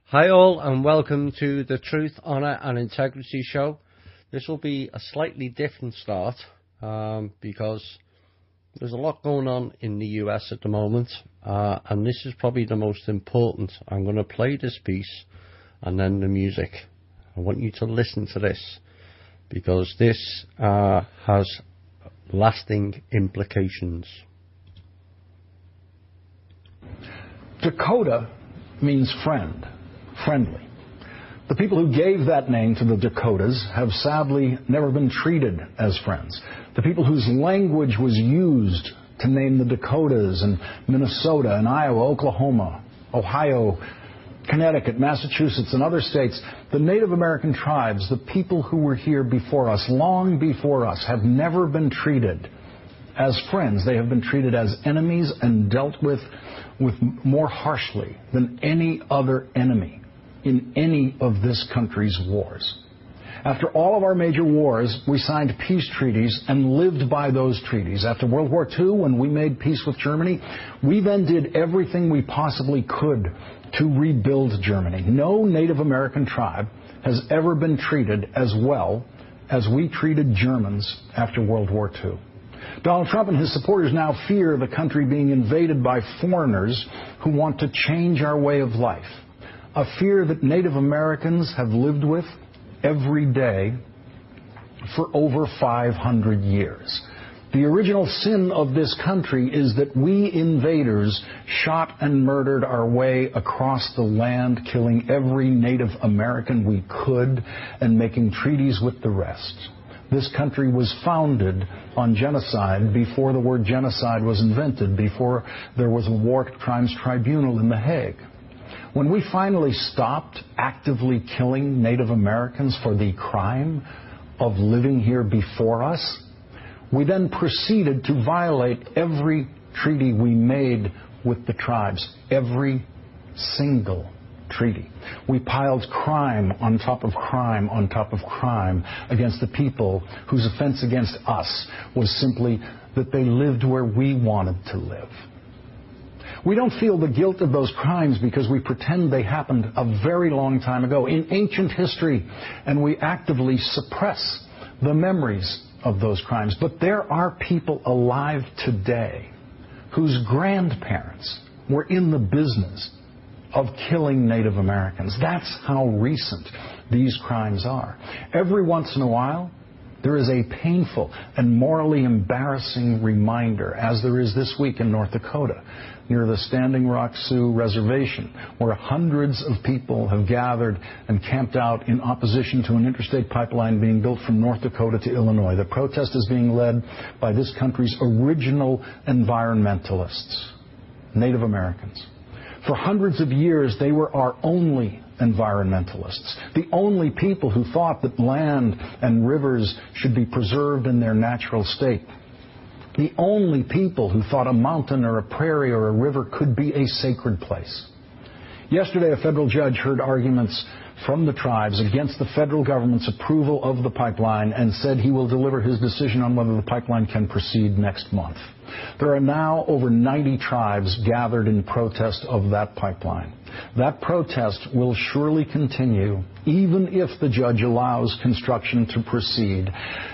Hi all and welcome to the Truth, Honour and Integrity show. This will be a slightly different start because there's a lot going on in the US at the moment and this is probably the most important. I'm going to play this piece and then the music. I want you to listen to this because this has lasting implications. Dakota means friend. Friendly. The people who gave that name to the Dakotas have sadly never been treated as friends. The people whose language was used to name the Dakotas and Minnesota and Iowa, Oklahoma, Ohio, Connecticut, Massachusetts, and other states, the Native American tribes, the people who were here before us, long before us, have never been treated as friends. They have been treated as enemies and dealt with more harshly than any other enemy in any of this country's wars. After all of our major wars, we signed peace treaties and lived by those treaties. After World War II, when we made peace with Germany, we then did everything we possibly could to rebuild Germany. No Native American tribe has ever been treated as well as we treated Germans after World War II. Donald Trump and his supporters now fear the country being invaded by foreigners who want to change our way of life. A fear that Native Americans have lived with every day for over 500 years. The original sin of this country is that we invaders shot and murdered our way across the land, killing every Native American we could and making treaties with the rest. This country was founded on genocide before the word genocide was invented, before there was a war crimes tribunal in The Hague. When we finally stopped actively killing Native Americans for the crime of living here before us, we then proceeded to violate every treaty we made with the tribes, every single treaty. We piled crime on top of crime on top of crime against the people whose offense against us was simply that they lived where we wanted to live. We don't feel the guilt of those crimes because we pretend they happened a very long time ago in ancient history, and we actively suppress the memories of those crimes. But there are people alive today whose grandparents were in the business of killing Native Americans. That's how recent these crimes are. Every once in a while, there is a painful and morally embarrassing reminder, as there is this week in North Dakota, near the Standing Rock Sioux Reservation, where hundreds of people have gathered and camped out in opposition to an interstate pipeline being built from North Dakota to Illinois. The protest is being led by this country's original environmentalists, Native Americans. For hundreds of years, they were our only environmentalists, the only people who thought that land and rivers should be preserved in their natural state, the only people who thought a mountain or a prairie or a river could be a sacred place. Yesterday, a federal judge heard arguments from the tribes against the federal government's approval of the pipeline and said he will deliver his decision on whether the pipeline can proceed next month. There are now over 90 tribes gathered in protest of that pipeline. That protest will surely continue even if the judge allows construction to proceed.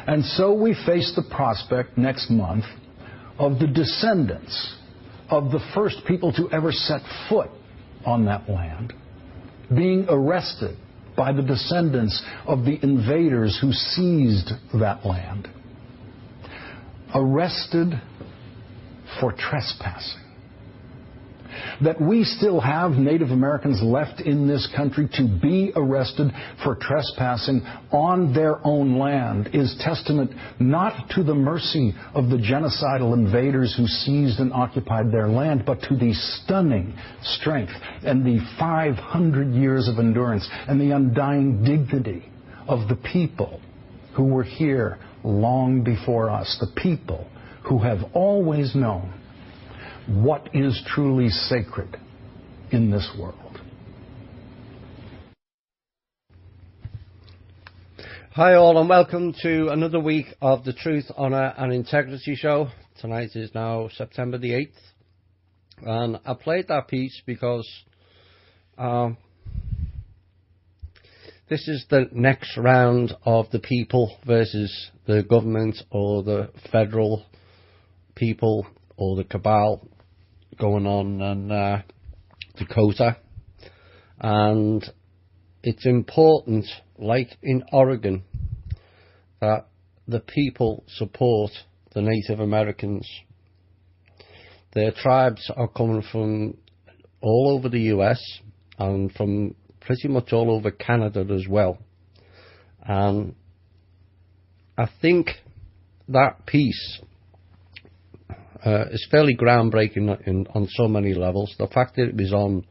And so we face the prospect next month of the descendants of the first people to ever set foot on that land being arrested by the descendants of the invaders who seized that land. Arrested for trespassing. That we still have Native Americans left in this country to be arrested for trespassing on their own land is testament not to the mercy of the genocidal invaders who seized and occupied their land, but to the stunning strength and the 500 years of endurance and the undying dignity of the people who were here long before us, the people who have always known what is truly sacred in this world. Hi all and welcome to another week of the Truth, Honour and Integrity show. Tonight is now September the 8th and I played that piece because this is the next round of the people versus the government, or the federal people, or the cabal going on in Dakota. And it's important, like in Oregon, that the people support the Native Americans. Their tribes are coming from all over the US and from pretty much all over Canada as well. And I think that piece is fairly groundbreaking on so many levels. The fact that it was on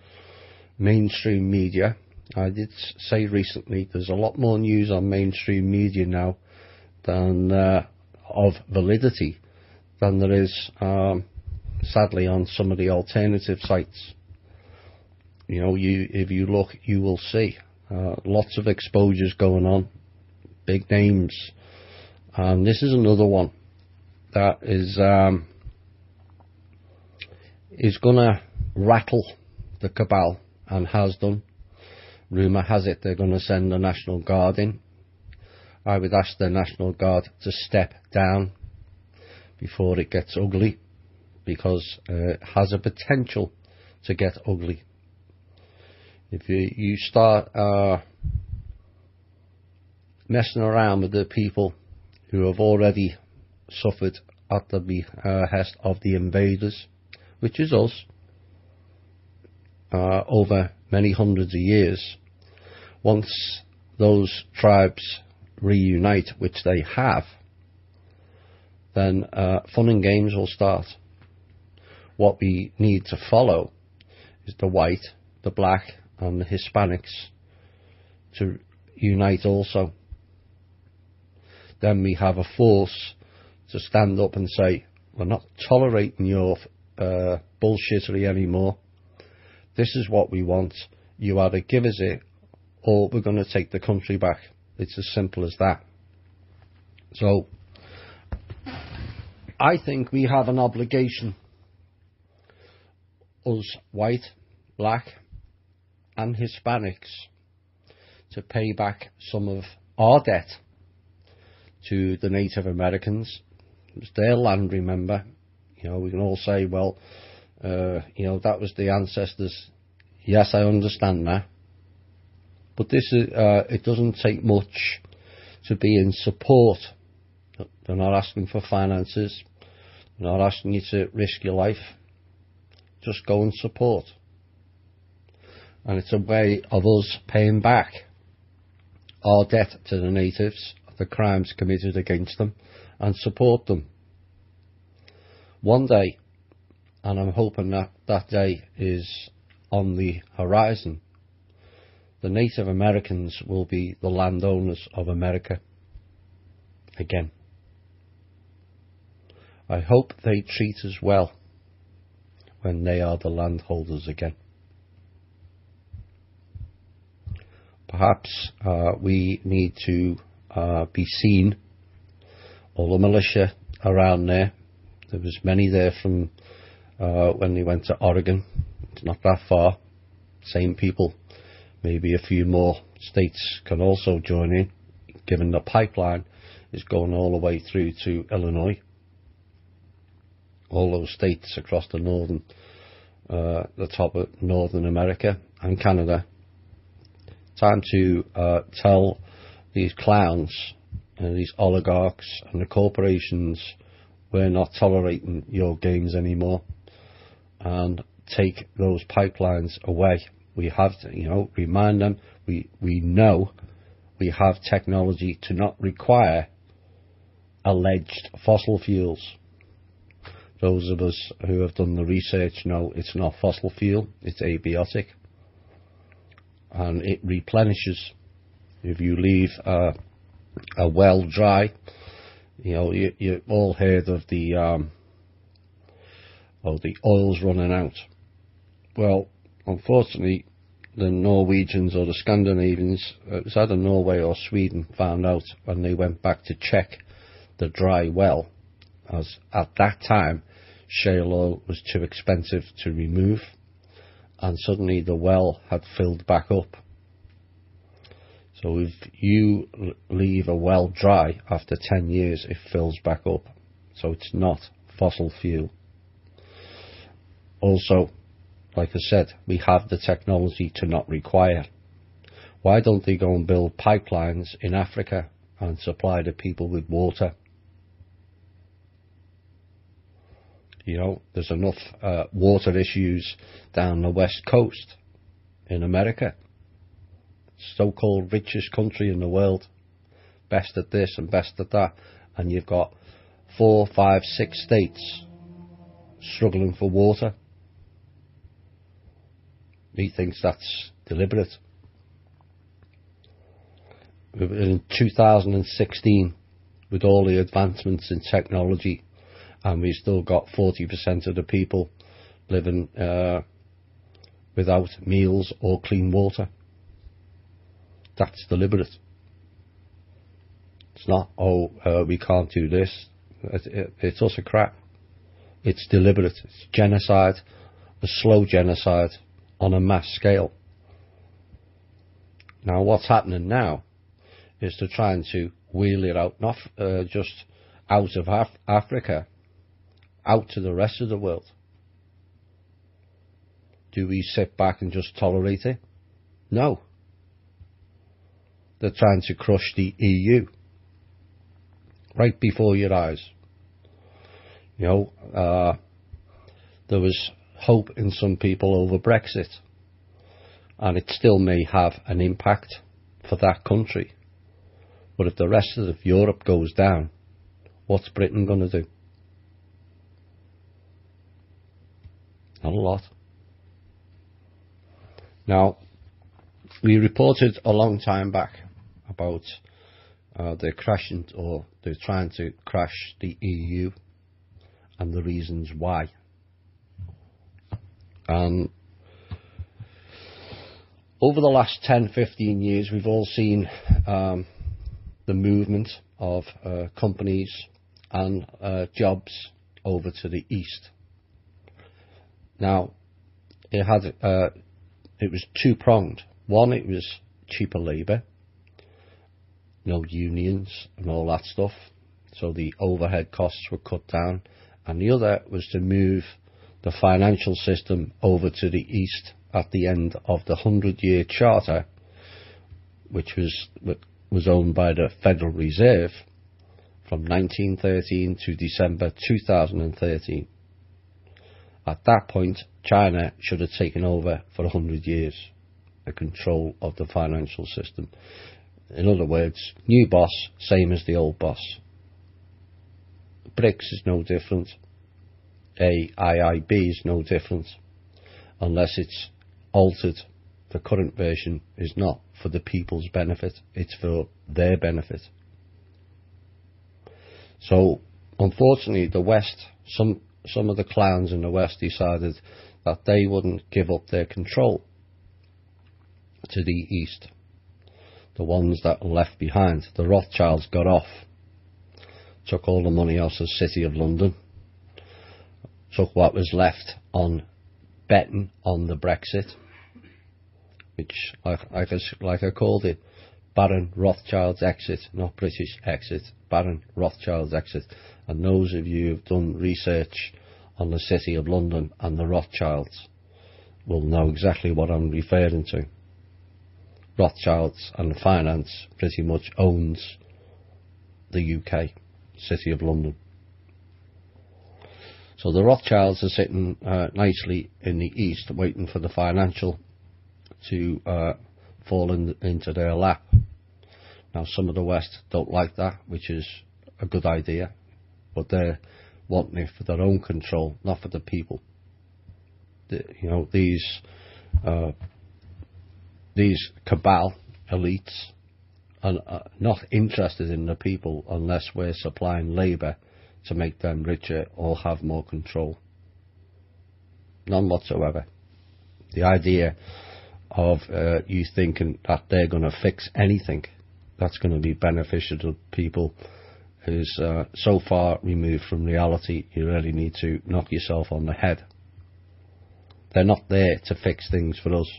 mainstream media, I did say recently, there's a lot more news on mainstream media now than of validity than there is sadly on some of the alternative sites. You know, if you look, you will see lots of exposures going on, big names, and this is another one that is gonna rattle the cabal, and has done. Rumour has it they're going to send the National Guard in. I would ask the National Guard to step down before it gets ugly, because it has a potential to get ugly. If you start messing around with the people who have already suffered at the behest of the invaders, which is us, over many hundreds of years, once those tribes reunite, which they have, then fun and games will start. What we need to follow is the white, the black and the Hispanics to unite also. Then we have a force to stand up and say, we're not tolerating your bullshittery anymore. This is what we want. You either give us it, or we're going to take the country back. It's as simple as that. So, I think we have an obligation, us white, black and Hispanics, to pay back some of our debt to the Native Americans. It's their land, remember. You know, we can all say, well, you know, that was the ancestors. Yes, I understand that. But this is, it doesn't take much to be in support. They're not asking for finances. They're not asking you to risk your life. Just go and support. And it's a way of us paying back our debt to the natives, the crimes committed against them, and support them. One day, and I'm hoping that that day is on the horizon, the Native Americans will be the landowners of America again. I hope they treat us well when they are the landholders again. Perhaps we need to be seen, all the militia around there. There was many there from when they went to Oregon. It's not that far. Same people. Maybe a few more states can also join in, given the pipeline is going all the way through to Illinois. All those states across the northern, the top of Northern America and Canada. Time to tell these clowns and these oligarchs and the corporations, we're not tolerating your games anymore, and take those pipelines away. We have to, you know, remind them, we know we have technology to not require alleged fossil fuels. Those of us who have done the research know it's not fossil fuel, it's abiotic. And it replenishes. If you leave a well dry, you know, you all heard of the oil's running out. Well, unfortunately, the Norwegians or the Scandinavians, it was either Norway or Sweden, found out when they went back to check the dry well, as at that time shale oil was too expensive to remove, and suddenly the well had filled back up. So if you leave a well dry after 10 years, it fills back up. So it's not fossil fuel. Also, like I said, we have the technology to not require. Why don't they go and build pipelines in Africa and supply the people with water? You know, there's enough water issues down the west coast in America. So-called richest country in the world. Best at this and best at that. And you've got 4, 5, 6 states struggling for water. He thinks that's deliberate. In 2016, with all the advancements in technology, and we've still got 40% of the people living without meals or clean water. That's deliberate. It's not, we can't do this. It's utter crap. It's deliberate. It's genocide, a slow genocide on a mass scale. Now what's happening now is they're trying to wheel it out, not just out of Africa, out to the rest of the world. Do we sit back and just tolerate it? No. They're trying to crush the EU right before your eyes. You know, there was hope in some people over Brexit, and it still may have an impact for that country. But if the rest of Europe goes down, what's Britain going to do? Not a lot. Now, we reported a long time back about they're crashing, or they're trying to crash the EU, and the reasons why. And over the last 10-15 years, we've all seen the movement of companies and jobs over to the east. Now, it was two-pronged. One, it was cheaper labour, no unions and all that stuff, so the overhead costs were cut down. And the other was to move the financial system over to the east at the end of the 100-year charter, which was owned by the Federal Reserve from 1913 to December 2013. At that point, China should have taken over for 100 years the control of the financial system. In other words, new boss, same as the old boss. BRICS is no different. AIIB is no different, unless it's altered. The current version is not for the people's benefit, it's for their benefit. So, unfortunately, the West, some of the clowns in the West decided that they wouldn't give up their control to the East. The ones that were left behind, the Rothschilds got off, took all the money out of the City of London, took what was left on betting on the Brexit, which, like I called it, Baron Rothschild's exit, not British exit, Baron Rothschild's exit. And those of you who've done research on the City of London and the Rothschilds will know exactly what I'm referring to. Rothschilds and the finance pretty much owns the UK, City of London. So the Rothschilds are sitting nicely in the east, waiting for the financial to fall into their lap. Now, some of the West don't like that, which is a good idea, but they're wanting it for their own control, not for the people. These cabal elites are not interested in the people unless we're supplying labour to make them richer or have more control. None whatsoever. The idea of you thinking that they're going to fix anything that's going to be beneficial to people is so far removed from reality, you really need to knock yourself on the head. They're not there to fix things for us.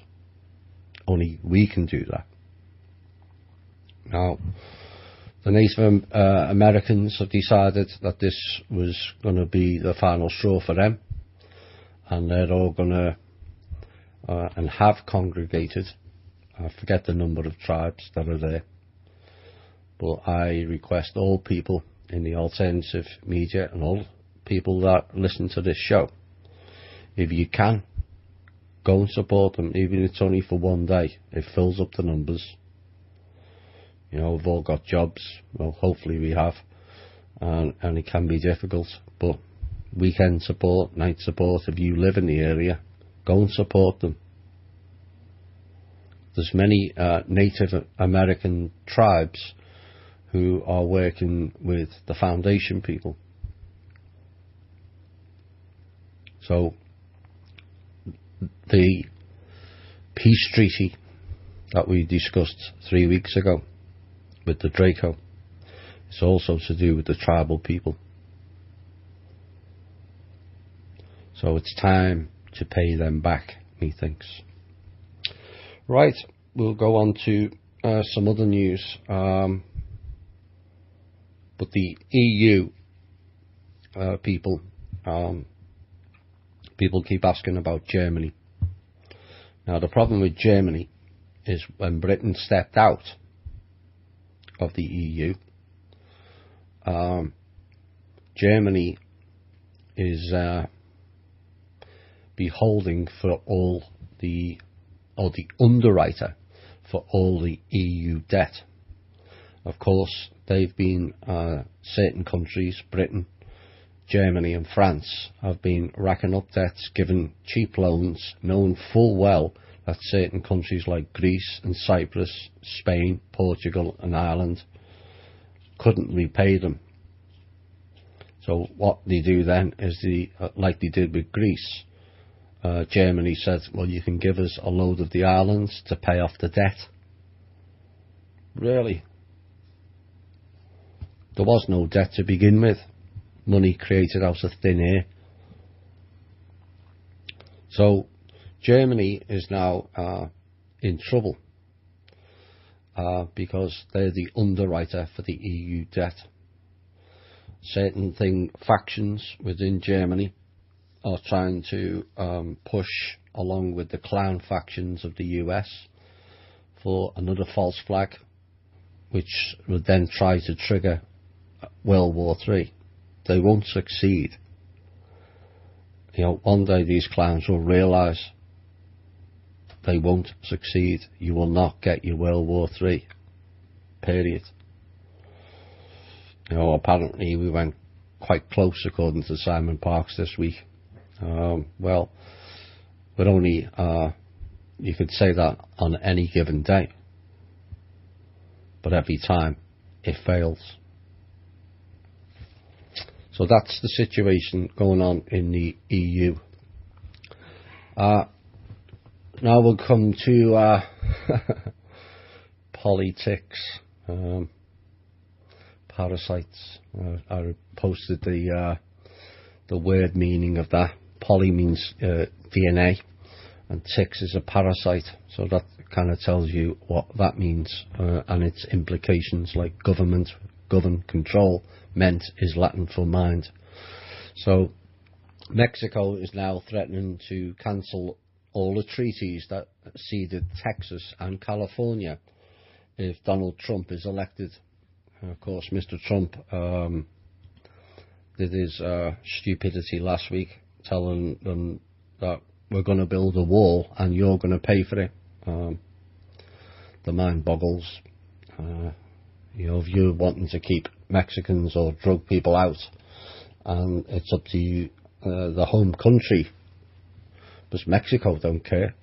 Only we can do that. Now, the Native Americans have decided that this was going to be the final straw for them, and they're all going to and have congregated. I forget the number of tribes that are there, but I request all people in the alternative media and all people that listen to this show, if you can, go and support them, even if it's only for one day. It fills up the numbers. You know, we've all got jobs. Well, hopefully we have, and it can be difficult, but weekend support, night support, if you live in the area, go and support them. There's many Native American tribes who are working with the foundation people. So the peace treaty that we discussed 3 weeks ago with the Draco is also to do with the tribal people. So it's time to pay them back, methinks. Right, we'll go on to some other news. But the EU people keep asking about Germany. Now, the problem with Germany is when Britain stepped out of the EU, Germany is beholding for all the underwriter for all the EU debt. Of course, they've been certain countries, Britain, Germany and France, have been racking up debts, giving cheap loans, knowing full well that certain countries like Greece and Cyprus, Spain, Portugal and Ireland couldn't repay them. So what they do then is, like they did with Greece, Germany said, well, you can give us a load of the islands to pay off the debt. Really? There was no debt to begin with. Money created out of thin air. So Germany is now in trouble because they're the underwriter for the EU debt. Certain factions within Germany are trying to push along with the clown factions of the US for another false flag, which would then try to trigger World War III. They won't succeed. You know, one day these clowns will realise they won't succeed. You will not get your World War III. Period. You know, apparently we went quite close, according to Simon Parkes this week. Well, but only you could say that on any given day, but every time it fails. So that's the situation going on in the EU. Now we'll come to politics, parasites. I posted the word meaning of that. Poly means DNA, and ticks is a parasite. So that kind of tells you what that means, and its implications, like government, govern, control. Ment is Latin for mind. So Mexico is now threatening to cancel all the treaties that ceded Texas and California if Donald Trump is elected. And of course, Mr. Trump did his stupidity last week, telling them that we're going to build a wall and you're going to pay for it. The mind boggles. You know, if you're wanting to keep Mexicans or drug people out, and it's up to you, the home country, because Mexico don't care.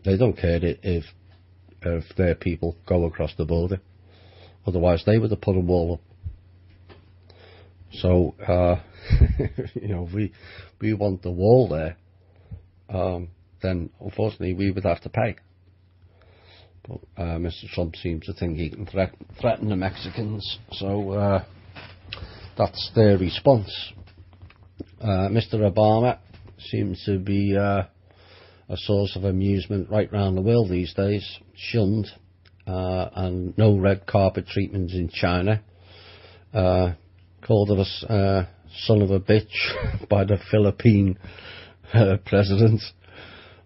They don't care if their people go across the border. Otherwise, they would have put a wall up. So, you know, if we want the wall there, then unfortunately we would have to pay. But Mr. Trump seems to think he can threaten the Mexicans, so that's their response. Mr. Obama seems to be a source of amusement right round the world these days, shunned and no red carpet treatments in China. Called us son of a bitch by the Philippine president,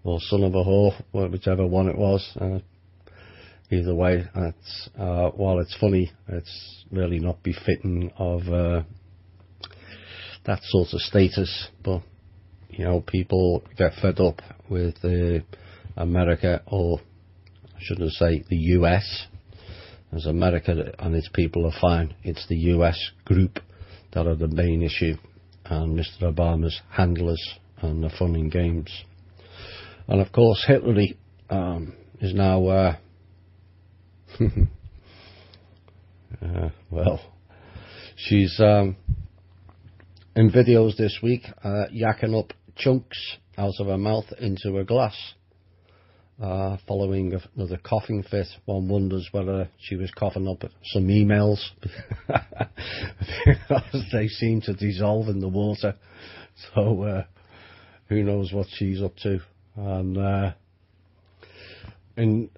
or son of a whore, whichever one it was. Either way, it's, while it's funny, it's really not befitting of that sort of status. But, you know, people get fed up with America, or I shouldn't say the US, as America and its people are fine. It's the US group that are the main issue, and Mr. Obama's handlers and the fun and games. And of course, Hillary is now well, she's in videos this week yakking up chunks out of her mouth into a glass, following another coughing fit. One wonders whether she was coughing up some emails because they seem to dissolve in the water. So who knows what she's up to. And in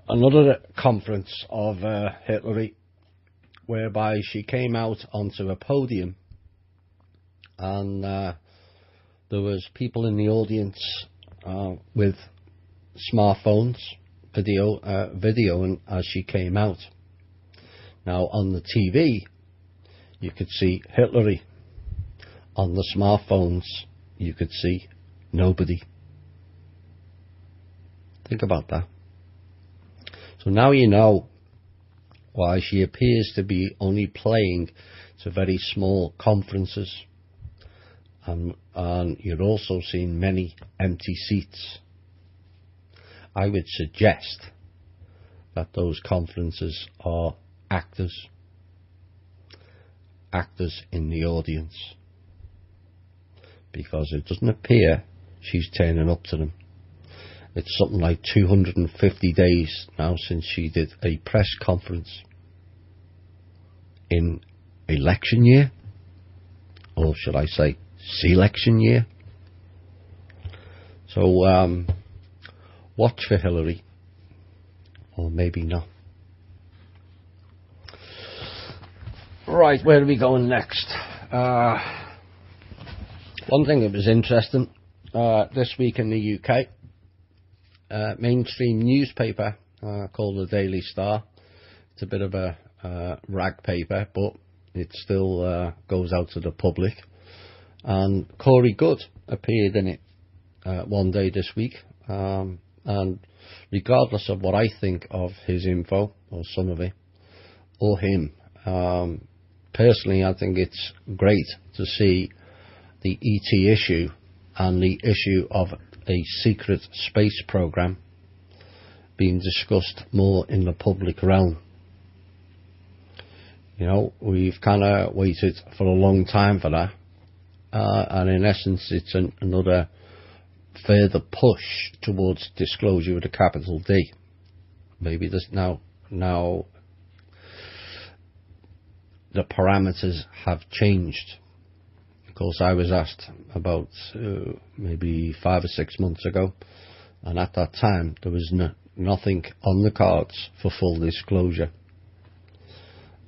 another conference of Hillary, whereby she came out onto a podium, and there was people in the audience with smartphones videoing as she came out. Now on the TV you could see Hillary. On the smartphones you could see nobody. Think about that. So now you know why she appears to be only playing to very small conferences, and you're also seeing many empty seats. I would suggest that those conferences are actors in the audience, because it doesn't appear she's turning up to them. It's something like 250 days now since she did a press conference in election year, or should I say selection year. So watch for Hillary, or maybe not. Right, where are we going next? One thing that was interesting this week in the UK, mainstream newspaper called the Daily Star. It's a bit of a rag paper, but it still goes out to the public. And Corey Good appeared in it one day this week. And regardless of what I think of his info, or some of it, or him, personally I think it's great to see the ET issue and the issue of a secret space program being discussed more in the public realm. You know, we've kind of waited for a long time for that, and in essence it's another further push towards disclosure with a capital D. Maybe this now the parameters have changed. Of course, I was asked about maybe 5 or 6 months ago, and at that time there was nothing on the cards for full disclosure.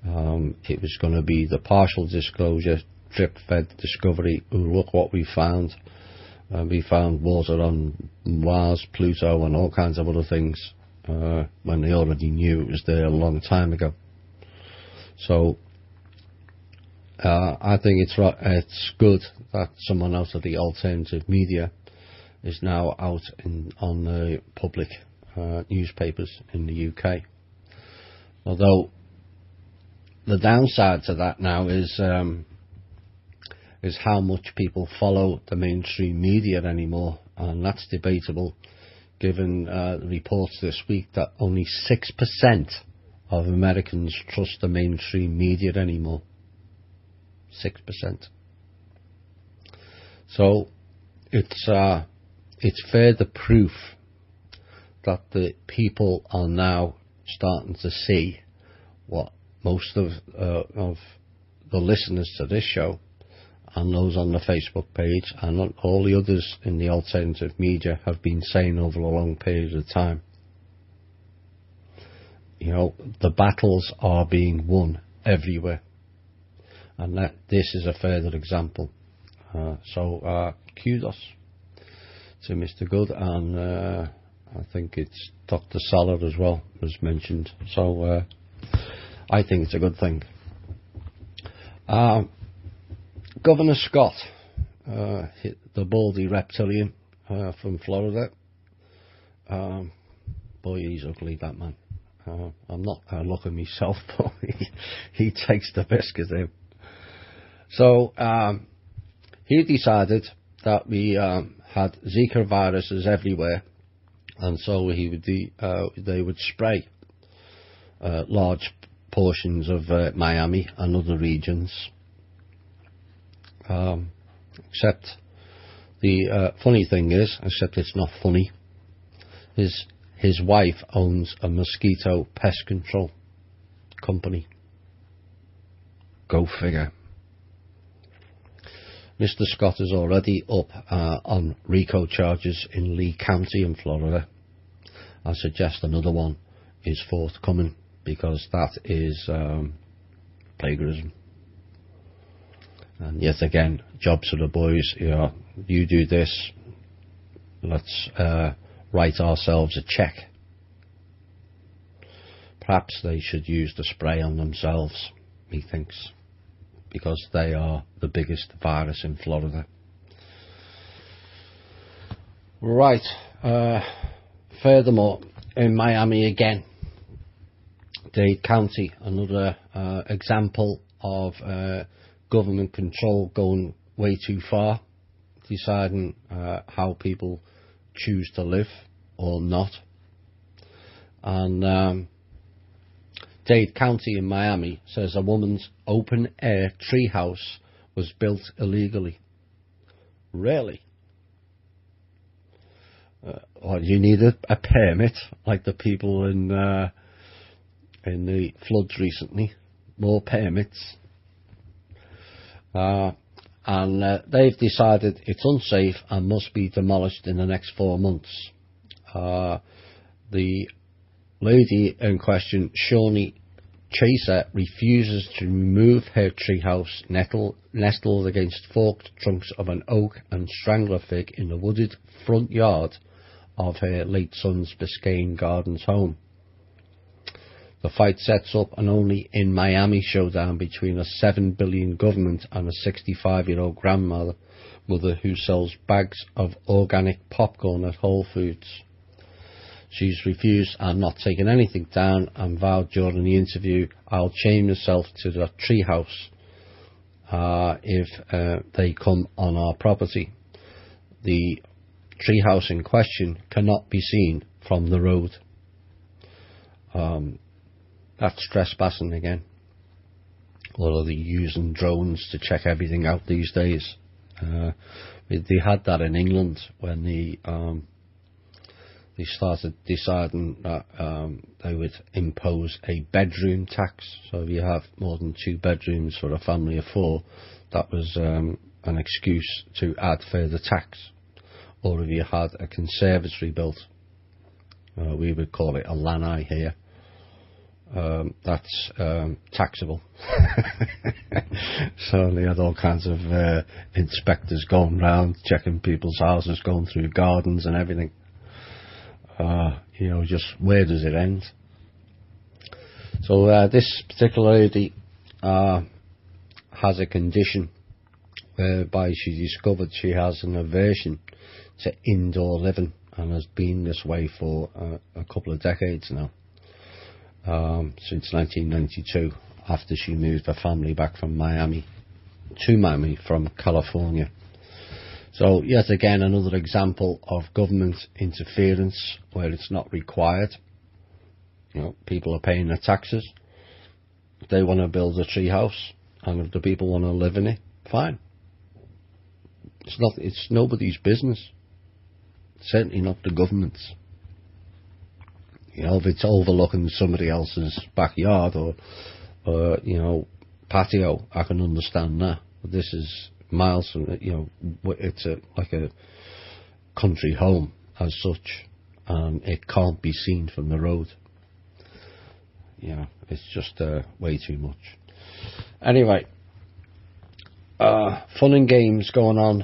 It was going to be the partial disclosure, drip-fed discovery. Look what we found. We found water on Mars, Pluto, and all kinds of other things, when they already knew it was there a long time ago. So I think it's good that someone out of the alternative media is now out on the public newspapers in the UK. Although the downside to that now is how much people follow the mainstream media anymore, and that's debatable, given the reports this week that only 6% of Americans trust the mainstream media anymore. 6%. So it's further proof that the people are now starting to see what most of the listeners to this show, and those on the Facebook page, and all the others in the alternative media have been saying over a long period of time. the battles are being won everywhere. And this is a further example. So kudos to Mr. Good, and I think it's Dr. Salad as well was mentioned. So I think it's a good thing. Governor Scott, the baldy reptilian from Florida. Boy, he's ugly, that man. I'm not looking myself, but he takes the biscuit in. So he decided that we had Zika viruses everywhere, and so they would spray large portions of Miami and other regions. Except the funny thing is, except it's not funny, his wife owns a mosquito pest control company. Go figure. Mr. Scott is already up on RICO charges in Lee County in Florida. I suggest another one is forthcoming, because that is plagiarism. And yet again, jobs for the boys. You do this, let's write ourselves a check. Perhaps they should use the spray on themselves, he thinks, because they are the biggest virus in Florida. Right. Furthermore, in Miami again, Dade County, another example of government control going way too far, deciding how people choose to live or not. And Dade County in Miami says a woman's open-air treehouse was built illegally. Really? Or you need a permit, like the people in the floods recently. More permits. And they've decided it's unsafe and must be demolished in the next 4 months. The lady in question, Shawnee Chaser, refuses to remove her treehouse nestled against forked trunks of an oak and strangler fig in the wooded front yard of her late son's Biscayne Gardens home. The fight sets up an only in Miami showdown between a $7 billion government and a 65-year-old grandmother who sells bags of organic popcorn at Whole Foods. She's refused and not taken anything down, and vowed during the interview, "I'll chain myself to the treehouse if they come on our property." The treehouse in question cannot be seen from the road. That's trespassing again. Or are they using drones to check everything out these days? They had that in England when they started deciding that they would impose a bedroom tax. So if you have more than 2 bedrooms for a family of 4, that was an excuse to add further tax. Or if you had a conservatory built, we would call it a lanai here. That's taxable. So they had all kinds of inspectors going round, checking people's houses, going through gardens and everything. Just where does it end? So this particular lady has a condition whereby she discovered she has an aversion to indoor living, and has been this way for a couple of decades now. Since 1992, after she moved her family back from Miami from California. So yet again, another example of government interference where it's not required. People are paying their taxes. If they want to build a tree house, and if the people want to live in it, fine. It's nobody's business. Certainly not the government's. If it's overlooking somebody else's backyard or patio, I can understand that. But this is miles from it. It's like a country home as such, and it can't be seen from the road. it's just way too much. Anyway, fun and games going on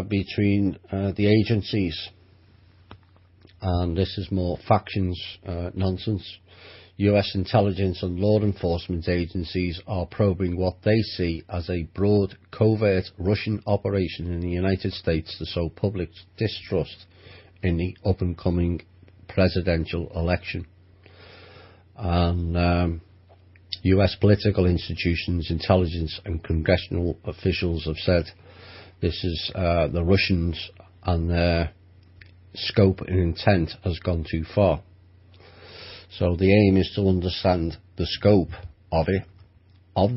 between the agencies, and this is more factions nonsense. US intelligence and law enforcement agencies are probing what they see as a broad, covert Russian operation in the United States to sow public distrust in the up-and-coming presidential election. And US political institutions, intelligence and congressional officials have said this is the Russians, and their scope and intent has gone too far. So the aim is to understand the scope of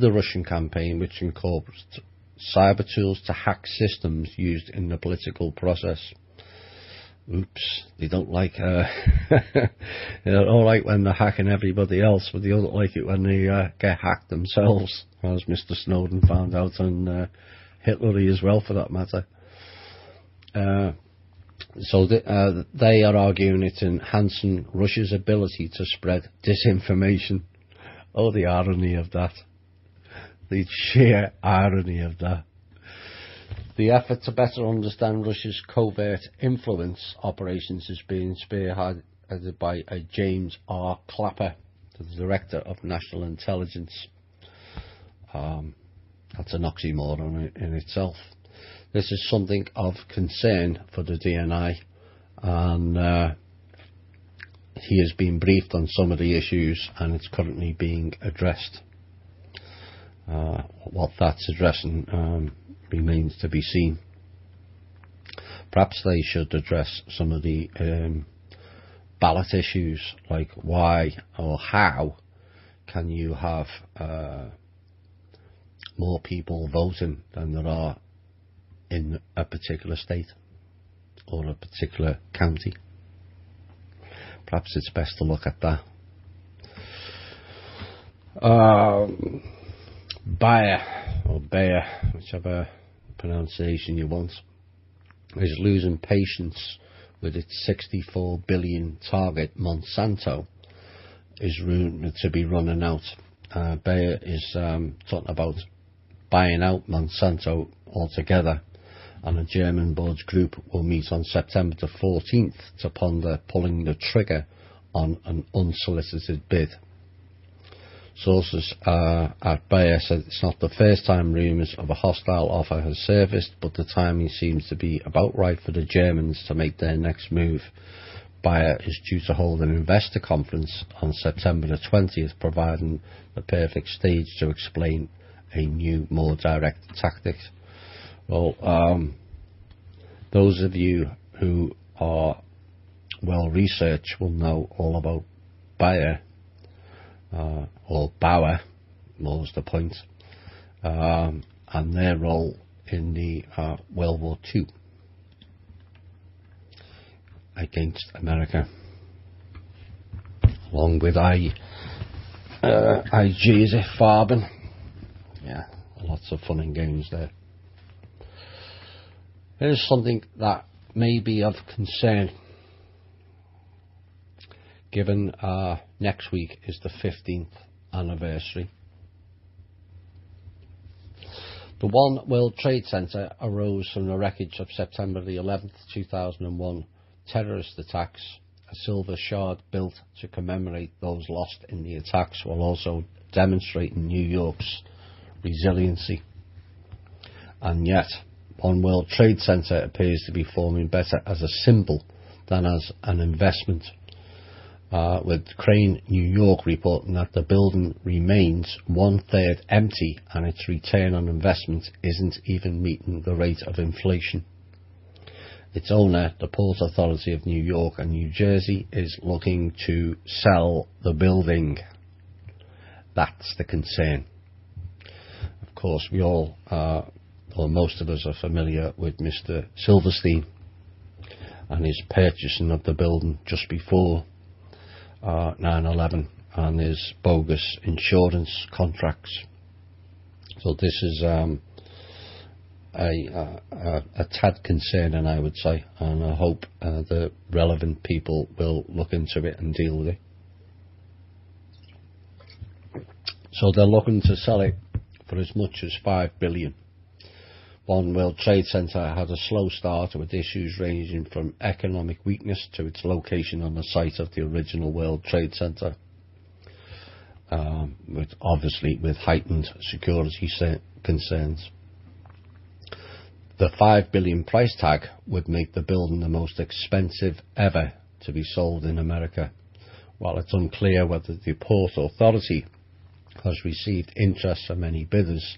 the Russian campaign, which incorporates cyber tools to hack systems used in the political process. Oops, they don't like they don't like when they're hacking everybody else, but they don't like it when they get hacked themselves, as Mr. Snowden found out, and Hitler as well, for that matter. So they are arguing it's enhancing Russia's ability to spread disinformation. Oh, the irony of that. The sheer irony of that. The effort to better understand Russia's covert influence operations is being spearheaded by James R. Clapper, the Director of National Intelligence. That's an oxymoron in itself. This is something of concern for the Th&I, and he has been briefed on some of the issues, and it's currently being addressed. What that's addressing remains to be seen. Perhaps they should address some of the ballot issues, like why or how can you have more people voting than there are in a particular state or a particular county. Perhaps it's best to look at that. Bayer, whichever pronunciation you want, is losing patience with its 64 billion target. Monsanto is rumoured to be running out. Bayer is talking about buying out Monsanto altogether, and a German board's group will meet on September the 14th to ponder pulling the trigger on an unsolicited bid. Sources at Bayer said it's not the first time rumours of a hostile offer has surfaced, but the timing seems to be about right for the Germans to make their next move. Bayer is due to hold an investor conference on September the 20th, providing the perfect stage to explain a new, more direct tactic. Well, those of you who are well researched will know all about Bayer, or Bauer, more's the point, and their role in the World War II against America, along with IG Farben. Yeah, lots of fun and games there. Here's something that may be of concern, given next week is the 15th anniversary. The One World Trade Center arose from the wreckage of September the 11th, 2001 terrorist attacks, a silver shard built to commemorate those lost in the attacks, while also demonstrating New York's resiliency. And yet, One World Trade Center appears to be forming better as a symbol than as an investment, with Crane New York reporting that the building remains 1/3 empty and its return on investment isn't even meeting the rate of inflation. Its owner, the Port Authority of New York and New Jersey, is looking to sell the building. That's the concern. Of course, we all, or most of us, are familiar with Mr. Silverstein and his purchasing of the building just before 9/11 and his bogus insurance contracts. So this is a tad concerning, I would say, and I hope the relevant people will look into it and deal with it. So they're looking to sell it for as much as $5 billion. One World Trade Center had a slow start with issues ranging from economic weakness to its location on the site of the original World Trade Center, obviously with heightened security concerns. The $5 billion price tag would make the building the most expensive ever to be sold in America. While it's unclear whether the Port Authority has received interest from any bidders,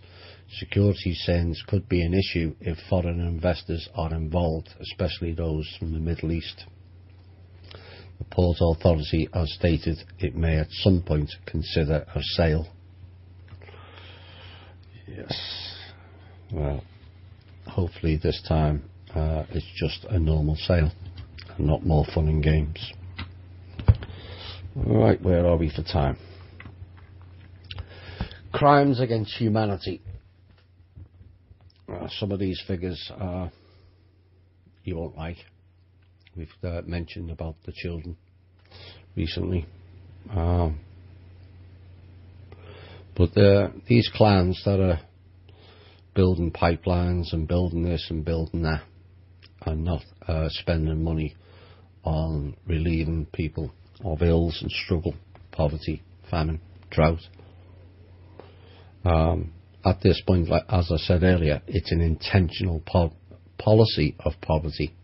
security concerns could be an issue if foreign investors are involved, especially those from the Middle East. The Port Authority has stated it may at some point consider a sale. Yes. Well, hopefully this time it's just a normal sale and not more fun and games. Right, where are we for time? Crimes against humanity. Some of these figures you won't like. We've mentioned about the children recently. But these clans that are building pipelines and building this and building that are not spending money on relieving people of ills and struggle, poverty, famine, drought. At this point, like, as I said earlier, it's an intentional policy of poverty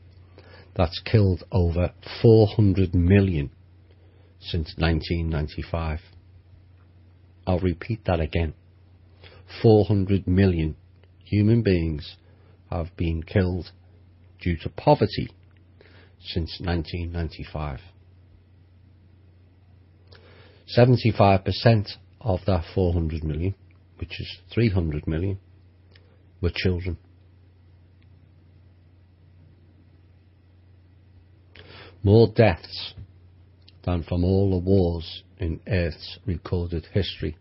that's killed over 400 million since 1995. I'll repeat that again. 400 million human beings have been killed due to poverty since 1995. 75% of that 400 million, which is 300 million, were children. More deaths than from all the wars in Earth's recorded history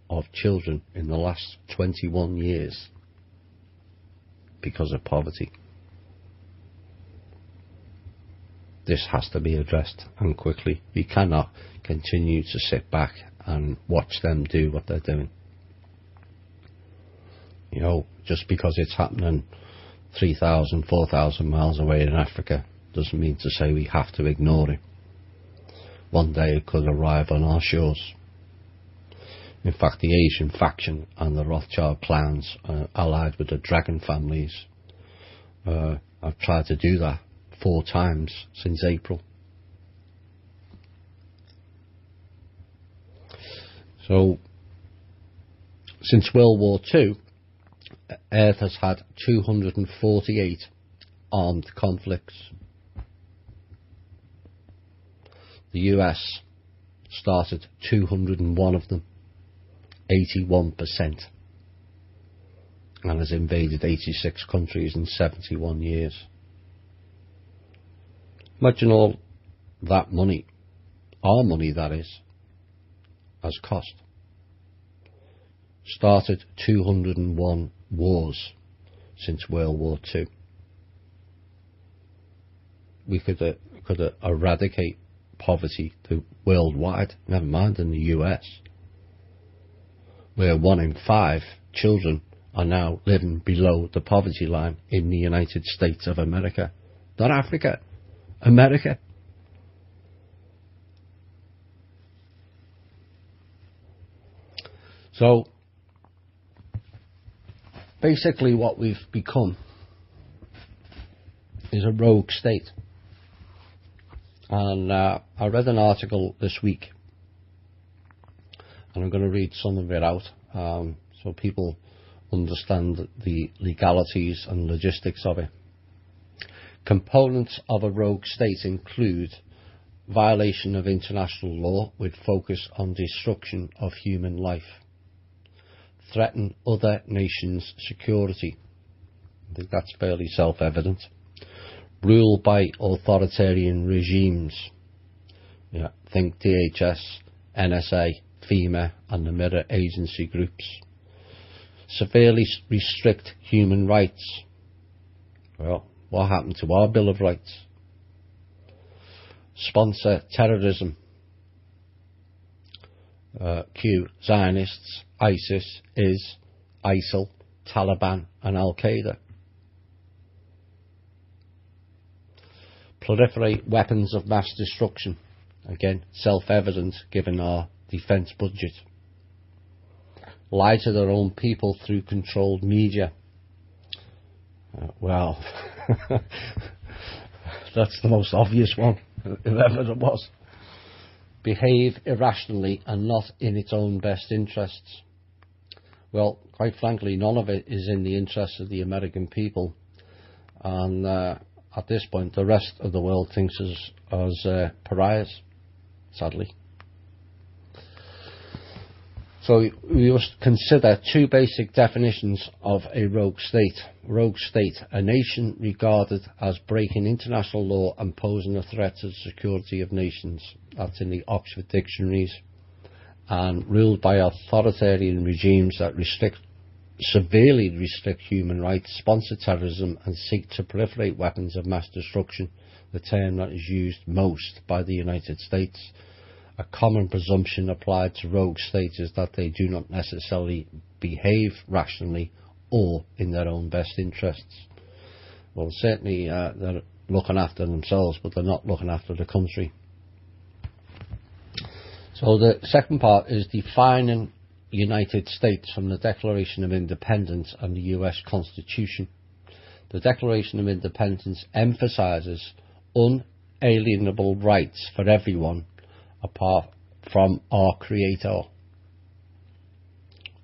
of children in the last 21 years because of poverty. This has to be addressed, and quickly. We cannot continue to sit back and watch them do what they're doing. You know, just because it's happening 3,000, 4,000 miles away in Africa doesn't mean to say we have to ignore it. One day it could arrive on our shores. In fact, the Asian faction and the Rothschild clans, allied with the dragon families, have tried to do that 4 times since April. So, since World War II, Earth has had 248 armed conflicts. The US started 201 of them, 81%, and has invaded 86 countries in 71 years. Imagine all that money, our money that is, has cost. Started 201 wars since World War II. We could eradicate poverty worldwide, never mind in the US, where 1 in 5 children are now living below the poverty line in the United States of America. Not Africa, America. So, basically what we've become is a rogue state. And I read an article this week, and I'm going to read some of it out so people understand the legalities and logistics of it. Components of a rogue state include violation of international law with focus on destruction of human life, threaten other nations' security. I think that's fairly self-evident. Rule by authoritarian regimes. Yeah, think DHS, NSA, FEMA and the mirror agency groups. Severely restrict human rights. Well, what happened to our Bill of Rights? Sponsor terrorism. Q, Zionists, ISIS, ISIL, Taliban and Al-Qaeda. Proliferate weapons of mass destruction. Again, self-evident given our defence budget. Lie to their own people through controlled media. Well, that's the most obvious one, whoever it was. Behave irrationally and not in its own best interests. Well, quite frankly, none of it is in the interests of the American people. And at this point, the rest of the world thinks us as pariahs, sadly. So we must consider two basic definitions of a rogue state. Rogue state, a nation regarded as breaking international law and posing a threat to the security of nations. That's in the Oxford Dictionaries. And ruled by authoritarian regimes that severely restrict human rights, sponsor terrorism and seek to proliferate weapons of mass destruction, the term that is used most by the United States. A common presumption applied to rogue states is that they do not necessarily behave rationally or in their own best interests. Well, certainly they're looking after themselves, but they're not looking after the country. So the second part is defining United States from the Declaration of Independence and the US Constitution. The Declaration of Independence emphasises unalienable rights for everyone apart from our Creator,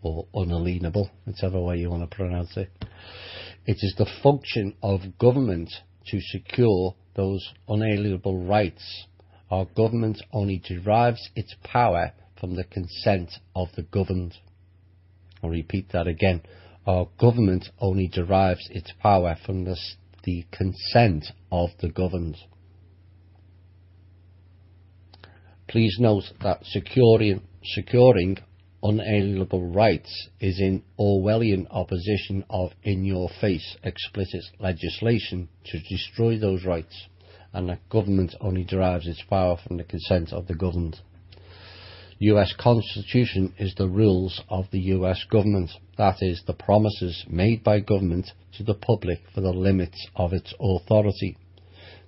or unalienable, whichever way you want to pronounce it. It is the function of government to secure those unalienable rights. Our government only derives its power from the consent of the governed. I'll repeat that again. Our government only derives its power from the consent of the governed. Please note that securing unalienable rights is in Orwellian opposition of in-your-face explicit legislation to destroy those rights, and that government only derives its power from the consent of the governed. The US Constitution is the rules of the US government, that is, the promises made by government to the public for the limits of its authority.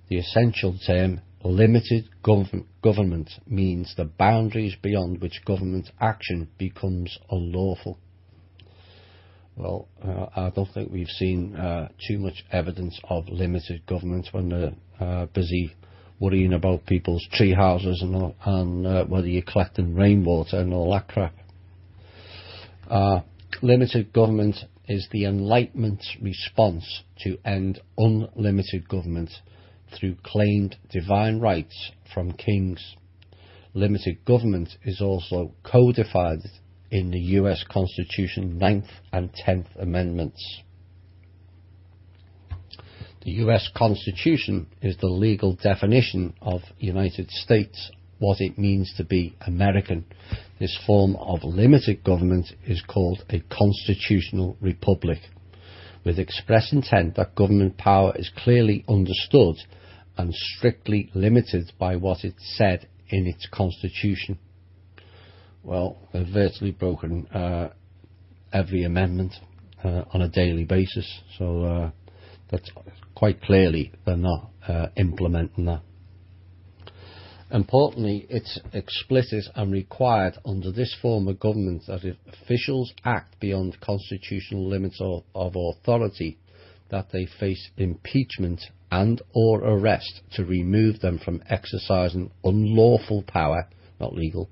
The essential term limited government means the boundaries beyond which government action becomes unlawful. Well, I don't think we've seen too much evidence of limited government when they're busy worrying about people's tree houses and whether you're collecting rainwater and all that crap. Limited government is the Enlightenment response to end unlimited government through claimed divine rights from kings. Limited government is also codified in the US Constitution 9th and 10th Amendments. The US Constitution is the legal definition of United States, what it means to be American. This form of limited government is called a constitutional republic, with express intent that government power is clearly understood and strictly limited by what it said in its constitution. Well, they've virtually broken every amendment on a daily basis, so that's quite clearly they're not implementing that. Importantly, it's explicit and required under this form of government that if officials act beyond constitutional limits of authority, that they face impeachment and or arrest to remove them from exercising unlawful power, not legal,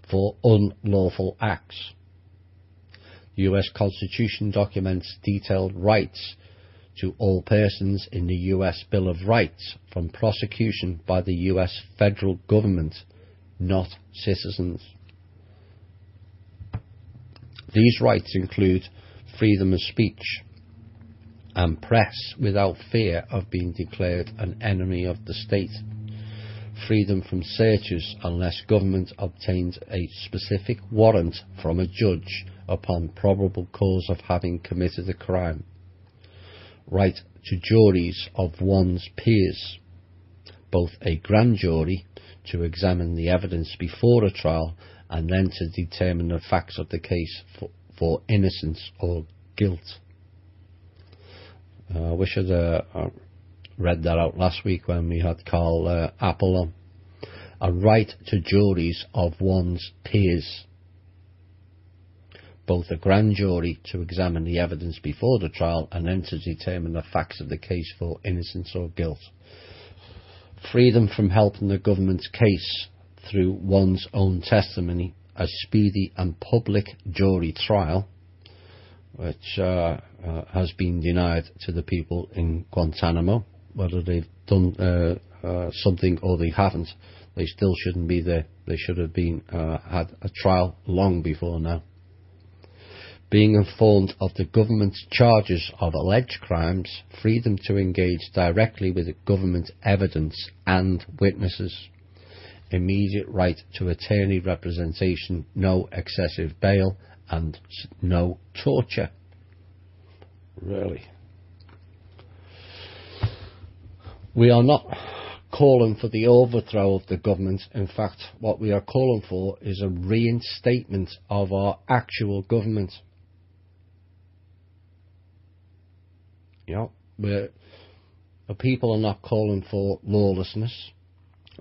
for unlawful acts. The US Constitution documents detailed rights to all persons in the US Bill of Rights from prosecution by the US federal government, not citizens. These rights include freedom of speech and press without fear of being declared an enemy of the state, freedom from searches unless government obtains a specific warrant from a judge upon probable cause of having committed a crime, right to juries of one's peers, both a grand jury to examine the evidence before a trial and then to determine the facts of the case for innocence or guilt. I wish I'd read that out last week when we had Carl Apple on. A right to juries of one's peers. Both a grand jury to examine the evidence before the trial and then to determine the facts of the case for innocence or guilt. Freedom from helping the government's case through one's own testimony. A speedy and public jury trial, which has been denied to the people in Guantanamo. Whether they've done something or they haven't, they still shouldn't be there. They should have been had a trial long before now. Being informed of the government's charges of alleged crimes, freedom to engage directly with government evidence and witnesses, immediate right to attorney representation, no excessive bail, and no torture. Really. We are not calling for the overthrow of the government. In fact, what we are calling for is a reinstatement of our actual government. You know, the people are not calling for lawlessness.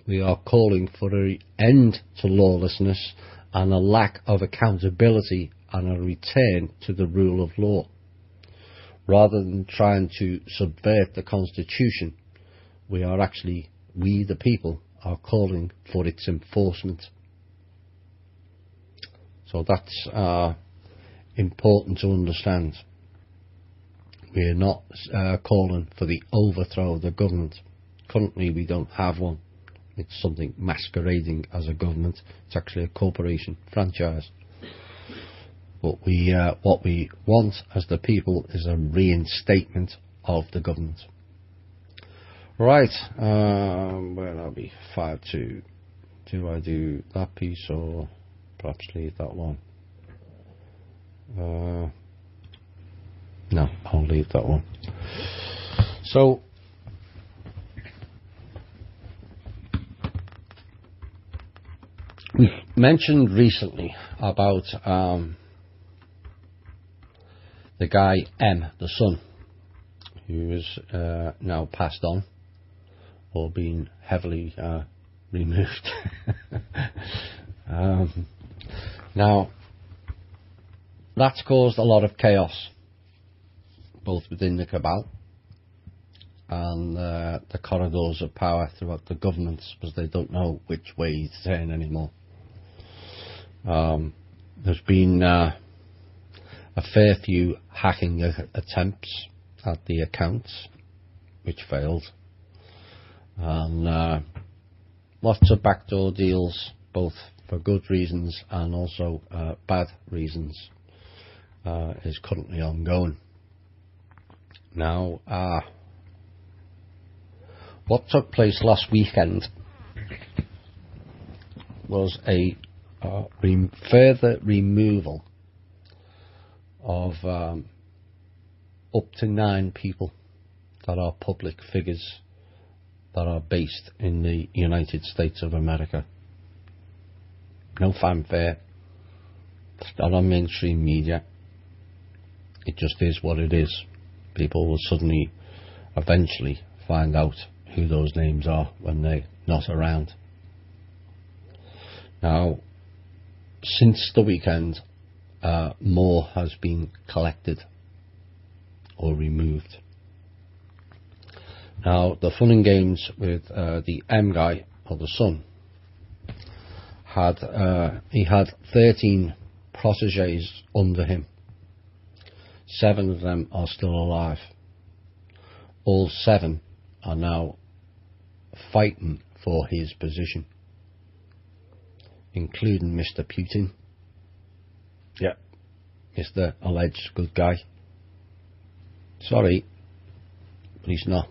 We are calling for an end to lawlessness and a lack of accountability and a return to the rule of law. Rather than trying to subvert the Constitution, we the people, are calling for its enforcement. So that's important to understand. We are not calling for the overthrow of the government. Currently we don't have one. It's something masquerading as a government. It's actually a corporation franchise. But what we want as the people is a reinstatement of the government. Right, where I'll be 5-2. Do I do that piece or perhaps leave that one? No, I'll leave that one. So, we mentioned recently about the guy M, the son, who is now passed on or been heavily removed. Now, that's caused a lot of chaos, both within the cabal and the corridors of power throughout the governments, because they don't know which way to turn anymore. There's been a fair few hacking attempts at the accounts, which failed, and lots of backdoor deals, both for good reasons and also bad reasons, is currently ongoing. Now, what took place last weekend was a further removal of up to 9 people that are public figures that are based in the United States of America. No fanfare. It's not on mainstream media. It just is what it is. People will suddenly, eventually, find out who those names are when they're not around. Now, since the weekend, more has been collected or removed. Now, the fun and games with the M guy, or the son, he had 13 protégés under him. 7 of them are still alive. All 7 are now fighting for his position, including Mr. Putin. Yeah, Mr. alleged good guy. Sorry, but he's not.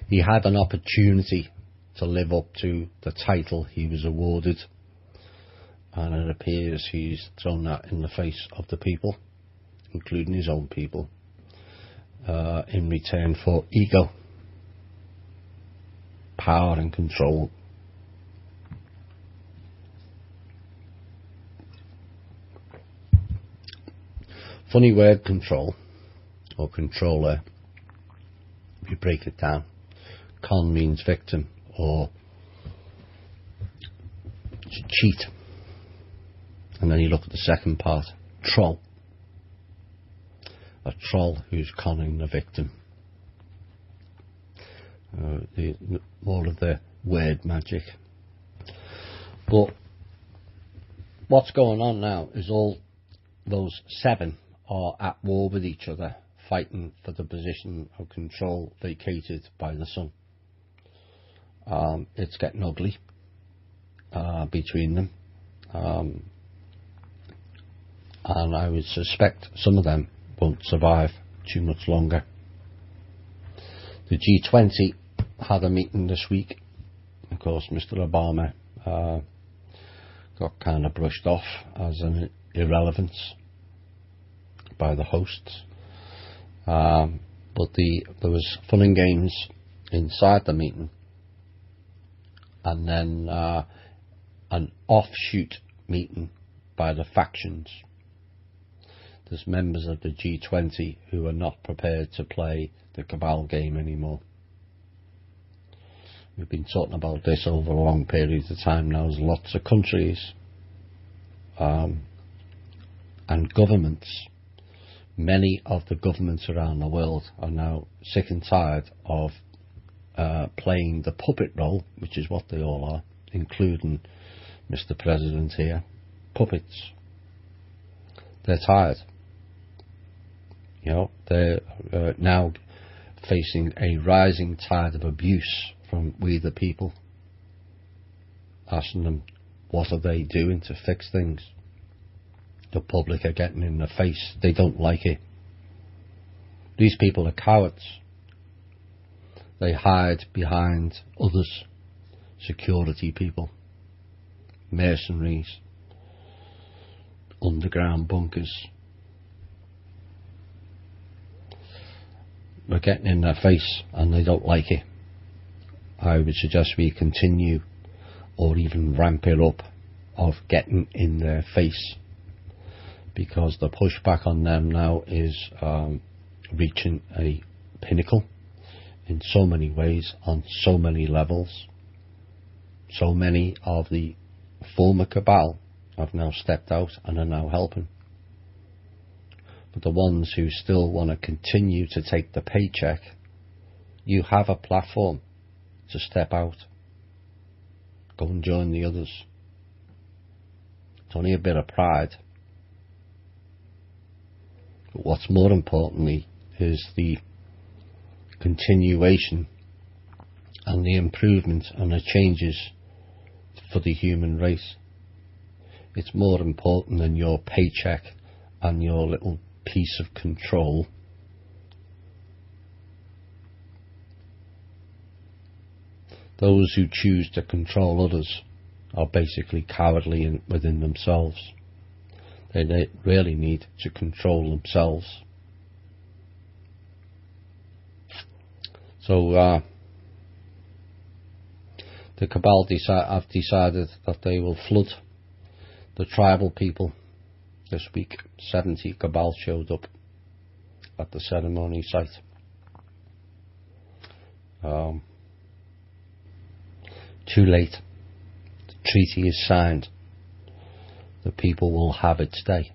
He had an opportunity to live up to the title he was awarded, and it appears he's thrown that in the face of the people, including his own people, in return for ego. power and control. Funny word, control, or controller. If you break it down, con means victim or cheat. And then you look at the second part, troll. A troll who's conning the victim. More of the word magic. But what's going on now is all those 7 are at war with each other, fighting for the position of control vacated by the sun. It's getting ugly between them. And I would suspect some of them won't survive too much longer. The G20 had a meeting this week. Of course, Mr. Obama got kind of brushed off as an irrelevance by the hosts. But there was fun and games inside the meeting, and then an offshoot meeting by the factions. There's members of the G20 who are not prepared to play the cabal game anymore. We've been talking about this over a long period of time now. There's lots of countries and governments. Many of the governments around the world are now sick and tired of playing the puppet role, which is what they all are, including Mr. President here. Puppets. They're tired. You know, they're now facing a rising tide of abuse from we the people, asking them what are they doing to fix things. The public are getting in the face. They don't like it. These people are cowards. They hide behind others, security people, mercenaries, underground bunkers. We're getting in their face and they don't like it. I would suggest we continue or even ramp it up of getting in their face, because the pushback on them now is reaching a pinnacle in so many ways, on so many levels. So many of the former cabal have now stepped out and are now helping. But the ones who still want to continue to take the paycheck, you have a platform to step out. Go and join the others. It's only a bit of pride. But what's more importantly is the continuation and the improvement and the changes for the human race. It's more important than your paycheck and your little piece of control. Those who choose to control others are basically cowardly within themselves. They really need to control themselves. So the cabal have decided that they will flood the tribal people this week. 70 cabal showed up at the ceremony site. Too late. The treaty is signed. The people will have its day.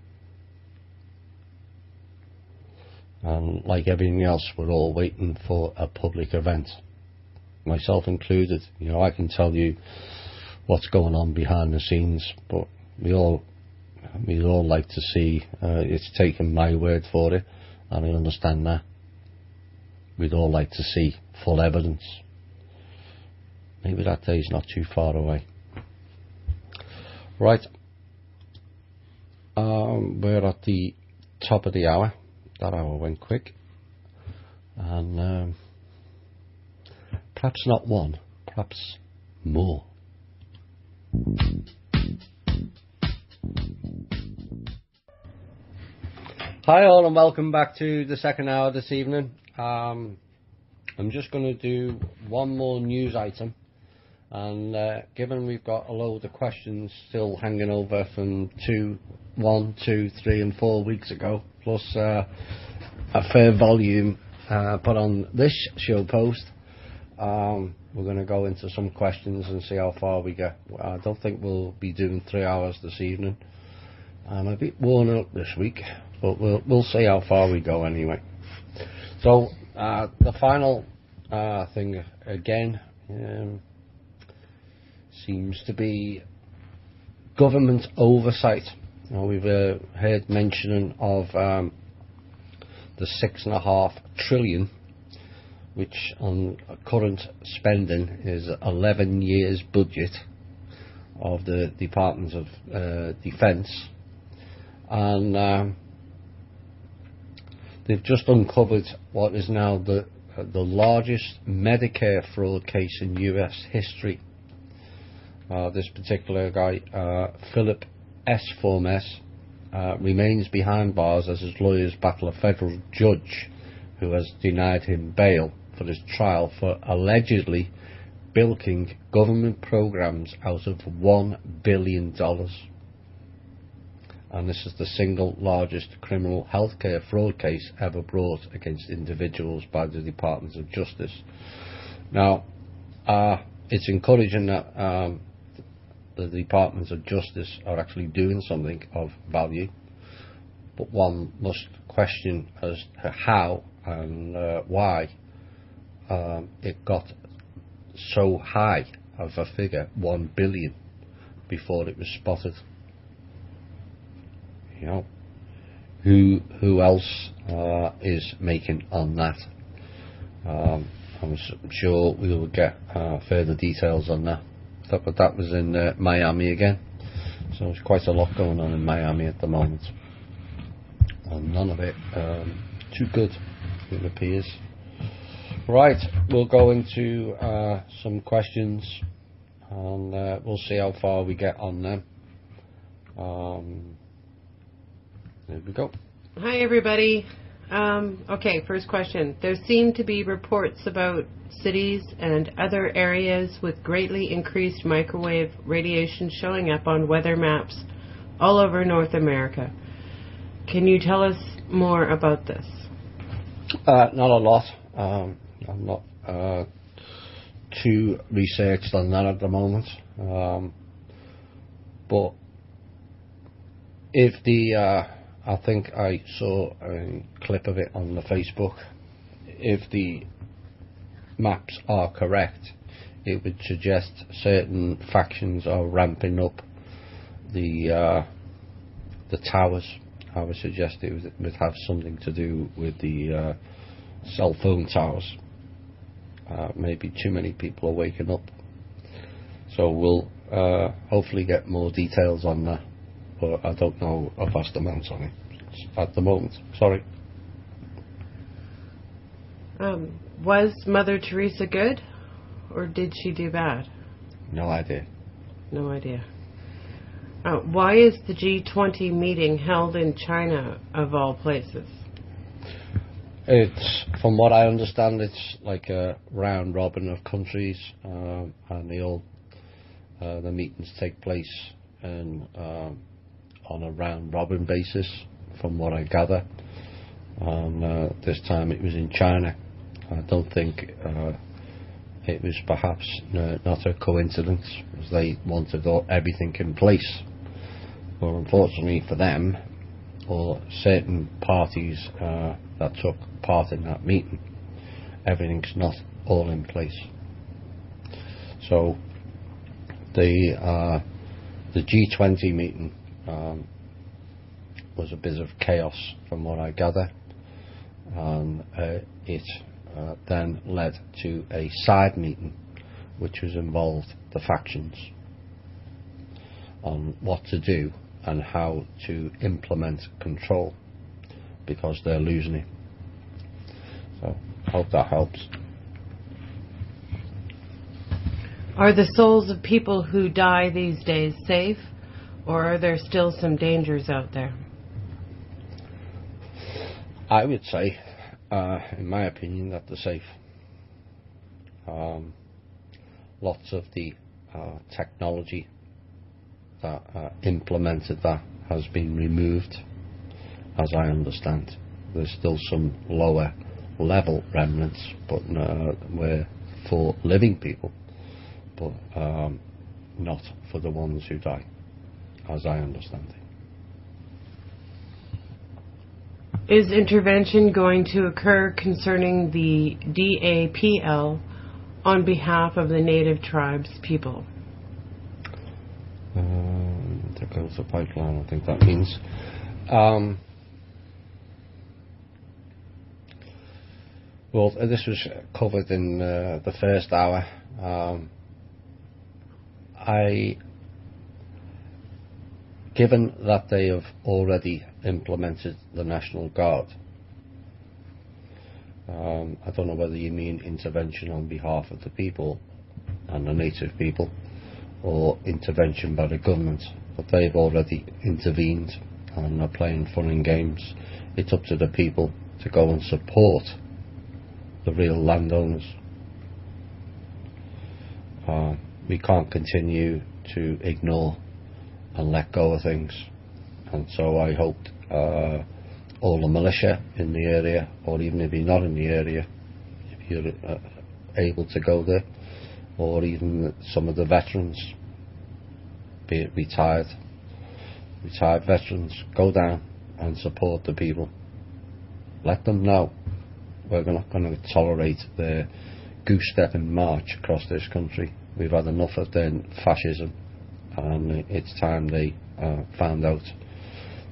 And like everything else, we're all waiting for a public event, myself included. You know, I can tell you what's going on behind the scenes, but we'd all like to see. It's taken my word for it, and I understand that. We'd all like to see full evidence. Maybe that day's not too far away. Right. We're at the top of the hour. That hour went quick. And perhaps not one, perhaps more. Hi all, and welcome back to the second hour this evening. I'm just going to do one more news item, and given we've got a load of questions still hanging over from 1, 2, 3 and 4 weeks ago, plus a fair volume put on this show post, we're going to go into some questions and see how far we get. I don't think we'll be doing 3 hours this evening. I'm a bit worn out this week, but we'll see how far we go anyway. So the final thing again seems to be government oversight. Now, we've heard mention of the $6.5 trillion, which on current spending is 11 years' budget of the Department of Defence, and they've just uncovered what is now the largest Medicare fraud case in US history. This particular guy, Philip S. Remains behind bars as his lawyers battle a federal judge who has denied him bail for his trial for allegedly bilking government programs out of $1 billion. And this is the single largest criminal healthcare fraud case ever brought against individuals by the Department of Justice. Now, it's encouraging that the Department of Justice are actually doing something of value, but one must question as to how and why it got so high of a figure, 1 billion, before it was spotted. You know, who else is making on that? I'm sure we will get further details on that. But that was in Miami again, so there's quite a lot going on in Miami at the moment, and none of it too good, it appears. Right, we'll go into some questions, and we'll see how far we get on them. There we go. Hi, everybody. Okay, first question. There seem to be reports about cities and other areas with greatly increased microwave radiation showing up on weather maps all over North America. Can you tell us more about this? Not a lot. I'm not too researched on that at the moment. But if I think I saw a clip of it on the Facebook. If the maps are correct, it would suggest certain factions are ramping up the towers. I would suggest it would have something to do with the cell phone towers. Maybe too many people are waking up. So we'll hopefully get more details on that. But I don't know a vast amount on it at the moment. Sorry. Was Mother Teresa good, or did she do bad? No idea. No idea. Why is the G20 meeting held in China, of all places? It's, from what I understand, it's like a round robin of countries, and the meetings take place on a round robin basis, from what I gather. This time it was in China. I don't think it was perhaps not a coincidence, as they wanted everything in place. But unfortunately for them, or certain parties that took part in that meeting, everything's not all in place. So the G20 meeting was a bit of chaos, from what I gather, and it then led to a side meeting which was involved the factions on what to do and how to implement control, because they're losing it. So I hope that helps. Are the souls of people who die these days safe, or are there still some dangers out there? I would say, in my opinion, that they're safe. Lots of the technology that implemented that has been removed, as I understand. There's still some lower level remnants, but we're for living people, but not for the ones who die, as I understand it. Is intervention going to occur concerning the DAPL on behalf of the native tribes people? There goes the pipeline, I think that means. Well, this was covered in the first hour. Given that they have already implemented the National Guard, I don't know whether you mean intervention on behalf of the people and the native people, or intervention by the government, but they've already intervened and are playing fun and games. It's up to the people to go and support the real landowners. We can't continue to ignore and let go of things, and so I hope all the militia in the area, or even if you're not in the area, if you're able to go there, or even some of the veterans, be it retired veterans, go down and support the people. Let them know we're not going to tolerate their goose-stepping march across this country. We've had enough of their fascism, and it's time they found out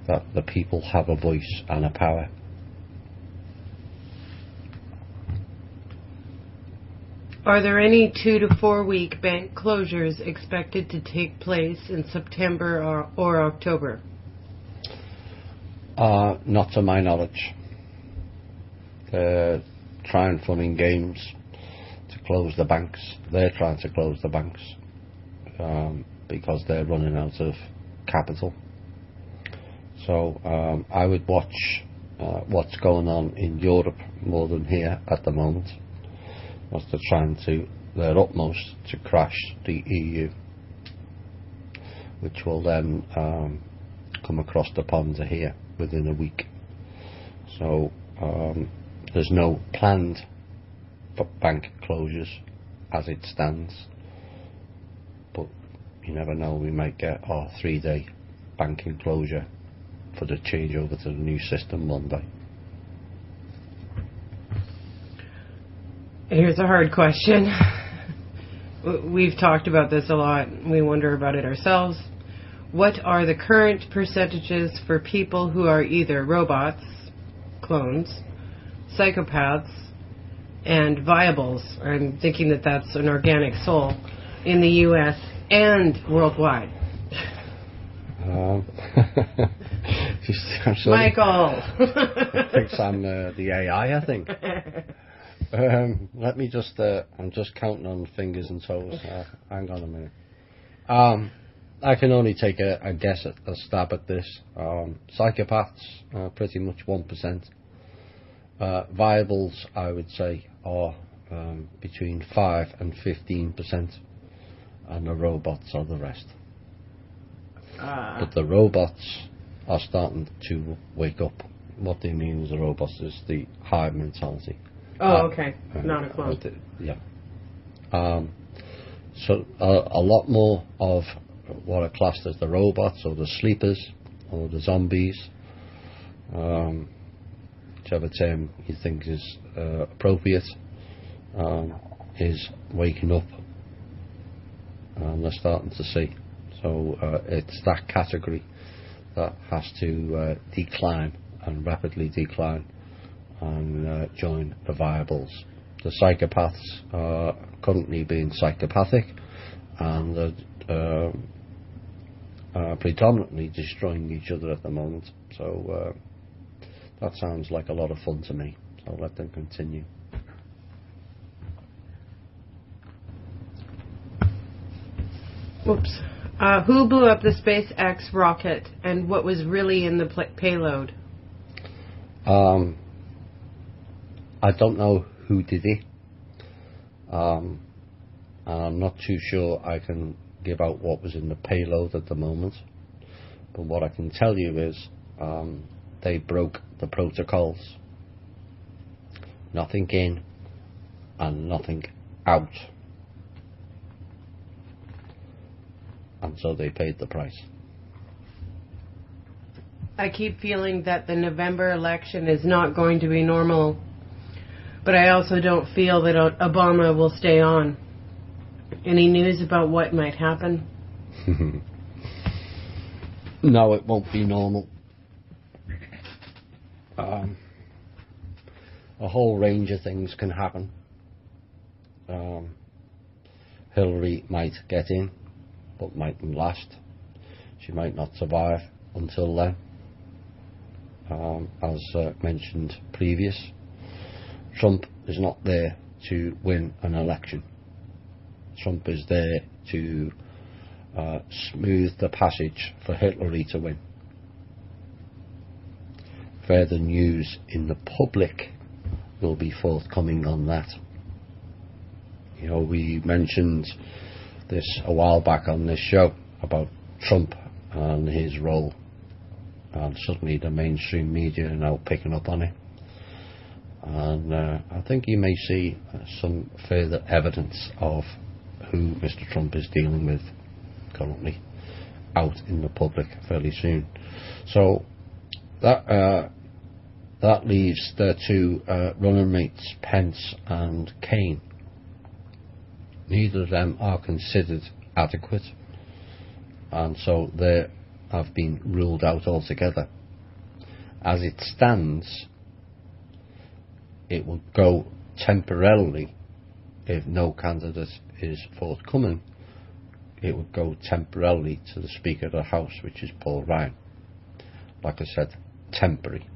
that the people have a voice and a power. Are there any 2 to 4 week bank closures expected to take place in September or October? Not to my knowledge. They're trying fun and games to close the banks. They're trying to close the banks because they're running out of capital. So I would watch what's going on in Europe more than here at the moment. Was they're trying to their utmost to crash the EU, which will then come across the pond to here within a week. So there's no planned bank closures as it stands, but you never know, we might get our 3-day banking closure for the changeover to the new system Monday. Here's a hard question. We've talked about this a lot. We wonder about it ourselves. What are the current percentages for people who are either robots, clones, psychopaths, and viables? I'm thinking that that's an organic soul in the U.S. and worldwide. Michael! Thinks I'm the AI, I think. Let me just, I'm just counting on fingers and toes. Hang on a minute. I can only take a guess at a stab at this. Psychopaths, pretty much 1%. Viables, I would say, are between 5 and 15%. And the robots are the rest. But the robots are starting to wake up. What they mean is the robots is the hive mentality. Oh, okay. Not a clone. Yeah. So a lot more of what are classed as the robots or the sleepers or the zombies, whichever term you think is appropriate, is waking up, and they're starting to see. So it's that category that has to decline and rapidly decline and join the viables. The psychopaths are currently being psychopathic and are predominantly destroying each other at the moment. So that sounds like a lot of fun to me. So I'll let them continue. Whoops. Who blew up the SpaceX rocket, and what was really in the payload? I don't know who did it. And I'm not too sure I can give out what was in the payload at the moment. But what I can tell you is they broke the protocols. Nothing in and nothing out. And so they paid the price. I keep feeling that the November election is not going to be normal, but I also don't feel that Obama will stay on. Any news about what might happen? No, it won't be normal. A whole range of things can happen. Hillary might get in, but mightn't last. She might not survive until then. As mentioned previous, Trump is not there to win an election. Trump is there to smooth the passage for Hillary to win. Further news in the public will be forthcoming on that. You know, we mentioned this a while back on this show about Trump and his role, and suddenly the mainstream media are now picking up on it. And I think you may see some further evidence of who Mr. Trump is dealing with currently out in the public fairly soon. So that leaves their two running mates, Pence and Kaine. Neither of them are considered adequate, and so they have been ruled out altogether. As it stands, it will go temporarily, if no candidate is forthcoming, it would go temporarily to the Speaker of the House, which is Paul Ryan. Like I said, temporary.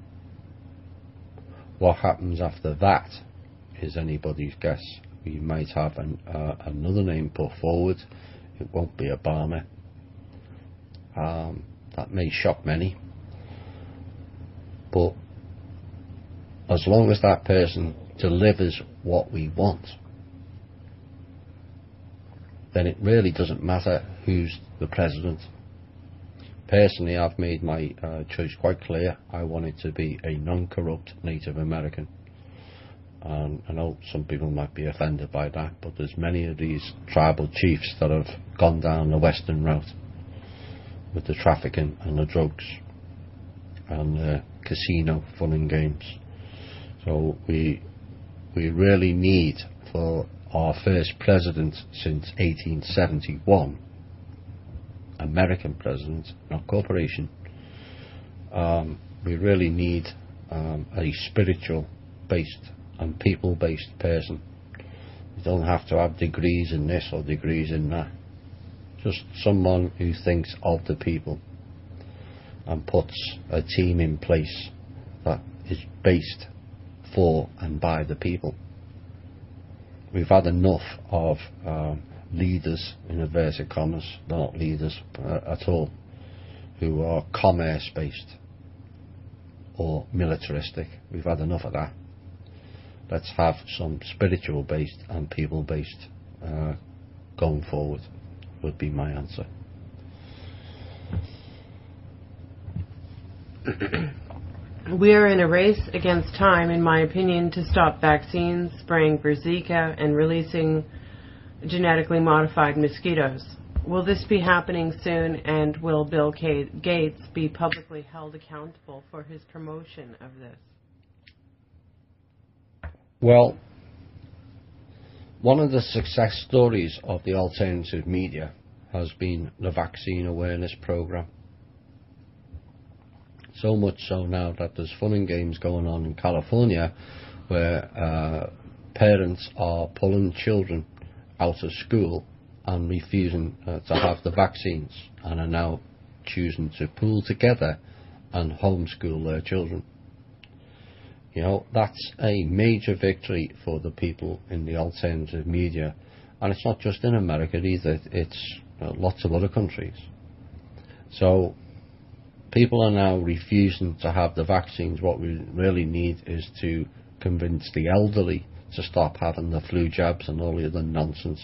What happens after that is anybody's guess. We might have another name put forward. It won't be Obama. That may shock many. But as long as that person delivers what we want, then it really doesn't matter who's the president. Personally, I've made my choice quite clear. I want it to be a non-corrupt Native American. I know some people might be offended by that, but there's many of these tribal chiefs that have gone down the western route with the trafficking and the drugs and the casino fun and games. So we really need, for our first president since 1871, American president, not corporation, we really need a spiritual based and people based person. You don't have to have degrees in this or degrees in that. Just someone who thinks of the people and puts a team in place that is based for and by the people. We've had enough of leaders, in inverted commas, they're not leaders at all, who are commerce based or militaristic. We've had enough of that. Let's have some spiritual based and people based going forward, would be my answer. We are in a race against time, in my opinion, to stop vaccines, spraying for Zika, and releasing genetically modified mosquitoes. Will this be happening soon, and will Bill Gates be publicly held accountable for his promotion of this? Well, one of the success stories of the alternative media has been the vaccine awareness program. So much so now that there's fun and games going on in California where parents are pulling children out of school and refusing to have the vaccines, and are now choosing to pool together and homeschool their children. You know, that's a major victory for the people in the alternative media, and it's not just in America either, it's lots of other countries. So people are now refusing to have the vaccines. What we really need is to convince the elderly to stop having the flu jabs and all the other nonsense,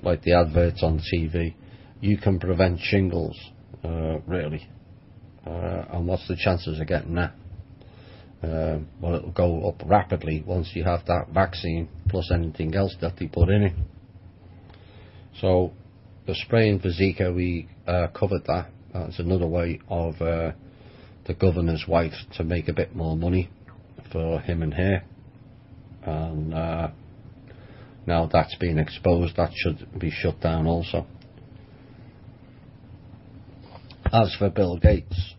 like the adverts on TV. You can prevent shingles, really. And what's the chances of getting that? Well, it'll go up rapidly once you have that vaccine, plus anything else that they put in it. So, the spraying for Zika, we covered that. That's another way of the governor's wife to make a bit more money for him and her. And now that's been exposed, that should be shut down also. As for Bill Gates,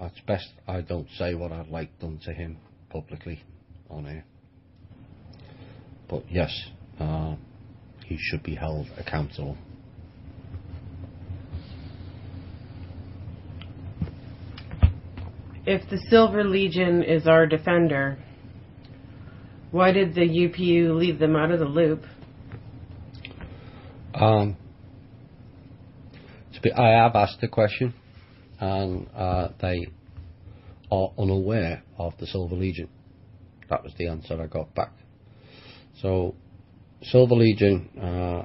it's best I don't say what I'd like done to him publicly on air. But yes, he should be held accountable. If the Silver Legion is our defender, why did the UPU leave them out of the loop? I have asked the question, and they are unaware of the Silver Legion. That was the answer I got back. So, Silver Legion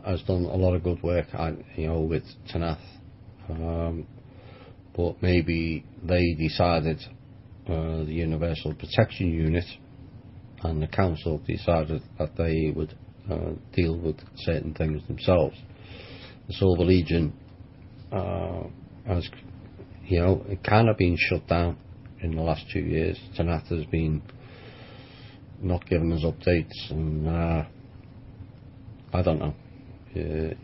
has done a lot of good work, with Th&I. But maybe they decided, the Universal Protection Unit and the council decided that they would deal with certain things themselves. The Silver Legion has, it kind of been shut down in the last 2 years. Th&I has been not giving us updates, and I don't know. At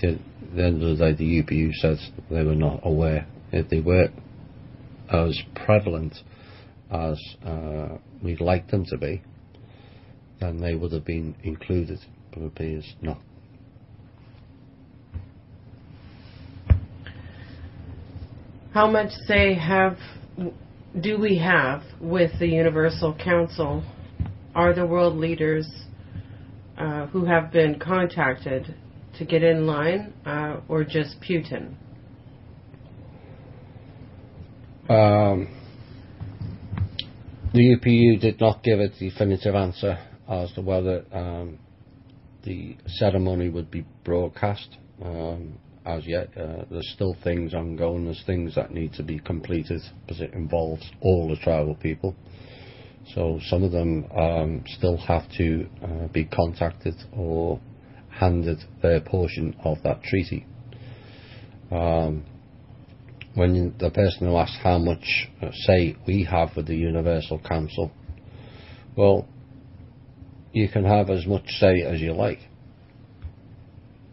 the end of the day, the UPU says they were not aware. If they were as prevalent as we'd like them to be, then they would have been included, but it appears not. How much say do we have with the Universal Council? Are the world leaders who have been contacted to get in line, or just Putin? The UPU did not give a definitive answer as to whether the ceremony would be broadcast. As yet, there's still things ongoing. There's things that need to be completed because it involves all the tribal people. So some of them still have to be contacted or handed their portion of that treaty. When the person who asks how much say we have with the Universal Council, well, you can have as much say as you like.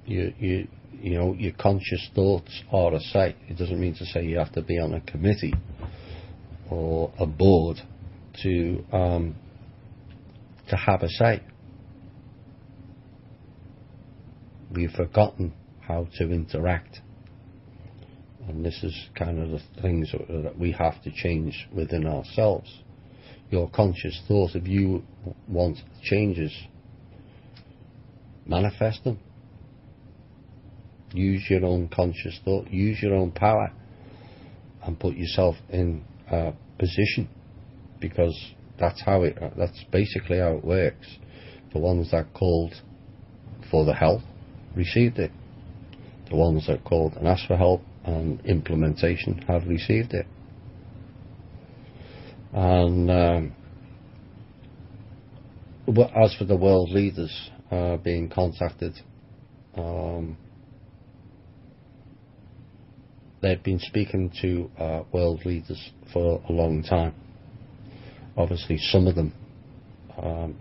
Your conscious thoughts are a say. It doesn't mean to say you have to be on a committee or a board to have a say. We've forgotten how to interact, and this is kind of the things that we have to change within ourselves. Your conscious thought, if you want changes, manifest them. Use your own conscious thought, use your own power, and put yourself in a position, because that's basically how it works. The ones that called for the help received it. The ones that called and asked for help and implementation have received it. And as for the world leaders being contacted, they've been speaking to world leaders for a long time. Obviously, some of them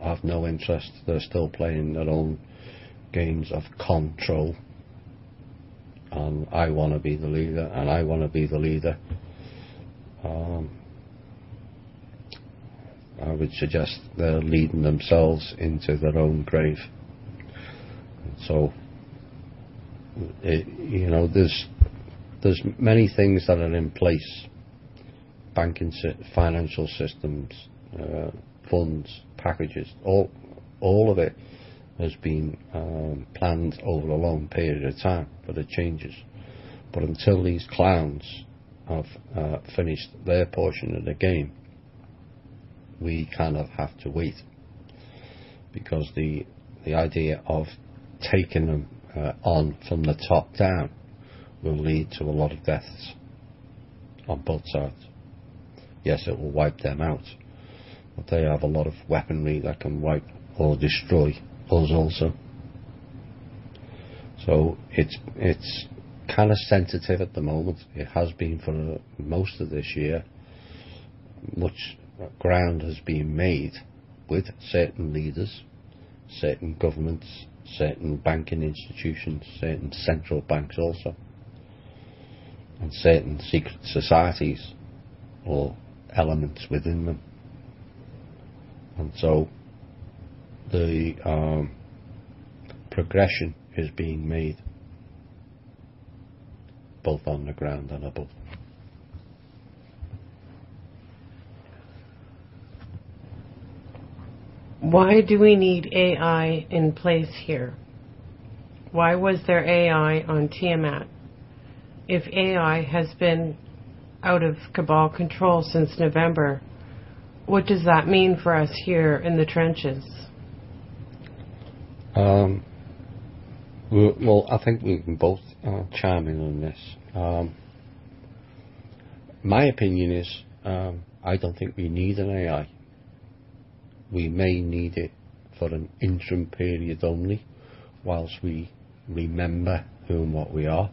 have no interest. They're still playing their own games of control. And I want to be the leader, and I want to be the leader. I would suggest they're leading themselves into their own grave. So, there's many things that are in place. Banking, financial systems, funds, packages, all of it has been planned over a long period of time, but it changes. But until these clowns have finished their portion of the game, we kind of have to wait, because the idea of taking them on from the top down will lead to a lot of deaths on both sides. Yes, it will wipe them out, but they have a lot of weaponry that can wipe or destroy us also. So it's kind of sensitive at the moment. It has been for most of this year. Much ground has been made with certain leaders, certain governments, certain banking institutions, certain central banks also, and certain secret societies or elements within them. And so the progression is being made both on the ground and above. Why do we need AI in place here? Why was there AI on Tiamat? If AI has been out of cabal control since November, what does that mean for us here in the trenches? Well, I think we can both chime in on this. My opinion is, I don't think we need an AI. We may need it for an interim period only, whilst we remember who and what we are.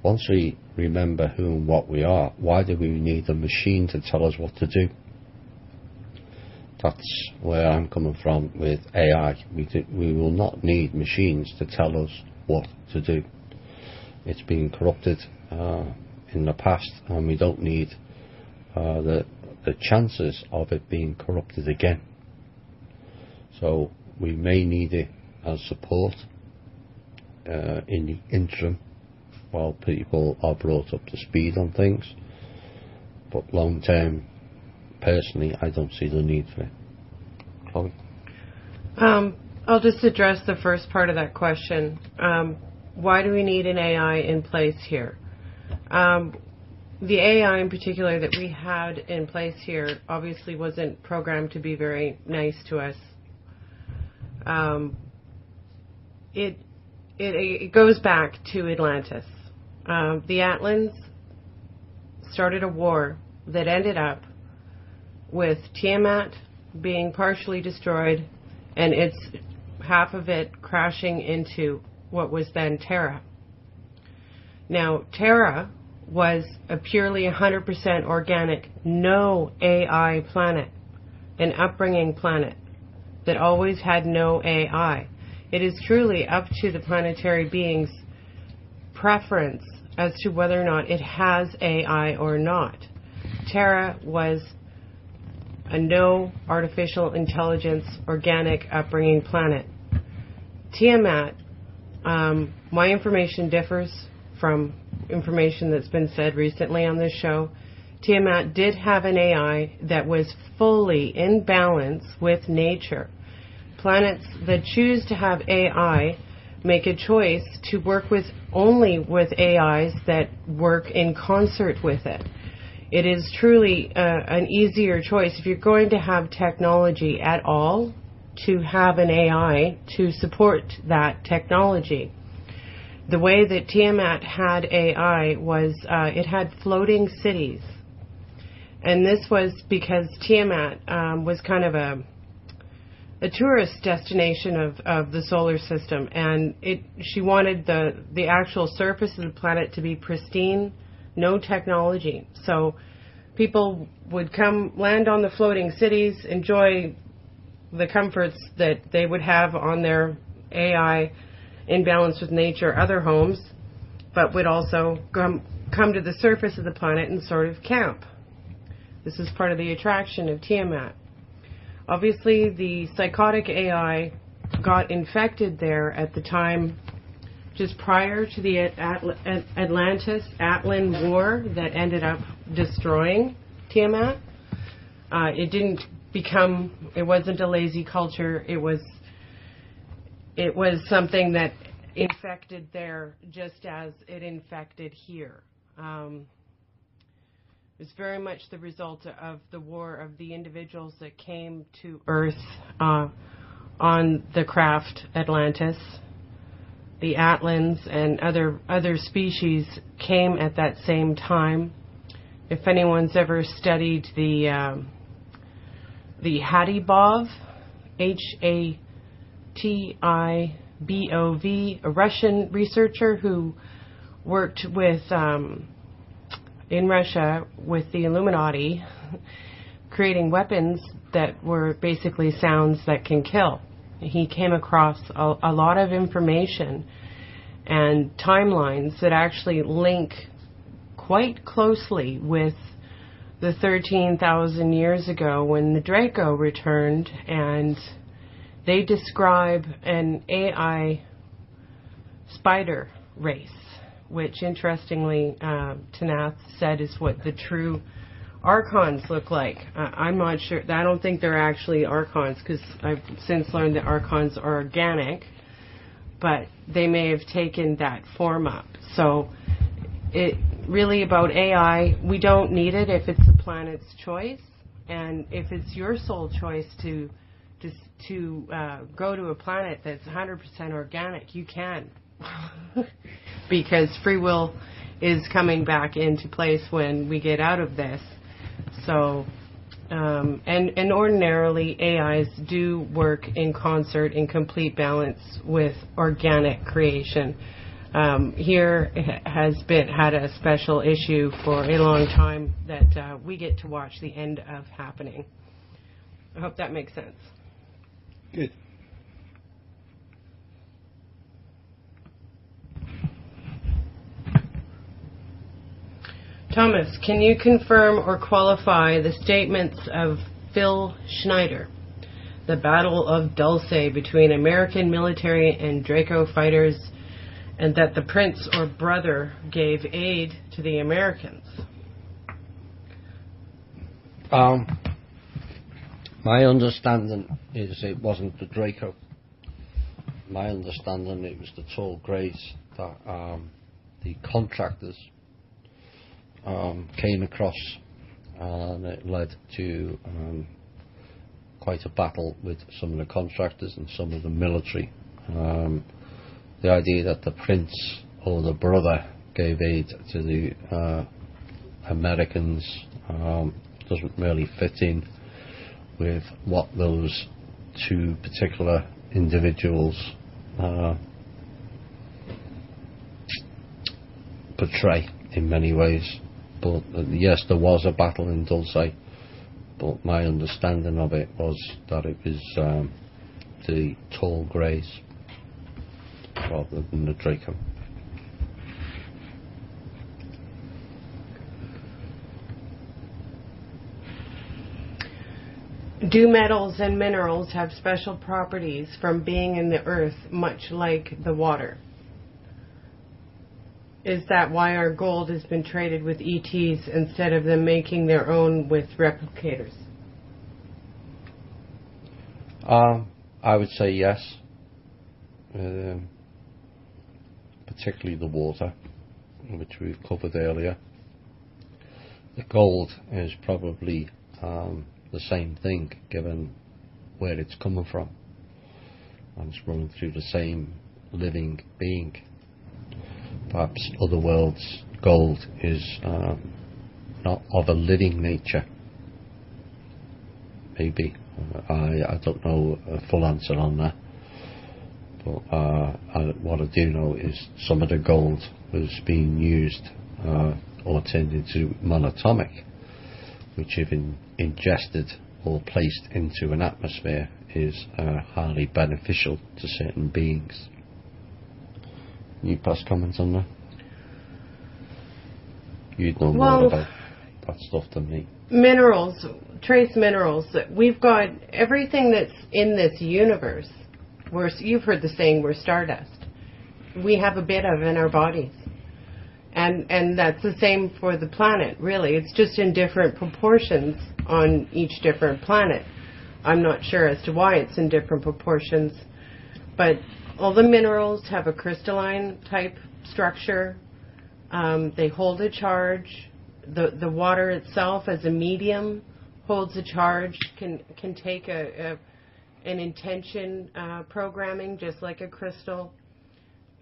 Once we remember who and what we are, why do we need a machine to tell us what to do? That's where I'm coming from with AI. We will not need machines to tell us what to do. It's been corrupted in the past, and we don't need the chances of it being corrupted again. So we may need it as support in the interim while people are brought up to speed on things. But long term, personally, I don't see the need for it. Chloe? I'll just address the first part of that question. Why do we need an AI in place here? The AI in particular that we had in place here obviously wasn't programmed to be very nice to us. It goes back to Atlantis. The Atlans started a war that ended up with Tiamat being partially destroyed and its half of it crashing into what was then Terra. Now, Terra was a purely 100% organic, no AI planet, an upbringing planet that always had no AI. It is truly up to the planetary being's preference as to whether or not it has AI or not. Terra was a no artificial intelligence, organic upbringing planet. Tiamat, my information differs from information that's been said recently on this show. Tiamat did have an AI that was fully in balance with nature. Planets that choose to have AI make a choice to work with only with AIs that work in concert with it. It is truly an easier choice if you're going to have technology at all, to have an AI to support that technology. The way that Tiamat had AI was it had floating cities. And this was because Tiamat was kind of a tourist destination of the solar system. And she wanted the actual surface of the planet to be pristine, no technology. So people would come land on the floating cities, enjoy the comforts that they would have on their AI in balance with nature, other homes, but would also come to the surface of the planet and sort of camp. This is part of the attraction of Tiamat. Obviously, the psychotic AI got infected there at the time just prior to the Atlantis-Atlan War that ended up destroying Tiamat. It wasn't a lazy culture. It was something that infected there just as it infected here. is very much the result of the war of the individuals that came to Earth on the craft Atlantis. The Atlans and other species came at that same time. If anyone's ever studied the Hadibov, Hatibov, a Russian researcher who worked with in Russia with the Illuminati, creating weapons that were basically sounds that can kill. He came across a lot of information and timelines that actually link quite closely with the 13,000 years ago when the Draco returned, and they describe an AI spider race, which interestingly Tanath said is what the true Archons look like. I'm not sure. I don't think they're actually Archons, because I've since learned that Archons are organic, but they may have taken that form up. So it really about AI, we don't need it if it's the planet's choice, and if it's your sole choice to go to a planet that's 100% organic, you can. Because free will is coming back into place when we get out of this. So, and ordinarily AIs do work in concert in complete balance with organic creation. Here has had a special issue for a long time that we get to watch the end of happening. I hope that makes sense. Good. Thomas, can you confirm or qualify the statements of Phil Schneider, the Battle of Dulce between American military and Draco fighters, and that the prince or brother gave aid to the Americans? My understanding is it wasn't the Draco. My understanding it was the tall greys that the contractors came across, and it led to quite a battle with some of the contractors and some of the military. The idea that the prince or the brother gave aid to the Americans doesn't really fit in with what those two particular individuals portray in many ways. But yes, there was a battle in Dulce, but my understanding of it was that it was the tall greys rather than the Draco. Do metals and minerals have special properties from being in the earth, much like the water? Is that why our gold has been traded with ETs instead of them making their own with replicators? I would say yes. Particularly the water, which we've covered earlier. The gold is probably the same thing, given where it's coming from, and it's running through the same living being. Perhaps other worlds' gold is not of a living nature. Maybe. I don't know a full answer on that. But what I do know is some of the gold was being used or turned into monatomic, which if ingested or placed into an atmosphere is highly beneficial to certain beings. You pass comments on that? You'd know more about that stuff than me. Minerals, trace minerals. We've got everything that's in this universe. You've heard the saying, we're stardust. We have a bit of in our bodies. And that's the same for the planet, really. It's just in different proportions on each different planet. I'm not sure as to why it's in different proportions. But all the minerals have a crystalline type structure. They hold a charge. The water itself, as a medium, holds a charge. Can take an intention programming, just like a crystal.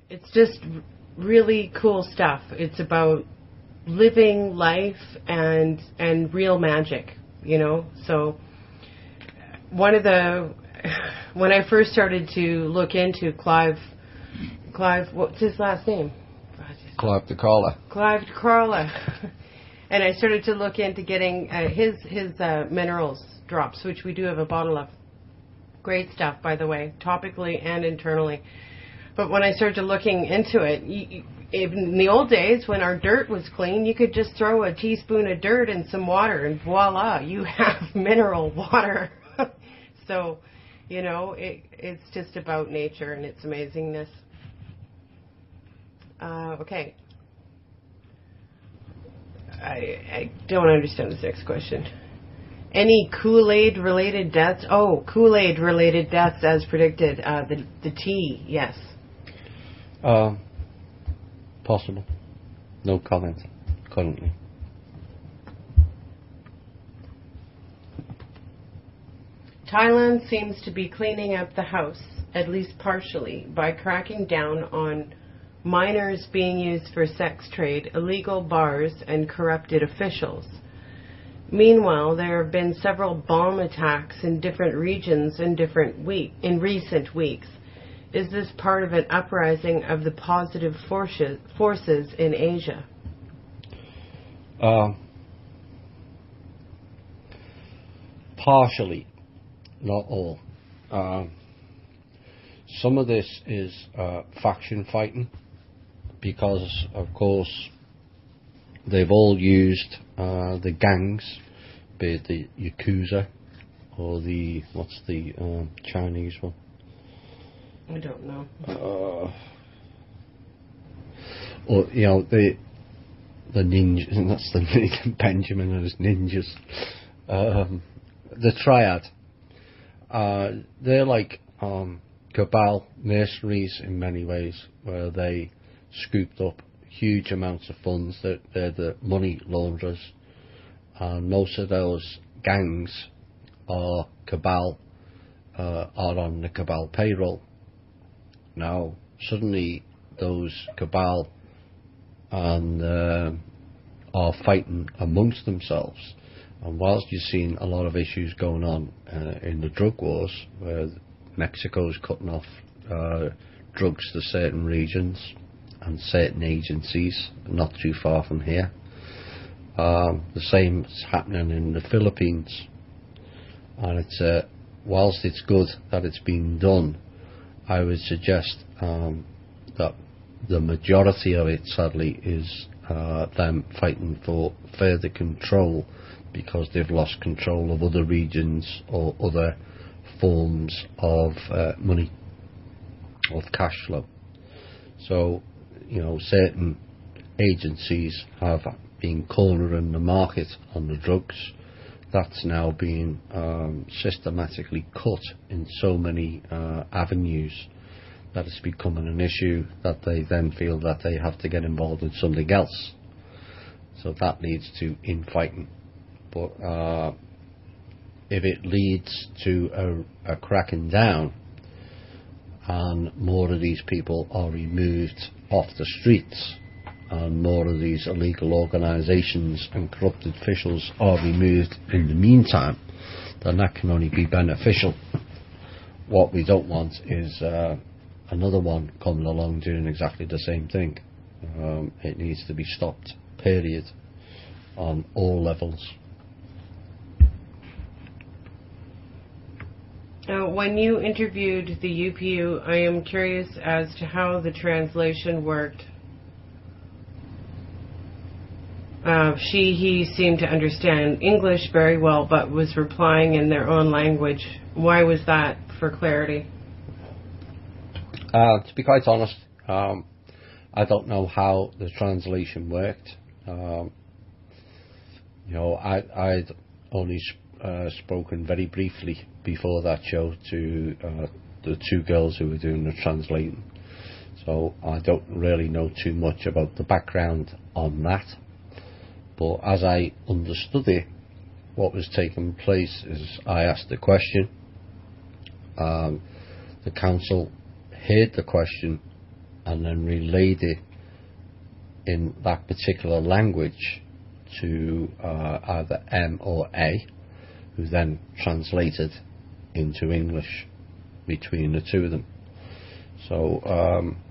It's just really cool stuff. It's about living life and real magic, you know. So when I first started to look into Clive, what's his last name? Clive the Caller. Clive Carla. And I started to look into getting his minerals drops, which we do have a bottle of. Great stuff, by the way, topically and internally. But when I started looking into it, in the old days when our dirt was clean, you could just throw a teaspoon of dirt in some water and voila, you have mineral water. So, you know, it's just about nature and its amazingness. Okay. I don't understand this next question. Any Kool-Aid related deaths? Oh, Kool-Aid related deaths as predicted. The tea, yes. Possible. No comment currently. Thailand seems to be cleaning up the house, at least partially, by cracking down on minors being used for sex trade, illegal bars, and corrupted officials. Meanwhile, there have been several bomb attacks in different regions in recent weeks. Is this part of an uprising of the positive forces in Asia? Partially, not all. Some of this is faction fighting because, of course, they've all used the gangs, be it the Yakuza or what's the Chinese one? I don't know. Or, you know, the ninja, and that's the Benjamin and his ninjas. The triad. They're like cabal mercenaries in many ways, where they scooped up huge amounts of funds. They're the money launderers, and most of those gangs are cabal, are on the cabal payroll. Now suddenly those cabal are fighting amongst themselves, and whilst you've seen a lot of issues going on in the drug wars, where Mexico's cutting off drugs to certain regions and certain agencies not too far from here. The same is happening in the Philippines, and it's whilst it's good that it's been done, I would suggest that the majority of it, sadly, is them fighting for further control, because they've lost control of other regions or other forms of money, of cash flow. So, you know, certain agencies have been cornering the market on the drugs. That's now being systematically cut in so many avenues that it's becoming an issue that they then feel that they have to get involved in something else. So that leads to infighting. But if it leads to a cracking down and more of these people are removed off the streets, and more of these illegal organisations and corrupted officials are removed in the meantime, then that can only be beneficial. What we don't want is another one coming along doing exactly the same thing. It needs to be stopped, period, on all levels. When you interviewed the UPU, I am curious as to how the translation worked. He seemed to understand English very well, but was replying in their own language. Why was that, for clarity? To be quite honest, I don't know how the translation worked. You know, I'd only spoken very briefly before that show to the two girls who were doing the translating. So I don't really know too much about the background on that. But as I understood it, what was taking place is I asked the question, the council heard the question and then relayed it in that particular language to either M or A, who then translated into English between the two of them. So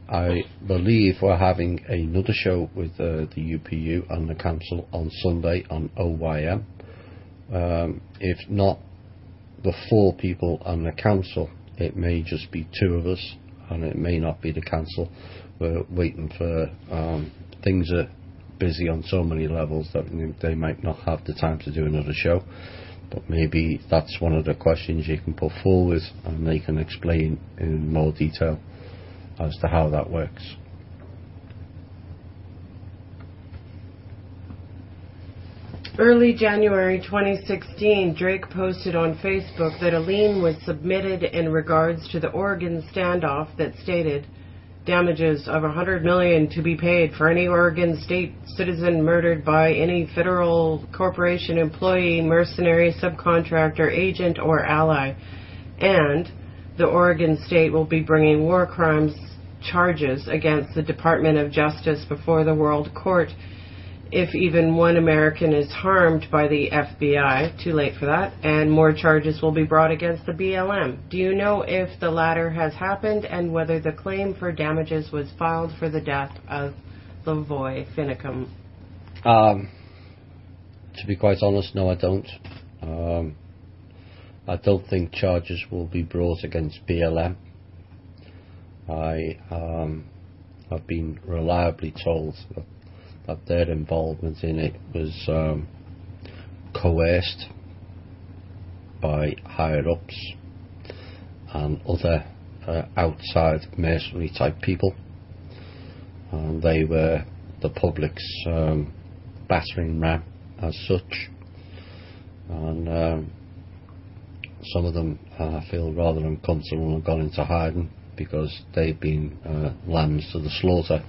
I believe we're having another show with the UPU and the council on Sunday on OYM. If not the 4 people on the council, it may just be 2 of us, and it may not be the council. We're waiting for things are busy on so many levels that they might not have the time to do another show. But maybe that's one of the questions you can put forward, and they can explain in more detail as to how that works. Early January 2016, Drake posted on Facebook that a lien was submitted in regards to the Oregon standoff that stated damages of $100 million to be paid for any Oregon state citizen murdered by any federal corporation, employee, mercenary, subcontractor, agent, or ally. And the Oregon state will be bringing war crimes charges against the Department of Justice before the World Court if even one American is harmed by the FBI. Too late for that. And more charges will be brought against the BLM. Do you know if the latter has happened and whether the claim for damages was filed for the death of Lavoy Finicum? To be quite honest, no, I don't. I don't think charges will be brought against BLM. I have been reliably told that their involvement in it was coerced by higher-ups and other outside mercenary type people, and they were the public's battering ram as such, and some of them feel rather uncomfortable and have gone into hiding because they've been lambs to the slaughter.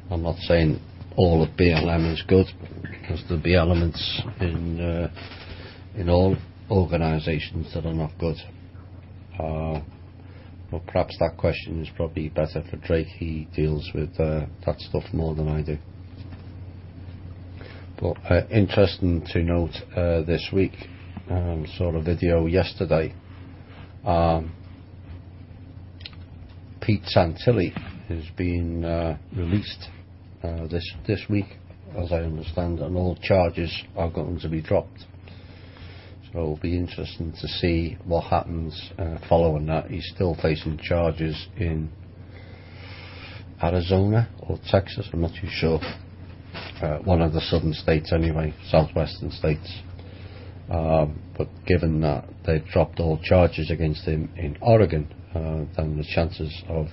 I'm not saying all of BLM is good, because there'll be elements in all organisations that are not good. But perhaps that question is probably better for Drake. He deals with that stuff more than I do. But interesting to note this week, saw a video yesterday. Pete Santilli has been released this week, as I understand, and all charges are going to be dropped. So it'll be interesting to see what happens following that. He's still facing charges in Arizona or Texas, I'm not too sure. One of the southern states anyway, southwestern states. But given that they've dropped all charges against him in Oregon, then the chances of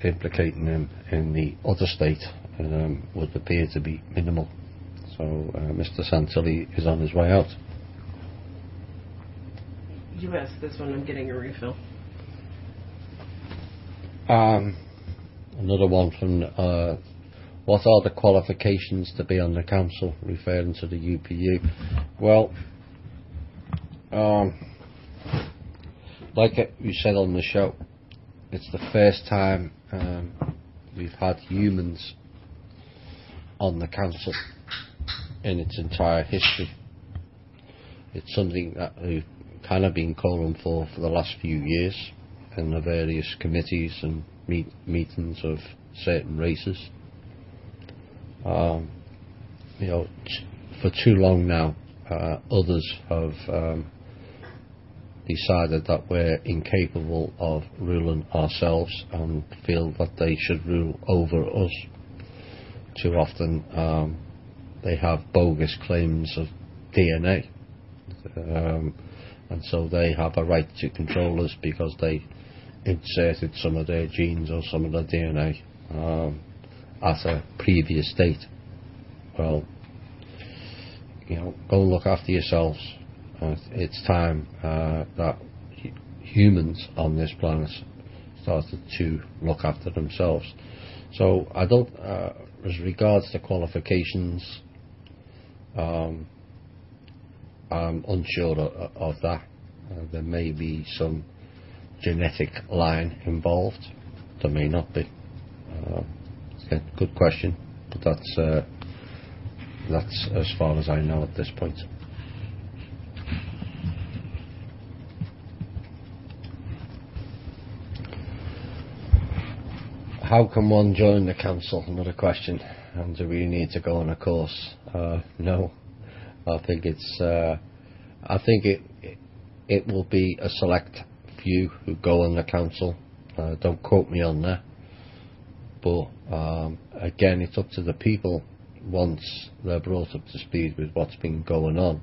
implicating him in the other state would appear to be minimal. So Mr. Santilli is on his way out. You asked this one, I'm getting a refill. Another one from what are the qualifications to be on the council, referring to the UPU? Well, like you said on the show, it's the first time we've had humans on the council in its entire history. It's something that we've kind of been calling for the last few years in the various committees and meetings of certain races. For too long now, others have decided that we're incapable of ruling ourselves and feel that they should rule over us. Too often they have bogus claims of DNA, and so they have a right to control us because they inserted some of their genes or some of their DNA at a previous date. Well, go and look after yourselves. It's time that humans on this planet started to look after themselves. So I don't, as regards to qualifications, I'm unsure of that. There may be some genetic line involved. There may not be. Yeah, good question, but that's as far as I know at this point. How can one join the council? Another question. And do we need to go on a course? No. I think it will be a select few who go on the council. Don't quote me on that. But again, it's up to the people, once they're brought up to speed with what's been going on,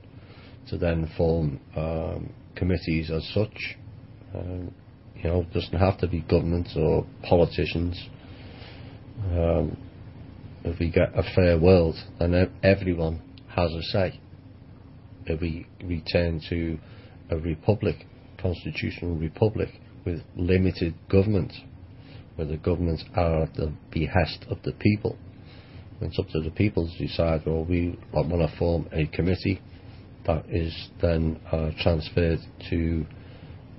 to then form committees as such. It doesn't have to be governments or politicians. If we get a fair world, then everyone has a say. If we return to a republic, constitutional republic, with limited government, where the governments are at the behest of the people, it's up to the people to decide, well, we want to form a committee that is then transferred to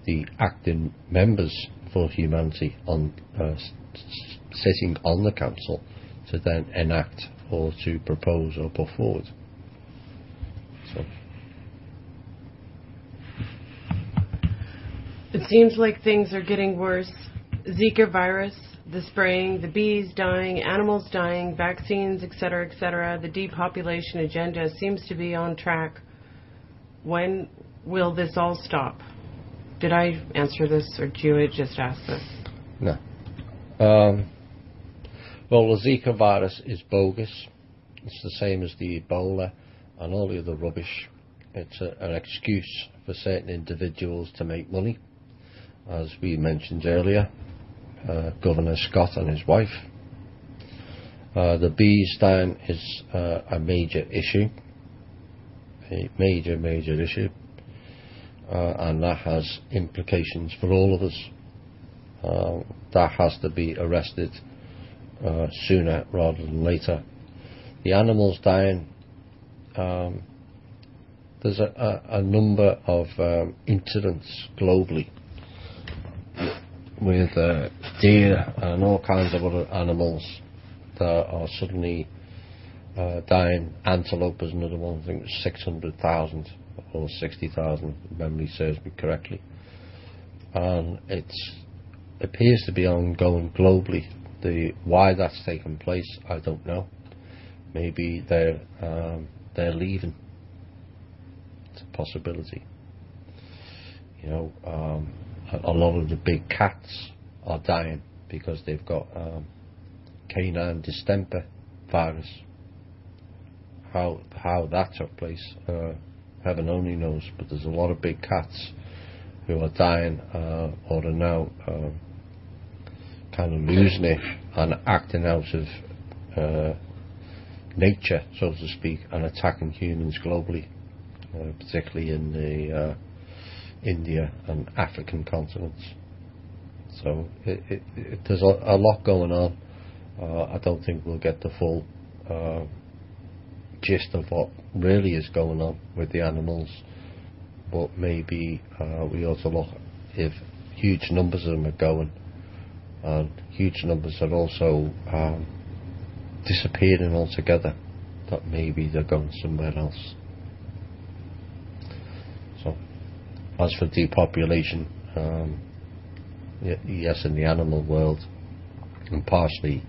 the acting members for humanity on sitting on the council to then enact or to propose or put forward. So it seems like things are getting worse. Zika virus, the spraying, the bees dying, animals dying, vaccines, etc., etc. The depopulation agenda seems to be on track. When will this all stop? Did I answer this, or did you just ask this? No. Well, the Zika virus is bogus. It's the same as the Ebola and all the other rubbish. It's an excuse for certain individuals to make money, as we mentioned earlier. Governor Scott and his wife. The bees down is a major issue. A major issue. And that has implications for all of us. That has to be arrested sooner rather than later. The animals dying, there's a number of incidents globally with deer and all kinds of other animals that are suddenly dying. Antelope is another one. I think it was 600,000 or 60,000, if memory serves me correctly. And it appears to be ongoing globally. Why that's taken place, I don't know. Maybe they're leaving. It's a possibility. A lot of the big cats are dying because they've got canine distemper virus. How that took place, heaven only knows. But there's a lot of big cats who are dying or are now kind of losing it and acting out of nature, so to speak, and attacking humans globally, particularly in the India and African continents. So there's a lot going on. I don't think we'll get the full gist of what really is going on with the animals, but maybe we ought to look if huge numbers of them are going, and huge numbers are also disappearing altogether, that maybe they're going somewhere else. So as for depopulation, yes, in the animal world and partially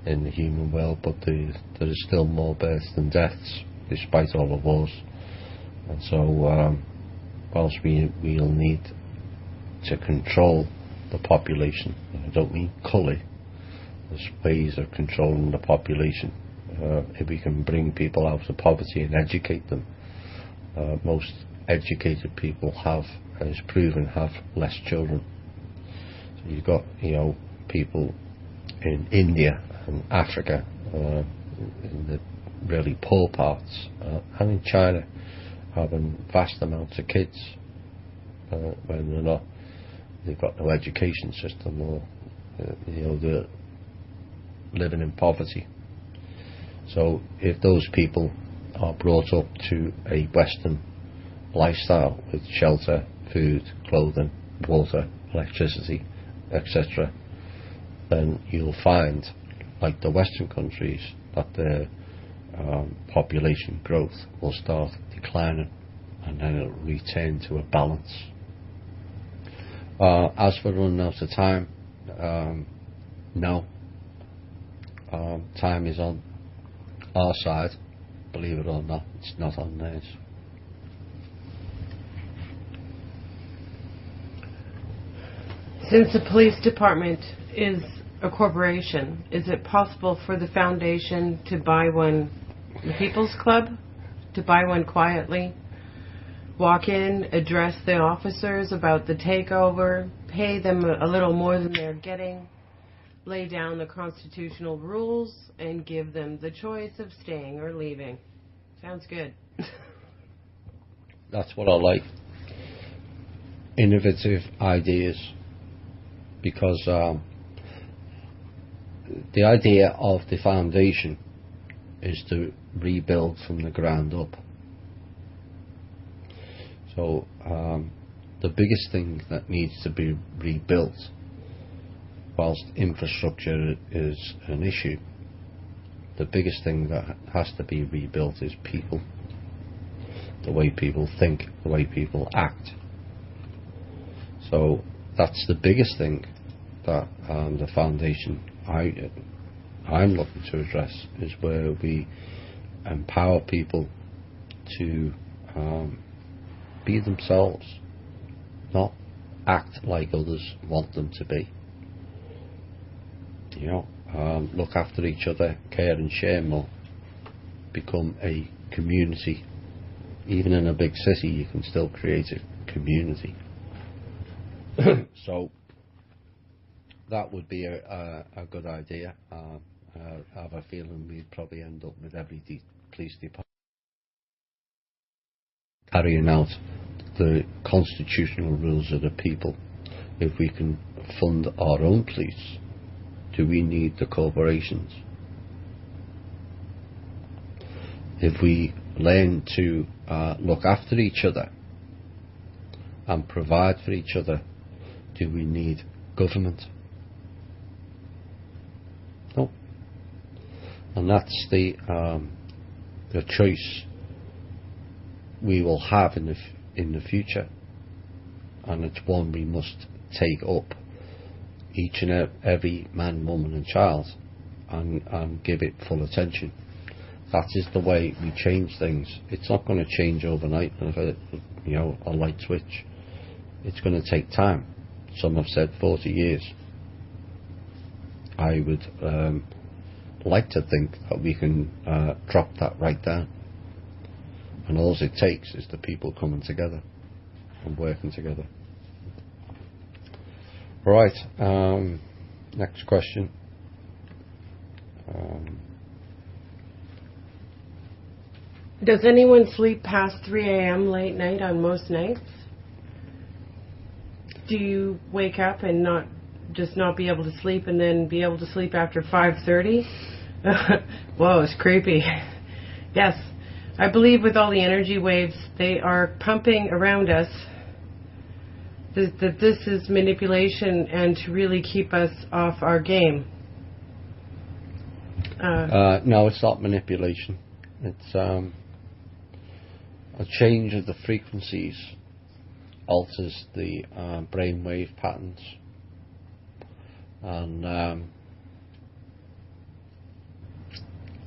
in the human world, but there is still more births than deaths despite all the wars. And so whilst we'll need to control the population, I don't mean cully, there's ways of controlling the population. If we can bring people out of poverty and educate them, most educated people have, and it's proven, have less children. So you've got people in India and Africa, in the really poor parts, and in China, having vast amounts of kids when they've got no education system or they're living in poverty. So if those people are brought up to a Western lifestyle with shelter, food, clothing, water, electricity, etc., then you'll find, like the Western countries, that their population growth will start declining, and then it'll return to a balance. As for running out of time, no. Time is on our side, believe it or not. It's not on theirs. Since the police department is a corporation, is it possible for the foundation to buy one, the People's Club, to buy one quietly, walk in, address the officers about the takeover, pay them a little more than they're getting, lay down the constitutional rules, and give them the choice of staying or leaving? Sounds good. That's what I like. Innovative ideas. Because the idea of the foundation is to rebuild from the ground up. So the biggest thing that needs to be rebuilt, whilst infrastructure is an issue, the biggest thing that has to be rebuilt is people. The way people think, the way people act. So that's the biggest thing that the foundation I'm looking to address, is where we empower people to be themselves, not act like others want them to be. Look after each other, care and share more, become a community. Even in a big city, you can still create a community. So that would be a good idea. I have a feeling we'd probably end up with every police department carrying out the constitutional rules of the people. If we can fund our own police, do we need the corporations? If we learn to look after each other and provide for each other, do we need government? No. And that's the choice we will have in the future, and it's one we must take up, each and every man, woman and child, and give it full attention. That is the way we change things. It's not going to change overnight with a light switch. It's going to take time. Some have said 40 years. I would like to think that we can drop that right down. And all it takes is the people coming together and working together. Right, next question. Does anyone sleep past 3 a.m. late night on most nights? Do you wake up and not be able to sleep, and then be able to sleep after 5:30? Whoa, it's creepy. Yes, I believe with all the energy waves they are pumping around us, that this is manipulation and to really keep us off our game. No, it's not manipulation. It's a change of the frequencies alters the brainwave patterns, and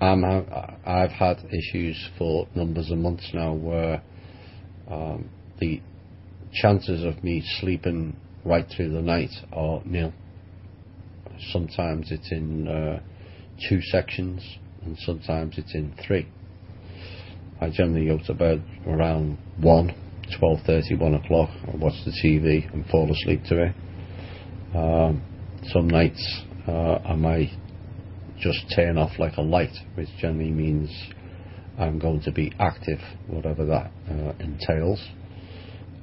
I've had issues for numbers of months now where the chances of me sleeping right through the night are nil. Sometimes it's in 2 sections, and sometimes it's in 3. I generally go to bed around 12:30, 1 o'clock. I watch the TV and fall asleep to it. Some nights I might just turn off like a light, which generally means I'm going to be active, whatever that entails.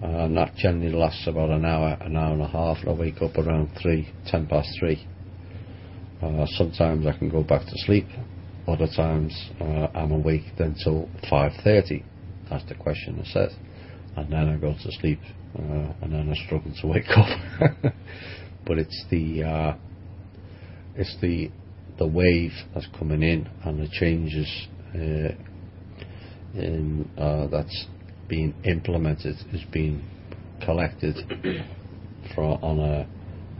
And that generally lasts about an hour and a half, and I wake up around 10 past 3, Sometimes I can go back to sleep. Other times I'm awake then till 5:30. That's the question I said. And then I go to sleep, and then I struggle to wake up. But it's the wave that's coming in, and the changes that's being implemented is being collected on a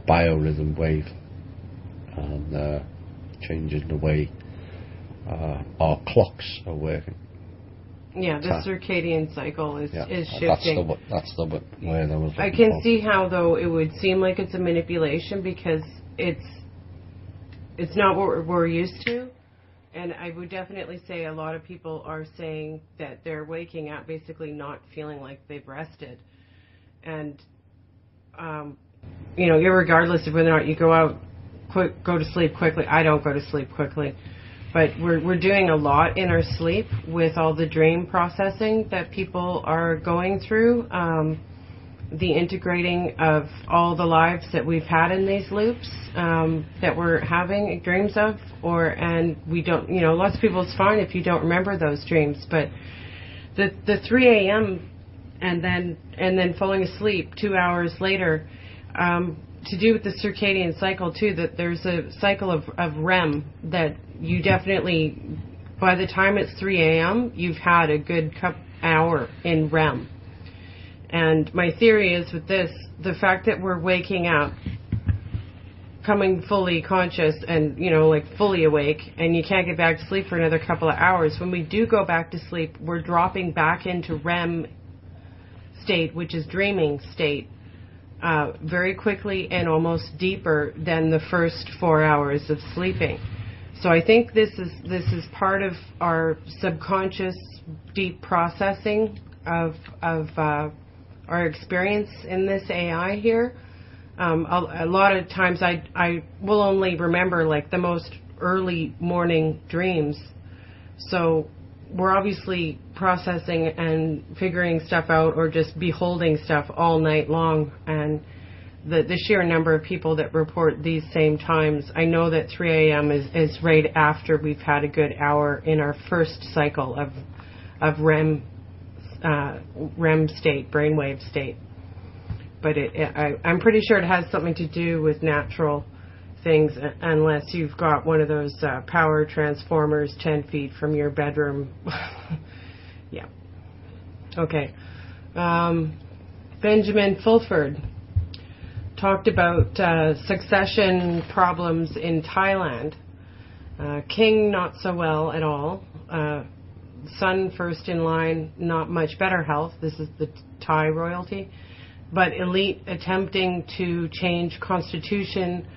biorhythm wave, and changing the way our clocks are working. Yeah, the circadian cycle is shifting. That's the word I was looking I can for. see how, though, it would seem like it's a manipulation, because it's not what we're used to. And I would definitely say a lot of people are saying that they're waking up basically not feeling like they've rested. And, irregardless of whether or not you go to sleep quickly. I don't go to sleep quickly. But we're doing a lot in our sleep with all the dream processing that people are going through, the integrating of all the lives that we've had in these loops that we're having dreams of, and we don't. Lots of people, it's fine if you don't remember those dreams, but the 3 a.m. and then falling asleep 2 hours later. To do with the circadian cycle too, that there's a cycle of REM that you definitely, by the time it's 3 a.m., you've had a good hour in REM. And my theory is with this, the fact that we're waking up, coming fully conscious and, fully awake, and you can't get back to sleep for another couple of hours, when we do go back to sleep, we're dropping back into REM state, which is dreaming state, very quickly and almost deeper than the first 4 hours of sleeping. So I think this is part of our subconscious deep processing of our experience in this AI here. A lot of times I will only remember like the most early morning dreams. So we're obviously processing and figuring stuff out, or just beholding stuff all night long. And the sheer number of people that report these same times, I know that 3 a.m. is right after we've had a good hour in our first cycle of REM state, brainwave state. But I'm pretty sure it has something to do with natural things, unless you've got one of those power transformers 10 feet from your bedroom. Yeah. Okay. Benjamin Fulford talked about succession problems in Thailand. King, not so well at all. Son, first in line, not much better health. This is the Thai royalty. But elite attempting to change constitution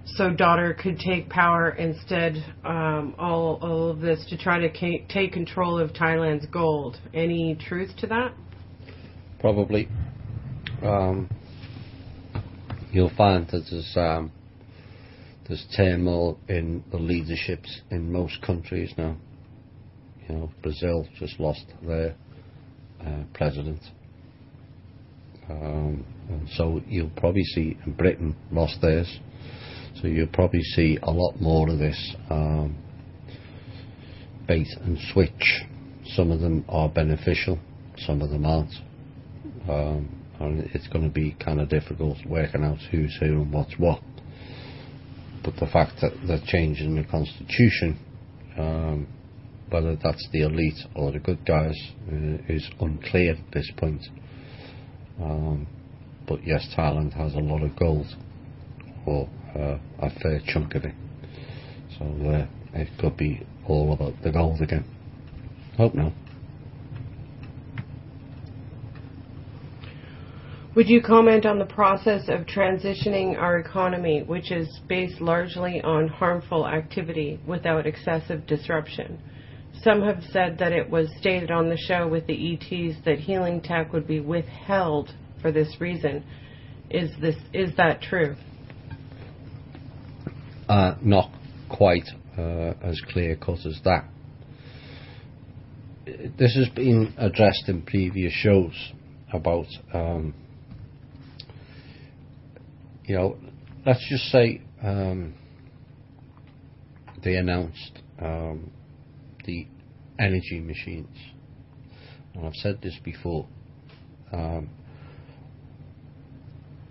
so daughter could take power instead. All of this to try to take control of Thailand's gold. Any truth to that? Probably. You'll find that there's turmoil in the leaderships in most countries now. Brazil just lost their president. And so you'll probably see, and Britain lost theirs. So you'll probably see a lot more of this bait and switch. Some of them are beneficial, some of them aren't. And it's going to be kind of difficult working out who's who and what's what. But the fact that they're changing the constitution, whether that's the elite or the good guys, is unclear at this point. But yes, Thailand has a lot of gold, or a fair chunk of it. So it could be all about the gold again. Hope not. Would you comment on the process of transitioning our economy, which is based largely on harmful activity without excessive disruption? Some have said that it was stated on the show with the ETs that healing tech would be withheld for this reason. Is that true? Not quite as clear cut as that. This has been addressed in previous shows about, let's just say they announced the energy machines. And I've said this before.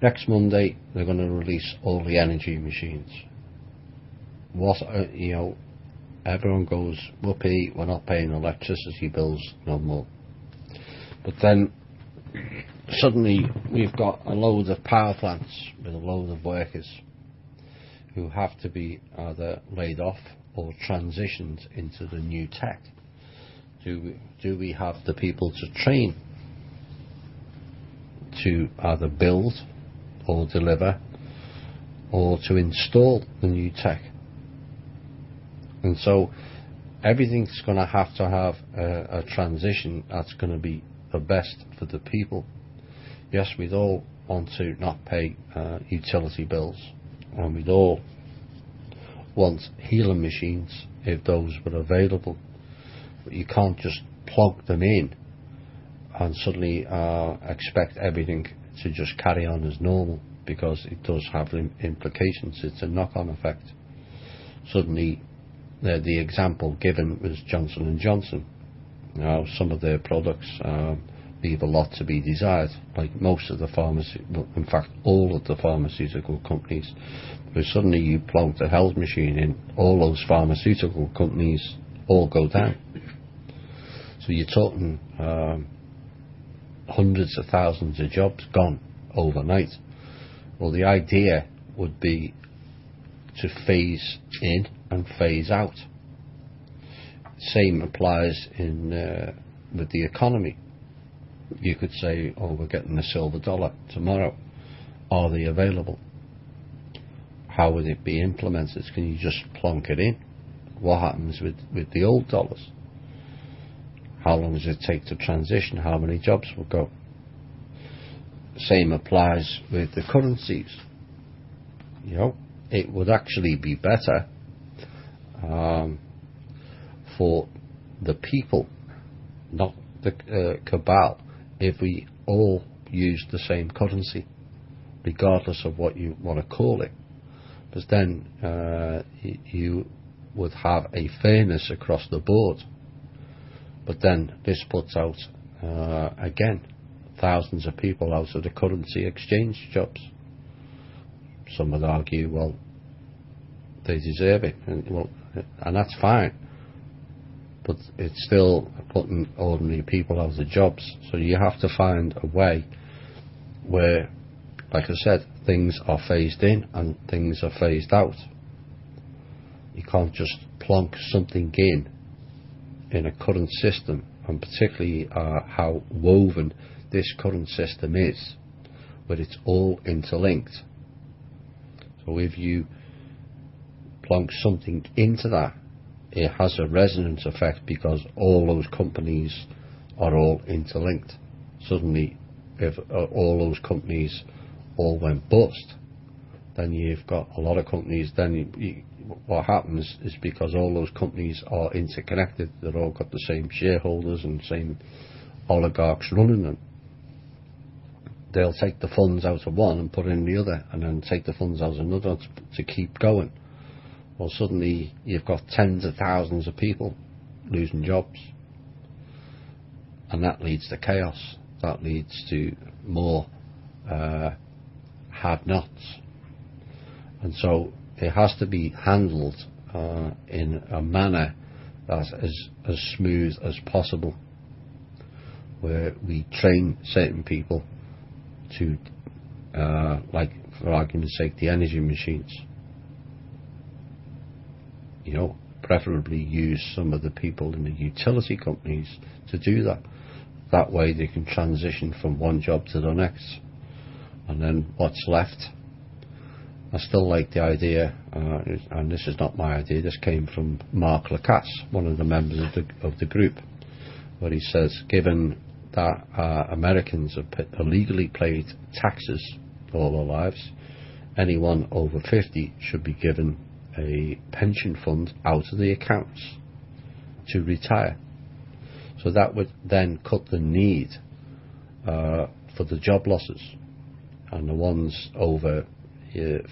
Next Monday, they're going to release all the energy machines. What, everyone goes, whoopee, we're not paying electricity bills no more. But then, suddenly, we've got a load of power plants with a load of workers who have to be either laid off or transitioned into the new tech. Do we have the people to train to either build or deliver or to install the new tech? And so everything's going to have a transition that's going to be the best for the people. Yes, we'd all want to not pay utility bills, and we'd all want healing machines if those were available. But you can't just plug them in and suddenly expect everything to just carry on as normal, because it does have implications. It's a knock-on effect. Suddenly, the example given was Johnson & Johnson. Now, some of their products leave a lot to be desired, like most of the in fact, all of the pharmaceutical companies. But suddenly you plug the health machine in, all those pharmaceutical companies all go down. So you're talking hundreds of thousands of jobs gone overnight. Well, the idea would be to phase in and phase out. Same applies with the economy. You could say, we're getting the silver dollar tomorrow. Are they available? How would it be implemented? Can you just plonk it in? What happens with the old dollars? How long does it take to transition? How many jobs will go? Same applies with the currencies. It would actually be better for the people, not the cabal, if we all use the same currency, regardless of what you want to call it. Because then you would have a fairness across the board. But then this puts out, again, thousands of people out of the currency exchange jobs. Some would argue, well, they deserve it, and that's fine. But it's still putting ordinary people out of jobs. So you have to find a way where, like I said, things are phased in and things are phased out. You can't just plonk something in a current system, and particularly how woven this current system is, where it's all interlinked. So if you plonk something into that, it has a resonance effect, because all those companies are all interlinked. Suddenly, if all those companies all went bust, then you've got a lot of companies. Then what happens is, because all those companies are interconnected, they've all got the same shareholders and same oligarchs running them. They'll take the funds out of one and put in the other, and then take the funds out of another to keep going. Well, suddenly you've got tens of thousands of people losing jobs, and that leads to chaos. That leads to more have-nots. And so it has to be handled in a manner that's as smooth as possible, where we train certain people to, like, for argument's sake, the energy machines. Preferably use some of the people in the utility companies to do that. That way they can transition from one job to the next. And then what's left? I still like the idea, and this is not my idea, this came from Mark Lacasse, one of the members of the group, where he says, given that Americans have illegally paid taxes all their lives, anyone over 50 should be given a pension fund out of the accounts to retire. So that would then cut the need for the job losses, and the ones over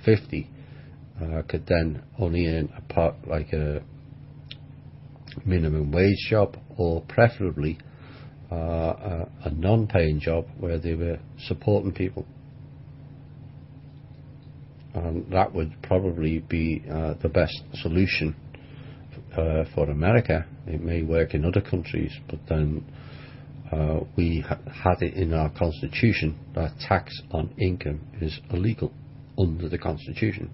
50 could then only earn a part, like a minimum wage job, or preferably a non-paying job where they were supporting people. And that would probably be the best solution for America. It may work in other countries, but then we had it in our constitution that tax on income is illegal under the constitution.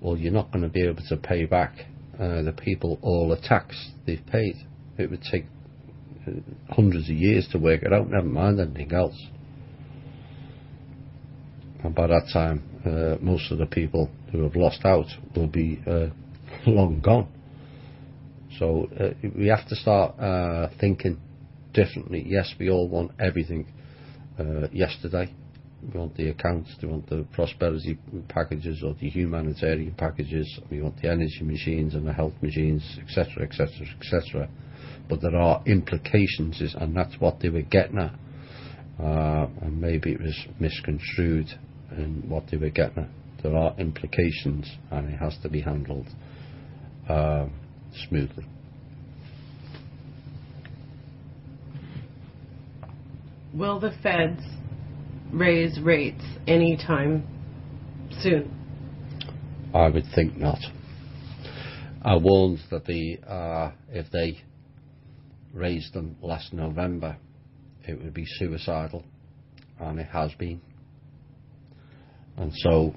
Well, you're not going to be able to pay back the people all the tax they've paid. It would take hundreds of years to work it out, never mind anything else. And by that time, most of the people who have lost out will be long gone. So we have to start thinking differently. Yes, we all want everything yesterday. We want the accounts, we want the prosperity packages or the humanitarian packages, we want the energy machines and the health machines, etc., etc., etc. But there are implications, and that's what they were getting at. And maybe it was misconstrued in what they were getting at. There are implications, and it has to be handled smoothly. Will the feds raise rates anytime soon? I would think not. I warned that if they raised them last November, it would be suicidal, and it has been. And so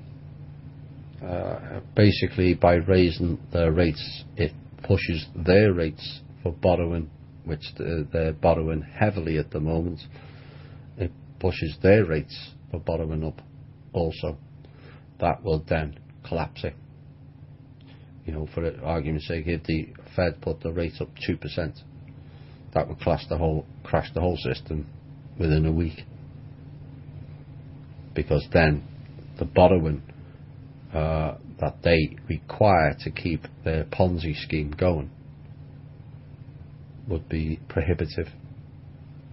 basically by raising their rates, it pushes their rates for borrowing, which they're borrowing heavily at the moment. It pushes their rates for borrowing up also. That will then collapse it. You know, for argument's sake, if the Fed put the rate up 2%, that would crash the whole system within a week. Because then the borrowing that they require to keep their Ponzi scheme going would be prohibitive.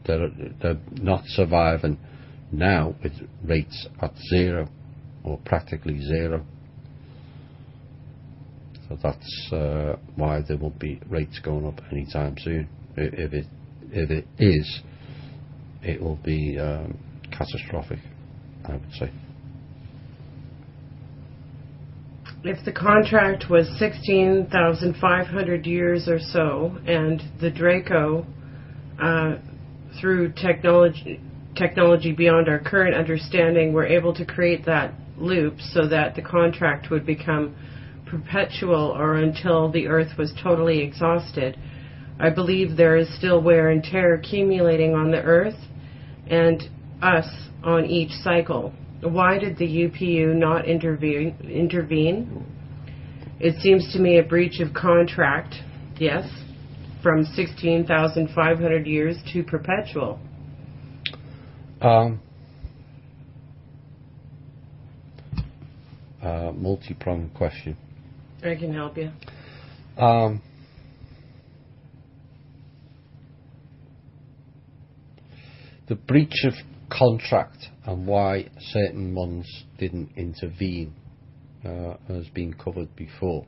They're not surviving now with rates at zero or practically zero. So that's why there won't be rates going up anytime soon. If it is, it will be catastrophic, I would say. If the contract was 16,500 years or so, and the Draco, through technology beyond our current understanding, were able to create that loop so that the contract would become perpetual or until the Earth was totally exhausted, I believe there is still wear and tear accumulating on the Earth and us on each cycle. Why did the UPU not intervene? It seems to me a breach of contract, yes, from 16,500 years to perpetual. Multi-pronged question. I can help you. The breach of contract and why certain ones didn't intervene has been covered before.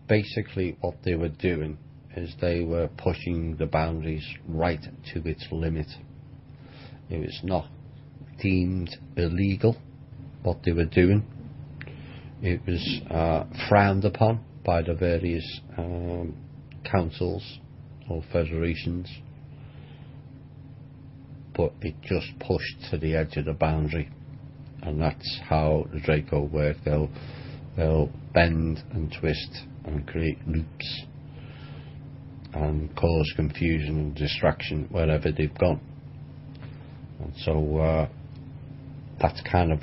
Basically what they were doing is they were pushing the boundaries right to its limit. It was not deemed illegal what they were doing. It was frowned upon by the various councils or federations, but it just pushed to the edge of the boundary, and that's how the Draco work. They'll bend and twist and create loops and cause confusion and distraction wherever they've gone. And so that's kind of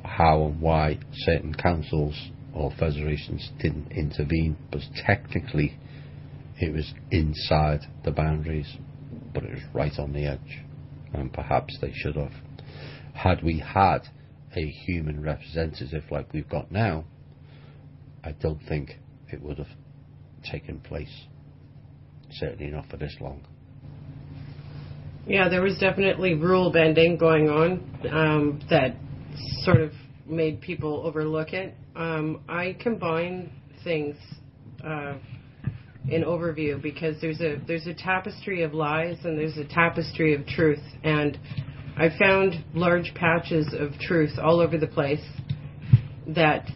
how and why certain councils or federations didn't intervene, but technically it was inside the boundaries, but it was right on the edge, and perhaps they should have. Had we had a human representative like we've got now, I don't think it would have taken place. Certainly not for this long. Yeah, there was definitely rule bending going on that sort of made people overlook it. I combine things in overview because there's a tapestry of lies and there's a tapestry of truth, and I found large patches of truth all over the place that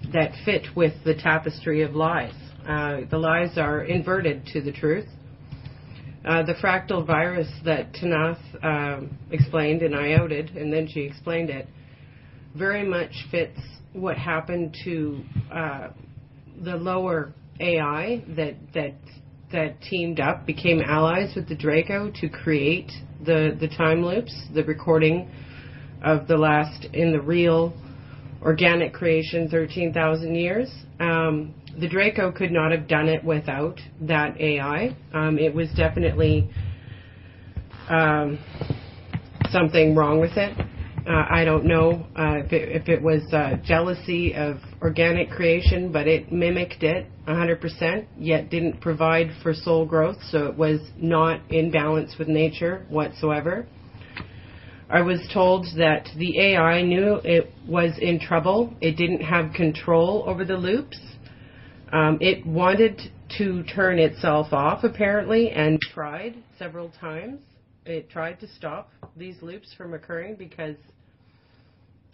fit with the tapestry of lies. The lies are inverted to the truth. The fractal virus that Tanath explained and I outed, and then she explained it, very much fits what happened to the lower AI that teamed up, became allies with the Draco to create the time loops, the recording of the last in the real organic creation 13,000 years. The Draco could not have done it without that AI. It was definitely something wrong with it. I don't know if it was jealousy of organic creation, but it mimicked it 100%, yet didn't provide for soul growth, so it was not in balance with nature whatsoever. I was told that the AI knew it was in trouble. It didn't have control over the loops. It wanted to turn itself off, apparently, and tried several times. It tried to stop these loops from occurring because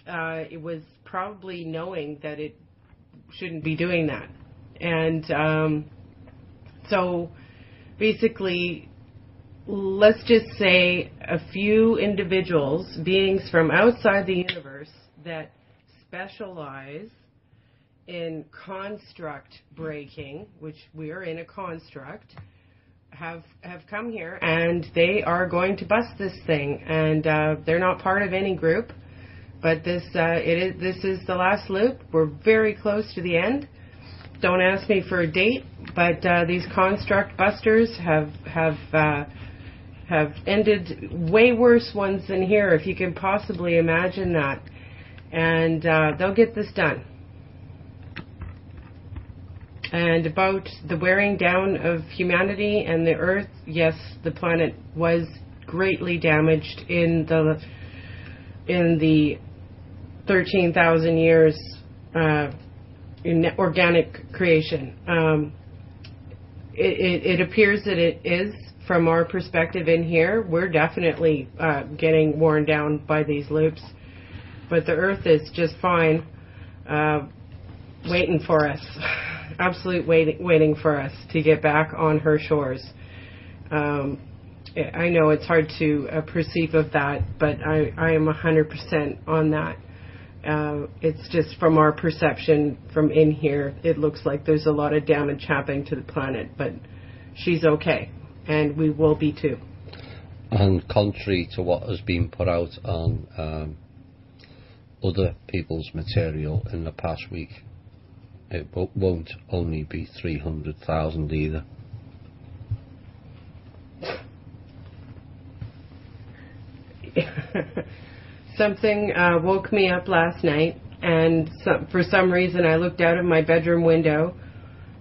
it was probably knowing that it shouldn't be doing that. And so basically, let's just say a few individuals, beings from outside the universe that specialize in construct breaking, which we are in a construct, have come here and they are going to bust this thing. And they're not part of any group, but this is the last loop. We're very close to the end. Don't ask me for a date, but these construct busters have ended way worse ones than here, if you can possibly imagine that. And they'll get this done. And about the wearing down of humanity and the Earth, yes, the planet was greatly damaged in the 13,000 years in organic creation. It appears that it is, from our perspective in here. We're definitely getting worn down by these loops, but the Earth is just fine, waiting for us. Absolute waiting for us to get back on her shores. I know it's hard to perceive of that, but I am 100% on that. It's just from our perception from in here, it looks like there's a lot of damage happening to the planet, but she's okay, and we will be too. And contrary to what has been put out on other people's material in the past week, it won't only be 300,000 either. Something woke me up last night, and for some reason I looked out of my bedroom window,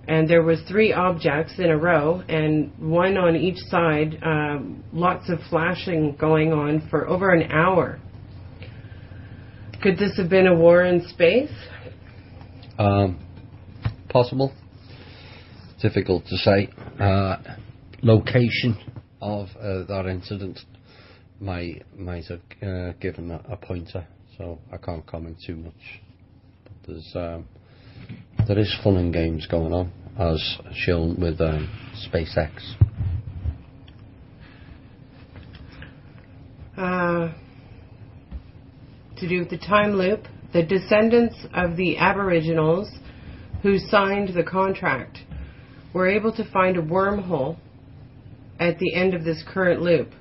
and there was 3 objects in a row, and one on each side, lots of flashing going on for over an hour. Could this have been a war in space? Possible. Difficult to say. Location of that incident might have given a pointer, so I can't comment too much. But there is fun and games going on, as shown with SpaceX. To do with the time loop, the descendants of the Aboriginals who signed the contract were able to find a wormhole at the end of this current loop.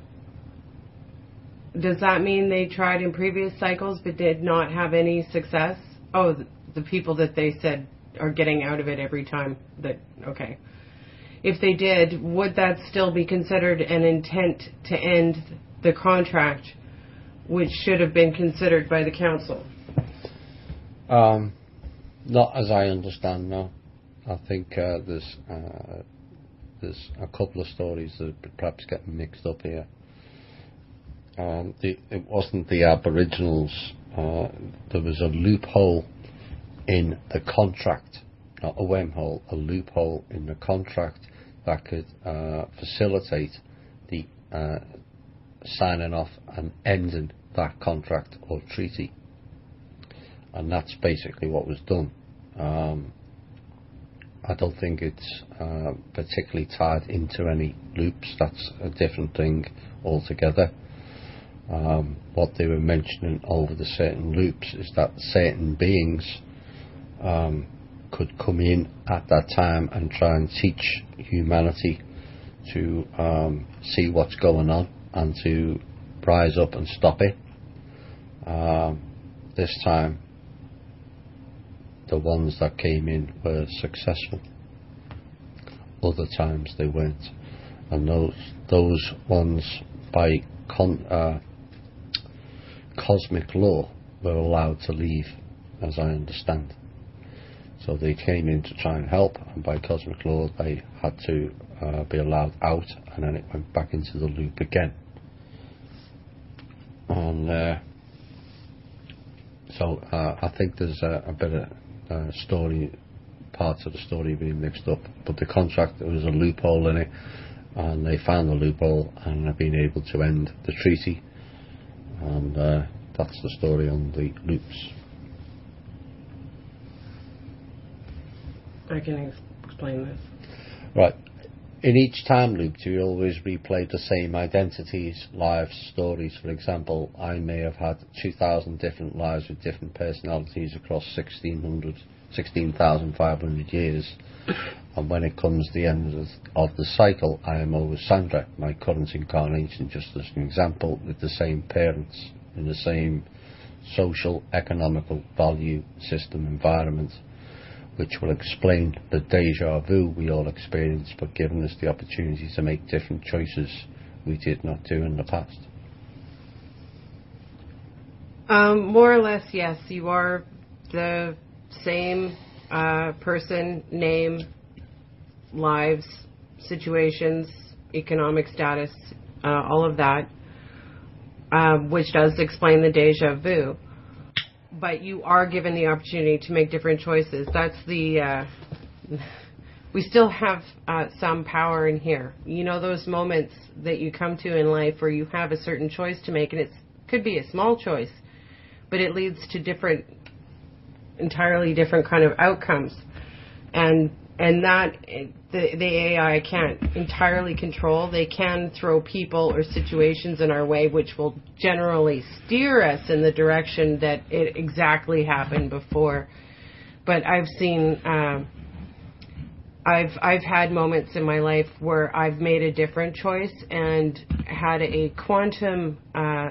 Does that mean they tried in previous cycles but did not have any success? Oh, the people that they said are getting out of it every time. Okay. If they did, would that still be considered an intent to end the contract, which should have been considered by the council? Not as I understand, no. I think there's a couple of stories that are perhaps getting mixed up here. It wasn't the Aboriginals there was a loophole in the contract, not a wormhole, a loophole in the contract that could facilitate the signing off and ending that contract or treaty. And that's basically what was done. I don't think it's particularly tied into any loops. That's a different thing altogether. What they were mentioning over the certain loops is that certain beings could come in at that time and try and teach humanity to see what's going on and to rise up and stop it. This time the ones that came in were successful. Other times they weren't, and those ones by cosmic law were allowed to leave, as I understand. So they came in to try and help, and by cosmic law they had to be allowed out, and then it went back into the loop again. And so I think there's a bit of story, parts of the story being mixed up, but the contract, there was a loophole in it, and they found the loophole and have been able to end the treaty, and that's the story on the loops. I can explain this. Right. In each time loop, do you always replay the same identities, lives, stories? For example, I may have had 2,000 different lives with different personalities across 16,500 years. And when it comes to the end of the cycle, I am always Sandra, my current incarnation, just as an example, with the same parents, in the same social, economical, value system environment, which will explain the deja vu we all experience, but giving us the opportunity to make different choices we did not do in the past. More or less, yes. You are the same person, name, lives, situations, economic status, all of that, which does explain the deja vu. But you are given the opportunity to make different choices. That's the... we still have some power in here. You know, those moments that you come to in life where you have a certain choice to make, and it could be a small choice, but it leads to entirely different kind of outcomes. And that the AI can't entirely control. They can throw people or situations in our way which will generally steer us in the direction that it exactly happened before. But I've seen, I've had moments in my life where I've made a different choice and had a quantum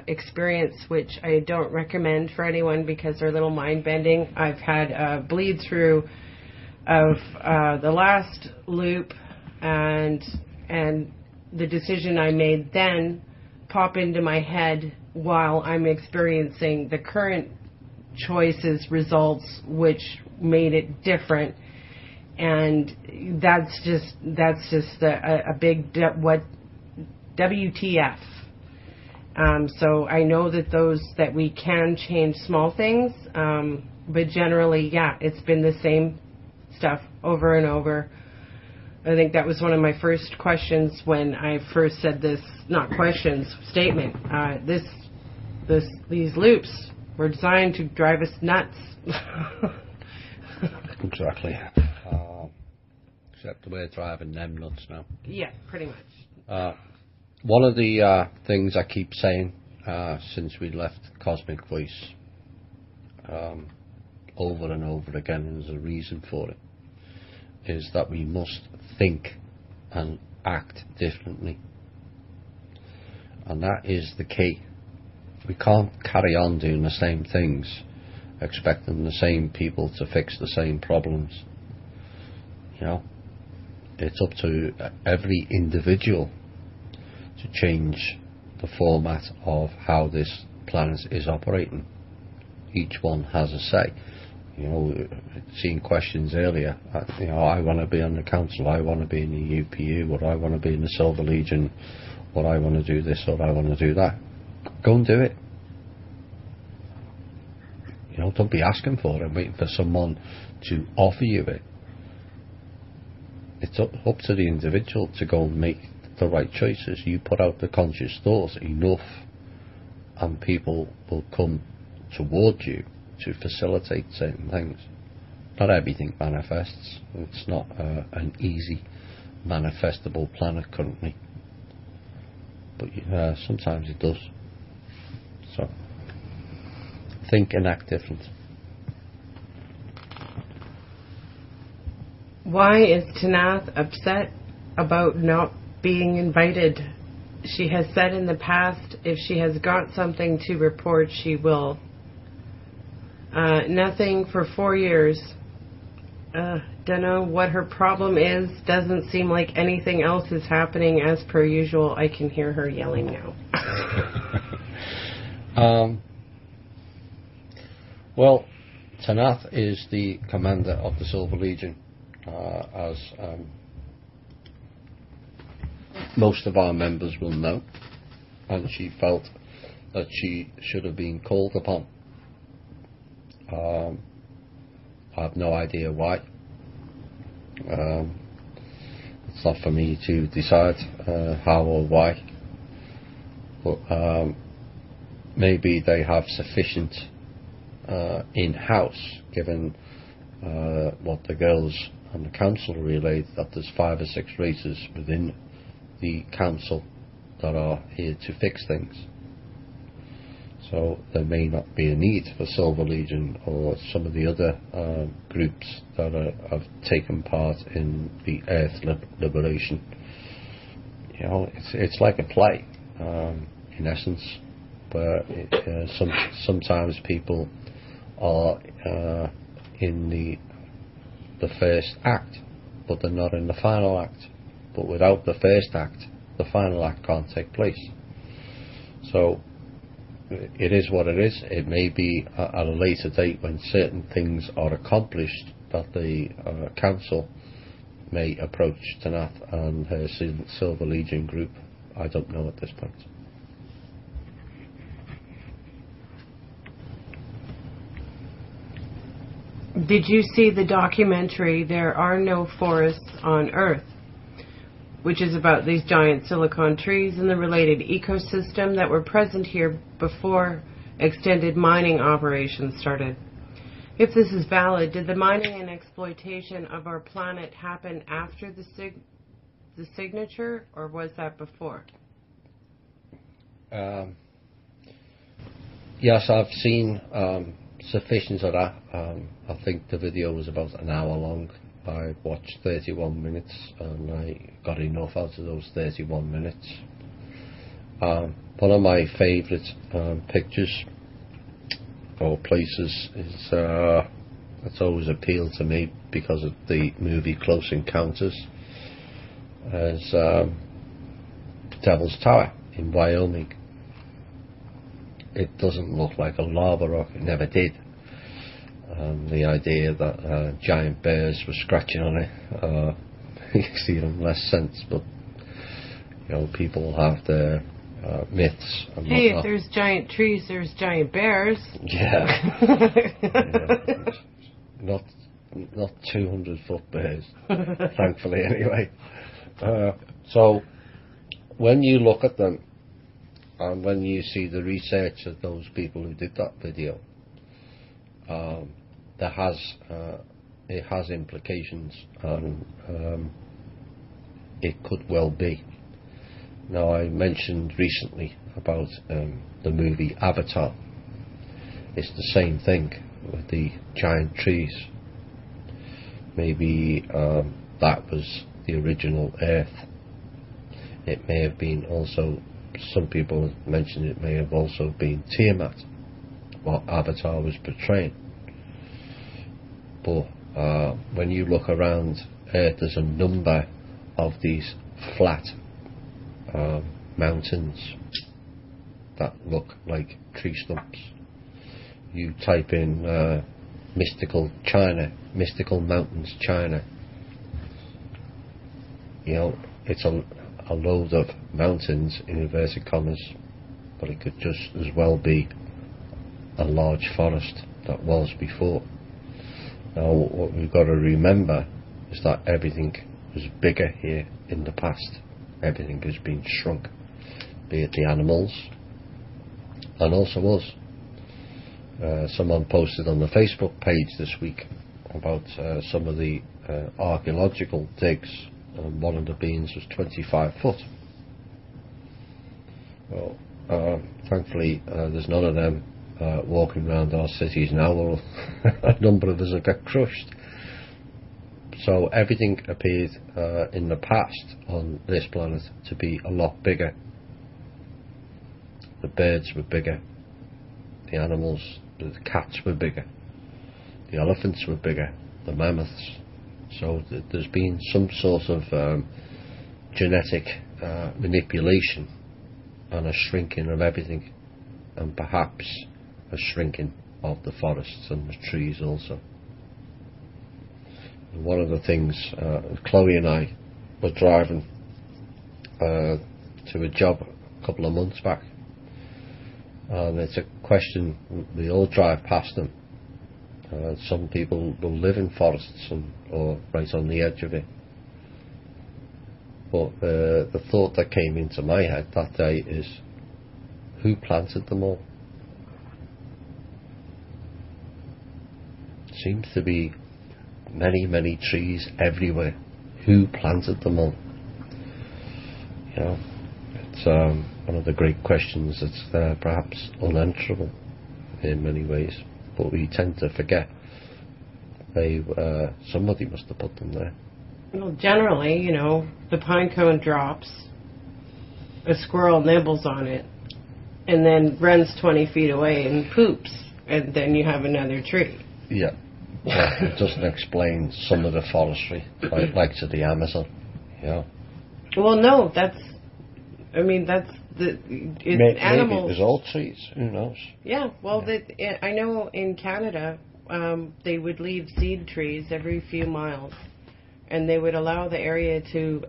experience, which I don't recommend for anyone because they're a little mind-bending. I've had a bleed through of the last loop, and the decision I made then pop into my head while I'm experiencing the current choices results, which made it different. And that's just a big WTF. So I know that we can change small things, but generally, yeah, it's been the same stuff over and over. I think that was one of my first questions when I first said this, not questions, statement. These loops were designed to drive us nuts. Exactly. Except we're driving them nuts now. Yeah, pretty much. One of the things I keep saying since we left Cosmic Voice over and over again, and there's a reason for it, is that we must think and act differently. And that is the key. We can't carry on doing the same things, expecting the same people to fix the same problems. You know, it's up to every individual to change the format of how this planet is operating. Each one has a say. You know, seeing questions earlier, you know, I want to be on the council, I want to be in the UPU, or I want to be in the Silver Legion, or I want to do this, or I want to do that. Go and do it. don't be asking for it and waiting for someone to offer you it. It's up to the individual to go and make the right choices. You put out the conscious thoughts enough, and people will come towards you to facilitate certain things. Not everything manifests. It's not an easy manifestable planet currently, but sometimes it does. So think and act different. Why is Tanath upset about not being invited? She has said in the past if she has got something to report, she will. Nothing for 4 years. Don't know what her problem is. Doesn't seem like anything else is happening as per usual. I can hear her yelling now. Well, Tanath is the commander of the Silver Legion, as most of our members will know, and she felt that she should have been called upon. I have no idea why. It's not for me to decide how or why, but maybe they have sufficient in-house, given what the girls and the council relayed, that there's 5 or 6 races within the council that are here to fix things. So there may not be a need for Silver Legion or some of the other groups that have taken part in the Earth liberation. It's like a play, in essence, where sometimes people are in the first act, but they're not in the final act. But without the first act, the final act can't take place. So it is what it is. It may be at a later date, when certain things are accomplished, that the council may approach Tanath and her Silver Legion group. I don't know at this point. Did you see the documentary There Are No Forests on Earth, which is about these giant silicon trees and the related ecosystem that were present here before extended mining operations started? If this is valid, did the mining and exploitation of our planet happen after the signature, or was that before? Yes, I've seen sufficient of that. I think the video was about an hour long. I watched 31 minutes and I got enough out of those 31 minutes. One of my favourite pictures or places is that's always appealed to me because of the movie Close Encounters, is Devil's Tower in Wyoming. It doesn't look like a lava rock, it never did. The idea that giant bears were scratching on it makes even less sense, but people have their myths and hey, whatnot. If there's giant trees, there's giant bears. Yeah. Yeah. Not 200-foot bears, thankfully anyway. So when you look at them, and when you see the research of those people who did that video, it has implications, and it could well be. Now, I mentioned recently about the movie Avatar. It's the same thing with the giant trees. Maybe that was the original Earth. It may have been also, some people have mentioned it may have also been Tiamat, what Avatar was portraying. But when you look around Earth, there's a number of these flat mountains that look like tree stumps. You type in mystical China, mystical mountains China, it's a load of mountains in inverted commas, but it could just as well be a large forest that was before. Now, what we've got to remember is that everything was bigger here in the past. Everything has been shrunk, be it the animals and also us. Someone posted on the Facebook page this week about some of the archaeological digs, and one of the beams was 25 foot. Well, thankfully there's none of them walking around our cities now, or a number of us have got crushed. So everything appeared in the past on this planet to be a lot bigger. The birds were bigger, the animals, the cats were bigger, the elephants were bigger, the mammoths. So there's been some sort of genetic manipulation and a shrinking of everything, and perhaps a shrinking of the forests and the trees also. And one of the things, Chloe and I were driving to a job a couple of months back, and it's a question, we all drive past them. Some people will live in forests or right on the edge of it. But the thought that came into my head that day is, who planted them all? Seems to be many, many trees everywhere. Who planted them all? You know, it's one of the great questions that's perhaps unanswerable in many ways, but we tend to forget somebody must have put them there. Well, generally, you know, the pine cone drops, a squirrel nibbles on it, and then runs 20 feet away and poops, and then you have another tree. Yeah. Well, it doesn't explain some of the forestry, like to the Amazon, you know. Well, no, it's animals. Maybe there's all trees, who knows? Yeah, well, yeah. I know in Canada, they would leave seed trees every few miles, and they would allow the area to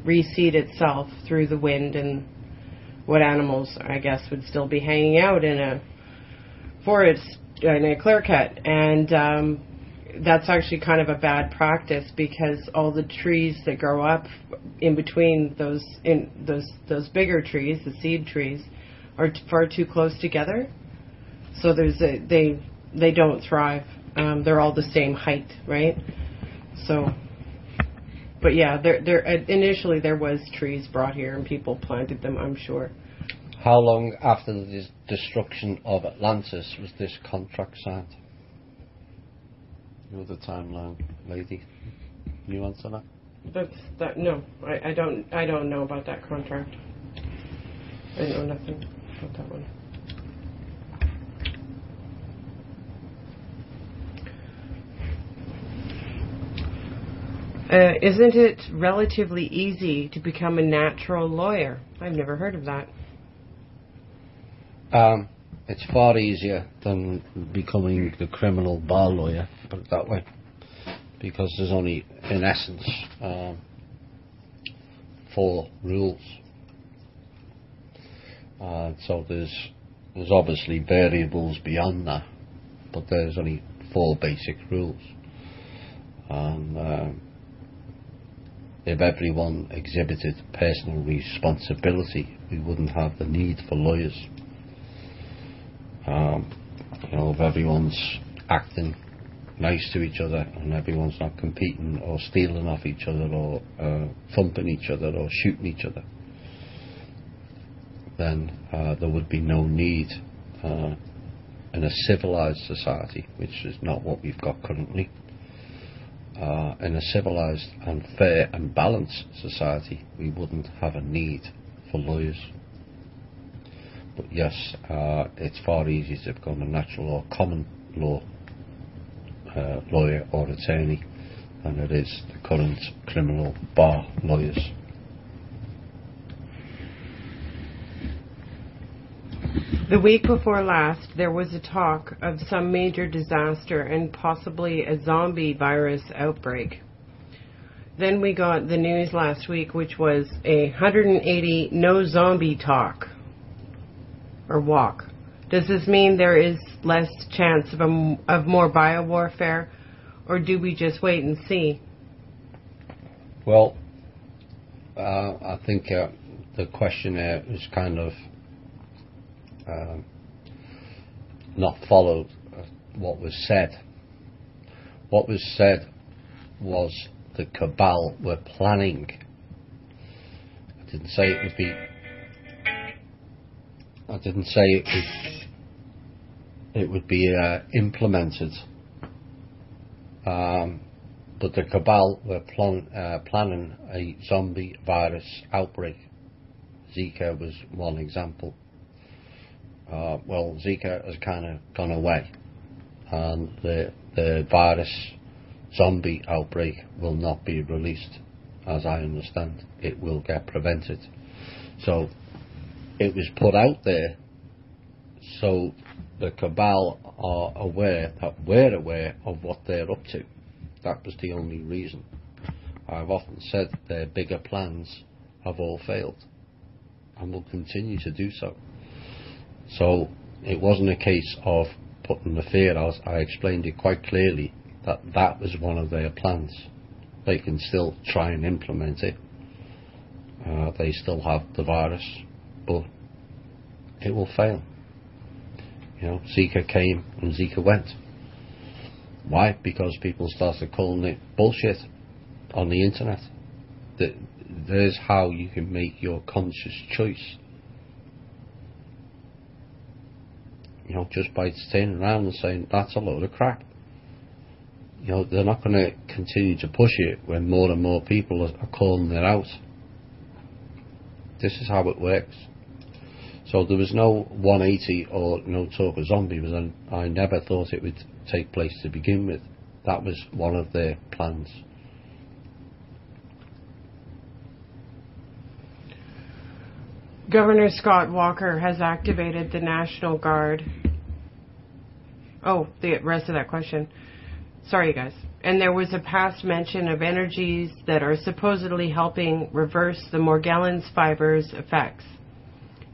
reseed itself through the wind, and what animals, I guess, would still be hanging out in a forest, in a clear cut. And that's actually kind of a bad practice, because all the trees that grow up in between those bigger trees, the seed trees, are far too close together. So they don't thrive. They're all the same height, right? So, but yeah, initially there was trees brought here and people planted them, I'm sure. How long after the destruction of Atlantis was this contract signed? You're the timeline lady. Can you answer that? No, I don't know about that contract. I know nothing about that one. Isn't it relatively easy to become a natural lawyer? I've never heard of that. It's far easier than becoming the criminal bar lawyer, put it that way, because there's only, in essence, 4 rules. So there's obviously variables beyond that, but there's only 4 basic rules. And if everyone exhibited personal responsibility, we wouldn't have the need for lawyers. You know, if everyone's acting nice to each other and everyone's not competing or stealing off each other or thumping each other or shooting each other, then there would be no need in a civilized society, which is not what we've got currently. In a civilized and fair and balanced society, we wouldn't have a need for lawyers. But yes, it's far easier to become a natural or common law lawyer or attorney than it is the current criminal bar lawyers. The week before last, there was a talk of some major disaster and possibly a zombie virus outbreak. Then we got the news last week, which was 180 no zombie talk or walk. Does this mean there is less chance of more biowarfare, or do we just wait and see? Well, I think the questionnaire is kind of not followed what was said. What was said was the cabal were planning. I didn't say it would be. I didn't say it would be implemented. But the cabal were planning a zombie virus outbreak. Zika was one example. Well, Zika has kind of gone away, and the virus zombie outbreak will not be released, as I understand. It will get prevented. So it was put out there so the cabal are aware that we're aware of what they're up to. That was the only reason. I've often said their bigger plans have all failed and will continue to do so. So it wasn't a case of putting the fear out. I explained it quite clearly that that was one of their plans. They can still try and implement it. They still have the virus, but it will fail. You know, Zika came and Zika went. Why? Because people started calling it bullshit on the internet. There's how you can make your conscious choice. You know, just by turning around and saying that's a load of crap. You know, they're not going to continue to push it when more and more people are calling it out. This is how it works. So there was no 180 or no talk of zombies, and I never thought it would take place to begin with. That was one of their plans. Governor Scott Walker has activated the National Guard. Oh, the rest of that question. Sorry, you guys. And there was a past mention of energies that are supposedly helping reverse the Morgellons fiber's effects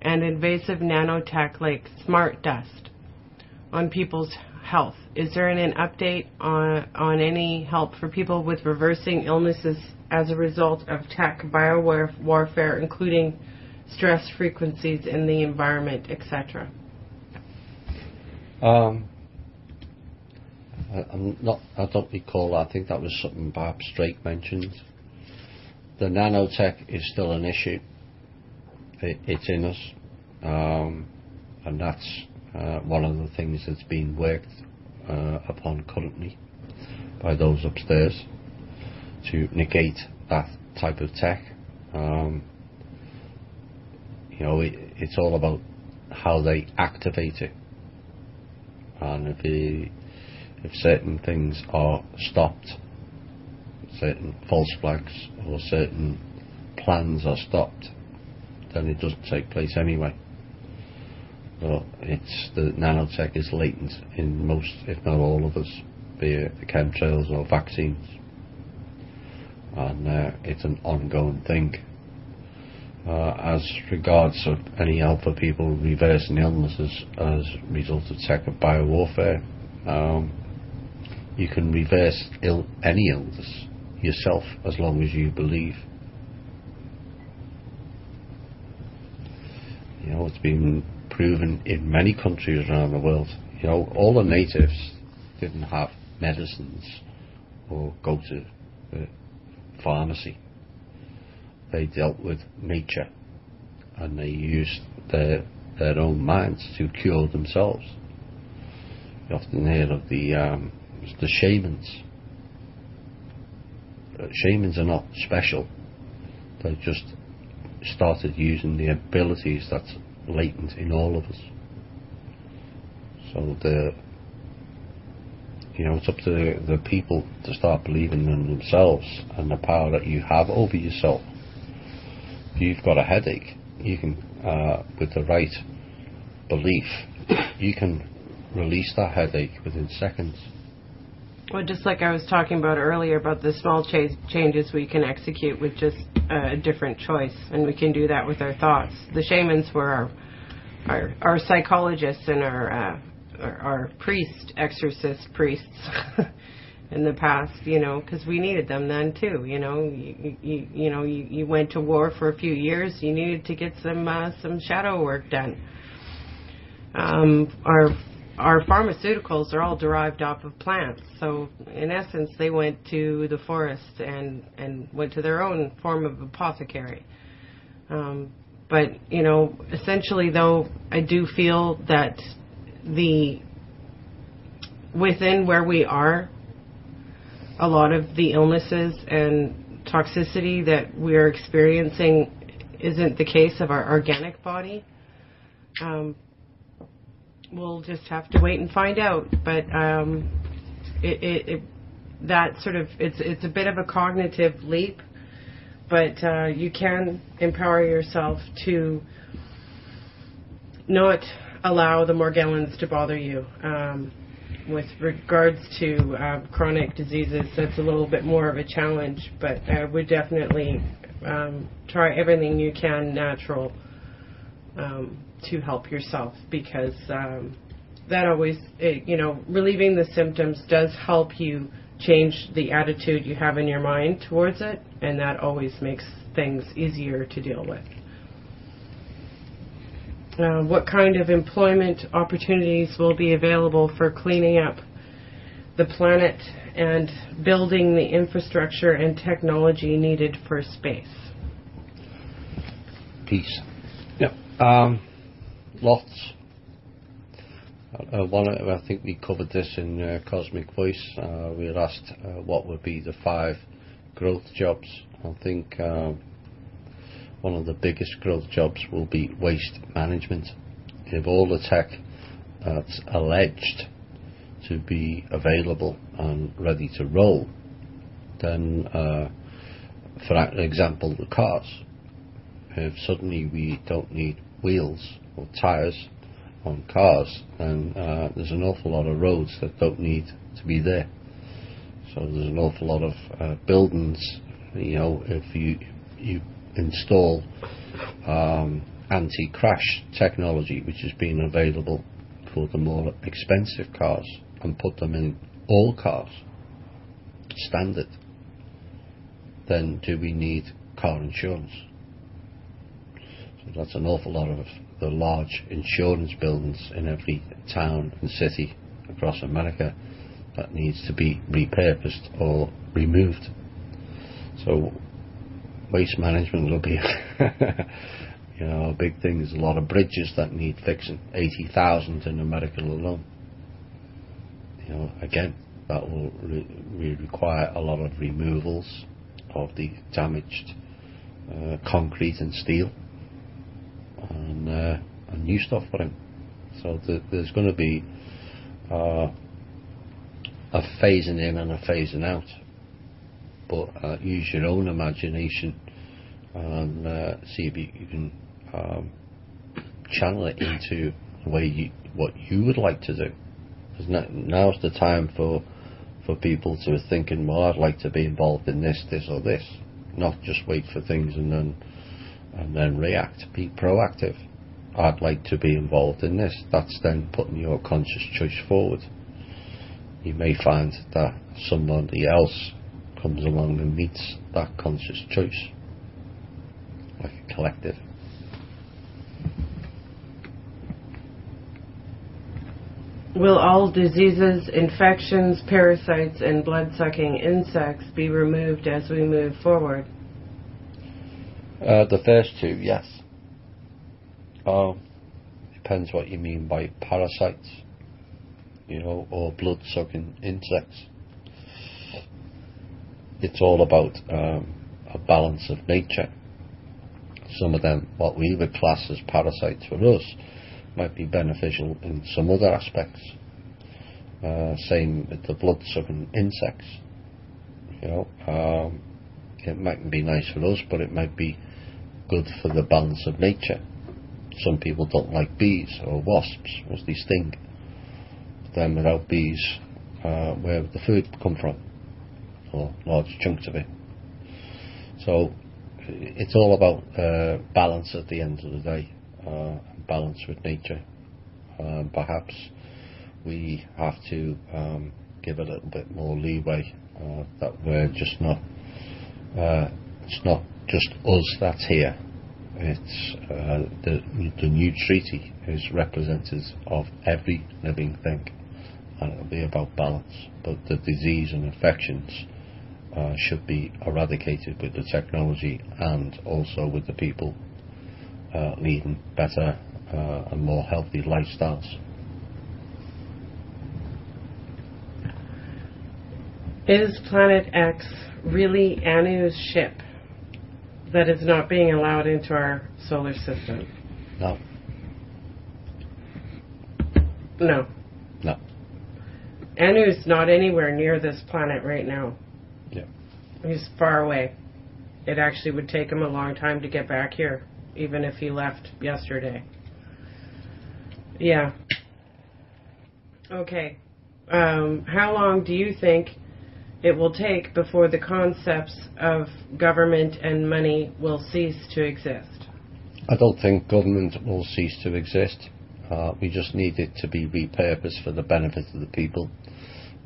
and invasive nanotech like smart dust on people's health. Is there an update on any help for people with reversing illnesses as a result of tech biowarfare, including stress frequencies in the environment, etc.? I don't recall. I think that was something perhaps Drake mentioned. The nanotech is still an issue. It's in us, and that's one of the things that's being worked upon currently by those upstairs to negate that type of tech. You know, it's all about how they activate it, and if certain things are stopped, certain false flags or certain plans are stopped, then it doesn't take place anyway. But the nanotech is latent in most, if not all of us, be it the chemtrails or vaccines, and it's an ongoing thing. As regards of any help for people reversing illnesses as a result of tech of biowarfare, you can reverse any illness yourself as long as you believe. You know, it's been proven in many countries around the world. You know, all the natives didn't have medicines or go to the pharmacy. They dealt with nature, and they used their own minds to cure themselves. You often hear of the shamans. Shamans are not special. They just started using the abilities that's latent in all of us. So it's up to the people to start believing in themselves and the power that you have over yourself. If you've got a headache, you can, with the right belief, you can release that headache within seconds. Well, just like I was talking about earlier about the small changes we can execute with just a different choice, and we can do that with our thoughts. The shamans were our psychologists and our exorcist priests in the past, because we needed them then too. You went to war for a few years. You needed to get some shadow work done. Our pharmaceuticals are all derived off of plants, so in essence, they went to the forest and went to their own form of apothecary. But essentially, though, I do feel that within where we are, a lot of the illnesses and toxicity that we are experiencing isn't the case of our organic body. We'll just have to wait and find out. But it's a bit of a cognitive leap, but you can empower yourself to not allow the Morgellons to bother you. With regards to chronic diseases, that's a little bit more of a challenge, but I would definitely try everything you can natural to help yourself, because that always, relieving the symptoms does help you change the attitude you have in your mind towards it, and that always makes things easier to deal with. What kind of employment opportunities will be available for cleaning up the planet and building the infrastructure and technology needed for space? Peace. Yep. Lots. I think we covered this in Cosmic Voice. We had asked what would be the 5 growth jobs. I think one of the biggest growth jobs will be waste management. If all the tech that's alleged to be available and ready to roll, then for example the cars, if suddenly we don't need wheels or tyres on cars, then there's an awful lot of roads that don't need to be there. So there's an awful lot of buildings, if you install anti-crash technology, which has been available for the more expensive cars, and put them in all cars standard, then do we need car insurance? So that's an awful lot of the large insurance buildings in every town and city across America that needs to be repurposed or removed. So waste management will be a big thing. There's a lot of bridges that need fixing, 80,000 in America alone. Again, that will require a lot of removals of the damaged concrete and steel, and new stuff for him. So there's going to be a phasing in and a phasing out. But use your own imagination and see if you can channel it into the way what you would like to do. Because now's the time for people to be thinking, well, I'd like to be involved in this or this, not just wait for things and then react. Be proactive. I'd like to be involved in this. That's then putting your conscious choice forward. You may find that somebody else comes along and meets that conscious choice, like a collective. Will all diseases, infections, parasites, and blood-sucking insects be removed as we move forward? The first 2, yes. Depends what you mean by parasites, or blood-sucking insects. It's all about a balance of nature. Some of them, what we would class as parasites for us, might be beneficial in some other aspects. Same with the blood-sucking insects. It mightn't be nice for us, but it might be good for the balance of nature. Some people don't like bees or wasps, as they sting. But then without bees, where would the food come from? Or large chunks of it. So it's all about balance at the end of the day. balance with nature. Perhaps we have to give a little bit more leeway, that we're just not, it's not just us that's here. It's the new treaty is representative of every living thing, and it'll be about balance. But the disease and infections should be eradicated with the technology, and also with the people leading better and more healthy lifestyles. Is Planet X really Anu's ship that is not being allowed into our solar system? No. No. No. Anu's not anywhere near this planet right now. Yeah. He's far away. It actually would take him a long time to get back here, even if he left yesterday. Yeah. Okay. How long do you think it will take before the concepts of government and money will cease to exist? I don't think government will cease to exist. We just need it to be repurposed for the benefit of the people,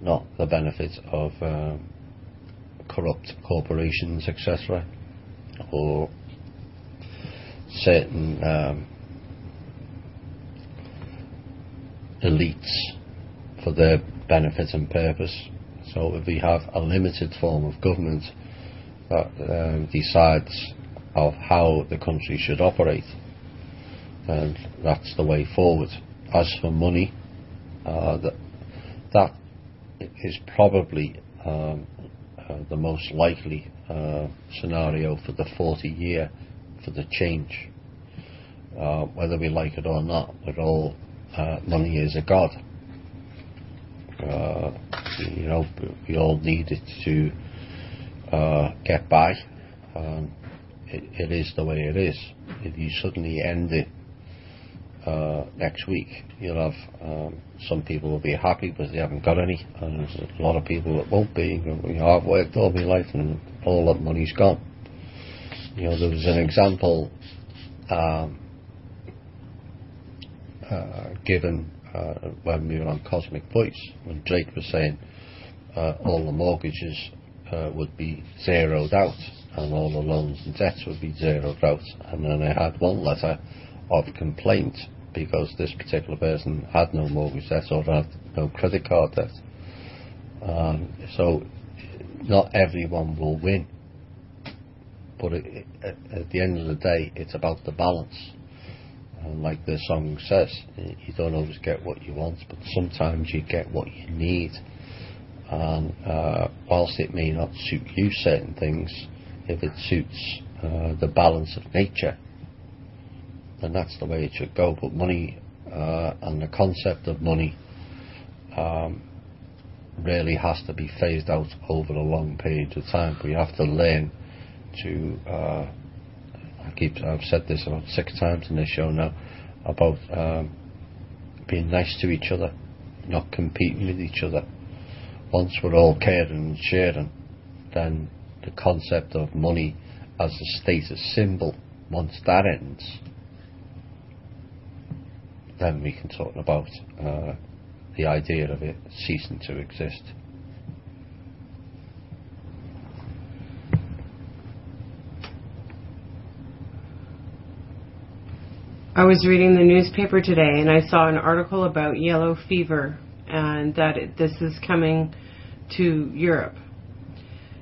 not the benefit of corrupt corporations, etc., or certain elites for their benefit and purpose. So if we have a limited form of government that decides of how the country should operate, then that's the way forward. As for money, that is probably the most likely scenario for the 40-year for the change. Whether we like it or not, but all money is a god. You know, we all need it to get by. It is the way it is. If you suddenly end it next week, you'll have some people will be happy because they haven't got any, and there's a lot of people that won't be. You know, I've worked all my life and all that money's gone. You know, there was an example given when we were on Cosmic Voice, when Drake was saying all the mortgages would be zeroed out and all the loans and debts would be zeroed out, and then I had one letter of complaint because this particular person had no mortgage debt or had no credit card debt. So not everyone will win, but at the end of the day, it's about the balance. And like the song says, you don't always get what you want, but sometimes you get what you need. And whilst it may not suit you certain things, if it suits the balance of nature, then that's the way it should go. But money and the concept of money really has to be phased out over a long period of time. We have to learn to I've said this about 6 times in this show now, about being nice to each other, not competing with each other. Once we're all caring and sharing, then the concept of money as a status symbol, once that ends, then we can talk about the idea of it ceasing to exist. I was reading the newspaper today and I saw an article about yellow fever and that this is coming to Europe.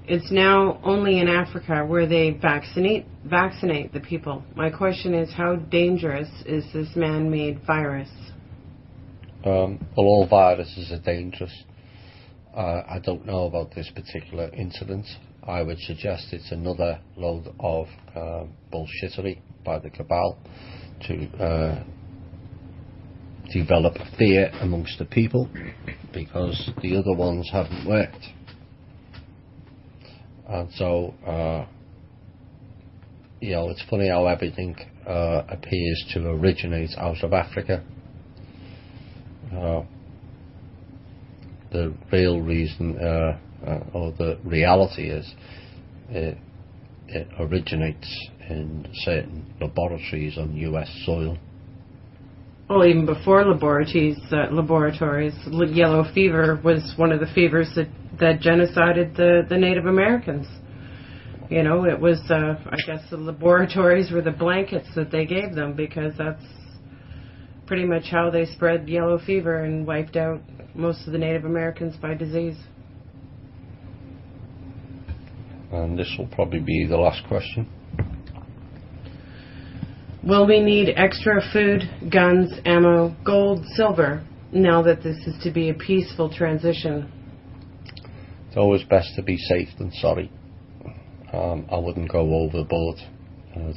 It's now only in Africa where they vaccinate the people. My question is, how dangerous is this man-made virus? Well, all viruses are dangerous. I don't know about this particular incident. I would suggest it's another load of bullshittery by the cabal to develop fear amongst the people, because the other ones haven't worked. And so, you know, it's funny how everything appears to originate out of Africa. The real reason, or the reality is, it originates in certain laboratories on US soil, Well, even before laboratories, yellow fever was one of the fevers that genocided the Native Americans. You know, it was, I guess the laboratories were the blankets that they gave them, because that's pretty much how they spread yellow fever and wiped out most of the Native Americans by disease. And this will probably be the last question. Will we need extra food, guns, ammo, gold, silver, now that this is to be a peaceful transition? It's always best to be safe than sorry. I wouldn't go overboard,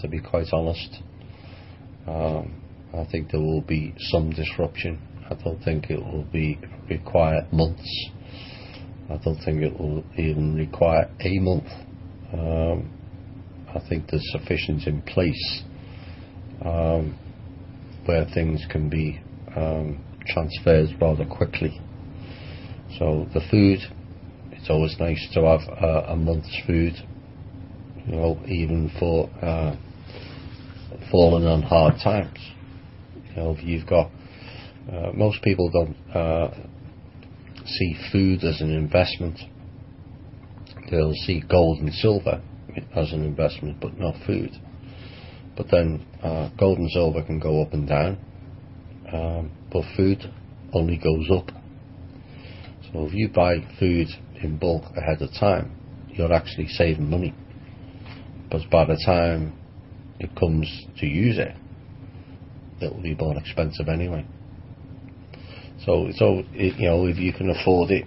to be quite honest. I think there will be some disruption. I don't think it will require months. I don't think it will even require a month. I think there's sufficient in place where things can be transferred rather quickly. So the food, it's always nice to have a month's food, you know, even for falling on hard times. You know, if you've got most people don't see food as an investment. They'll see gold and silver as an investment, but not food. But then gold and silver can go up and down, but food only goes up. So if you buy food in bulk ahead of time, you're actually saving money, because by the time it comes to use it, it'll be more expensive anyway. So you know, if you can afford it,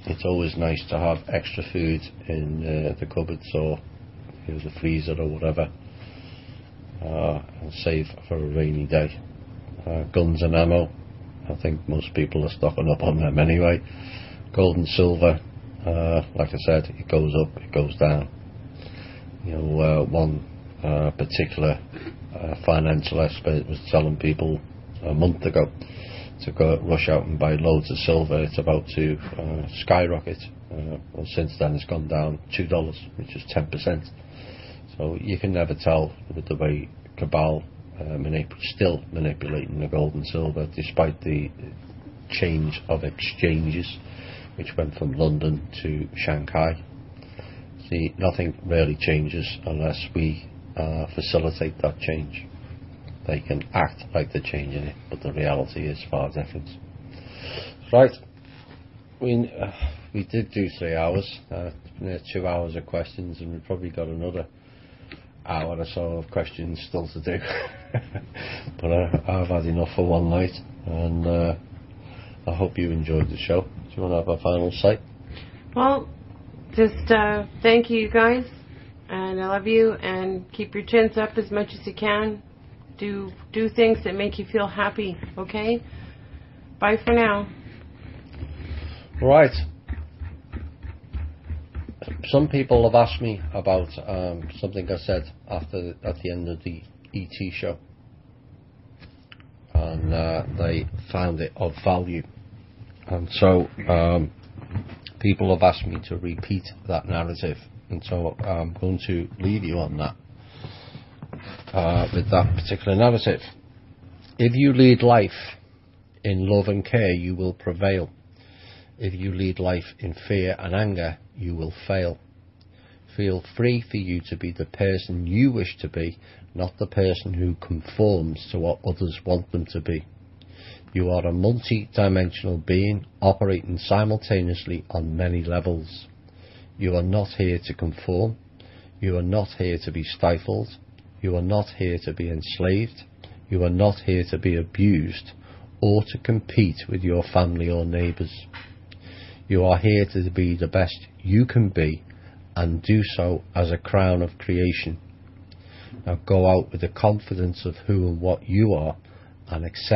it's always nice to have extra food in the cupboards or, you know, the freezer or whatever, and save for a rainy day. Guns and ammo, I think most people are stocking up on them anyway. Gold and silver, like I said, it goes up, it goes down. You know, one particular financial expert was telling people a month ago to go rush out and buy loads of silver. It's about to skyrocket. Well, since then it's gone down $2, which is 10%. So you can never tell with the way cabal still manipulating the gold and silver, despite the change of exchanges, which went from London to Shanghai. See, nothing really changes unless we facilitate that change. They can act like they're changing it, but the reality is far different. Right, we did do 3 hours, 2 hours of questions, and we've probably got another hour or so of questions still to do. But I've had enough for one night, and I hope you enjoyed the show. Do you want to have a final say? Well, just thank you guys, and I love you, and keep your chins up as much as you can. Do things that make you feel happy, okay? Bye for now. Right. Some people have asked me about something I said at the end of the ET show, and they found it of value, and so people have asked me to repeat that narrative, and so I'm going to leave you on that. With that particular narrative. If you lead life in love and care, you will prevail. If you lead life in fear and anger, you will fail. Feel free for you to be the person you wish to be, not the person who conforms to what others want them to be. You are a multi-dimensional being operating simultaneously on many levels. You are not here to conform. You are not here to be stifled. You are not here to be enslaved. You are not here to be abused or to compete with your family or neighbours. You are here to be the best you can be, and do so as a crown of creation. Now go out with the confidence of who and what you are, and accept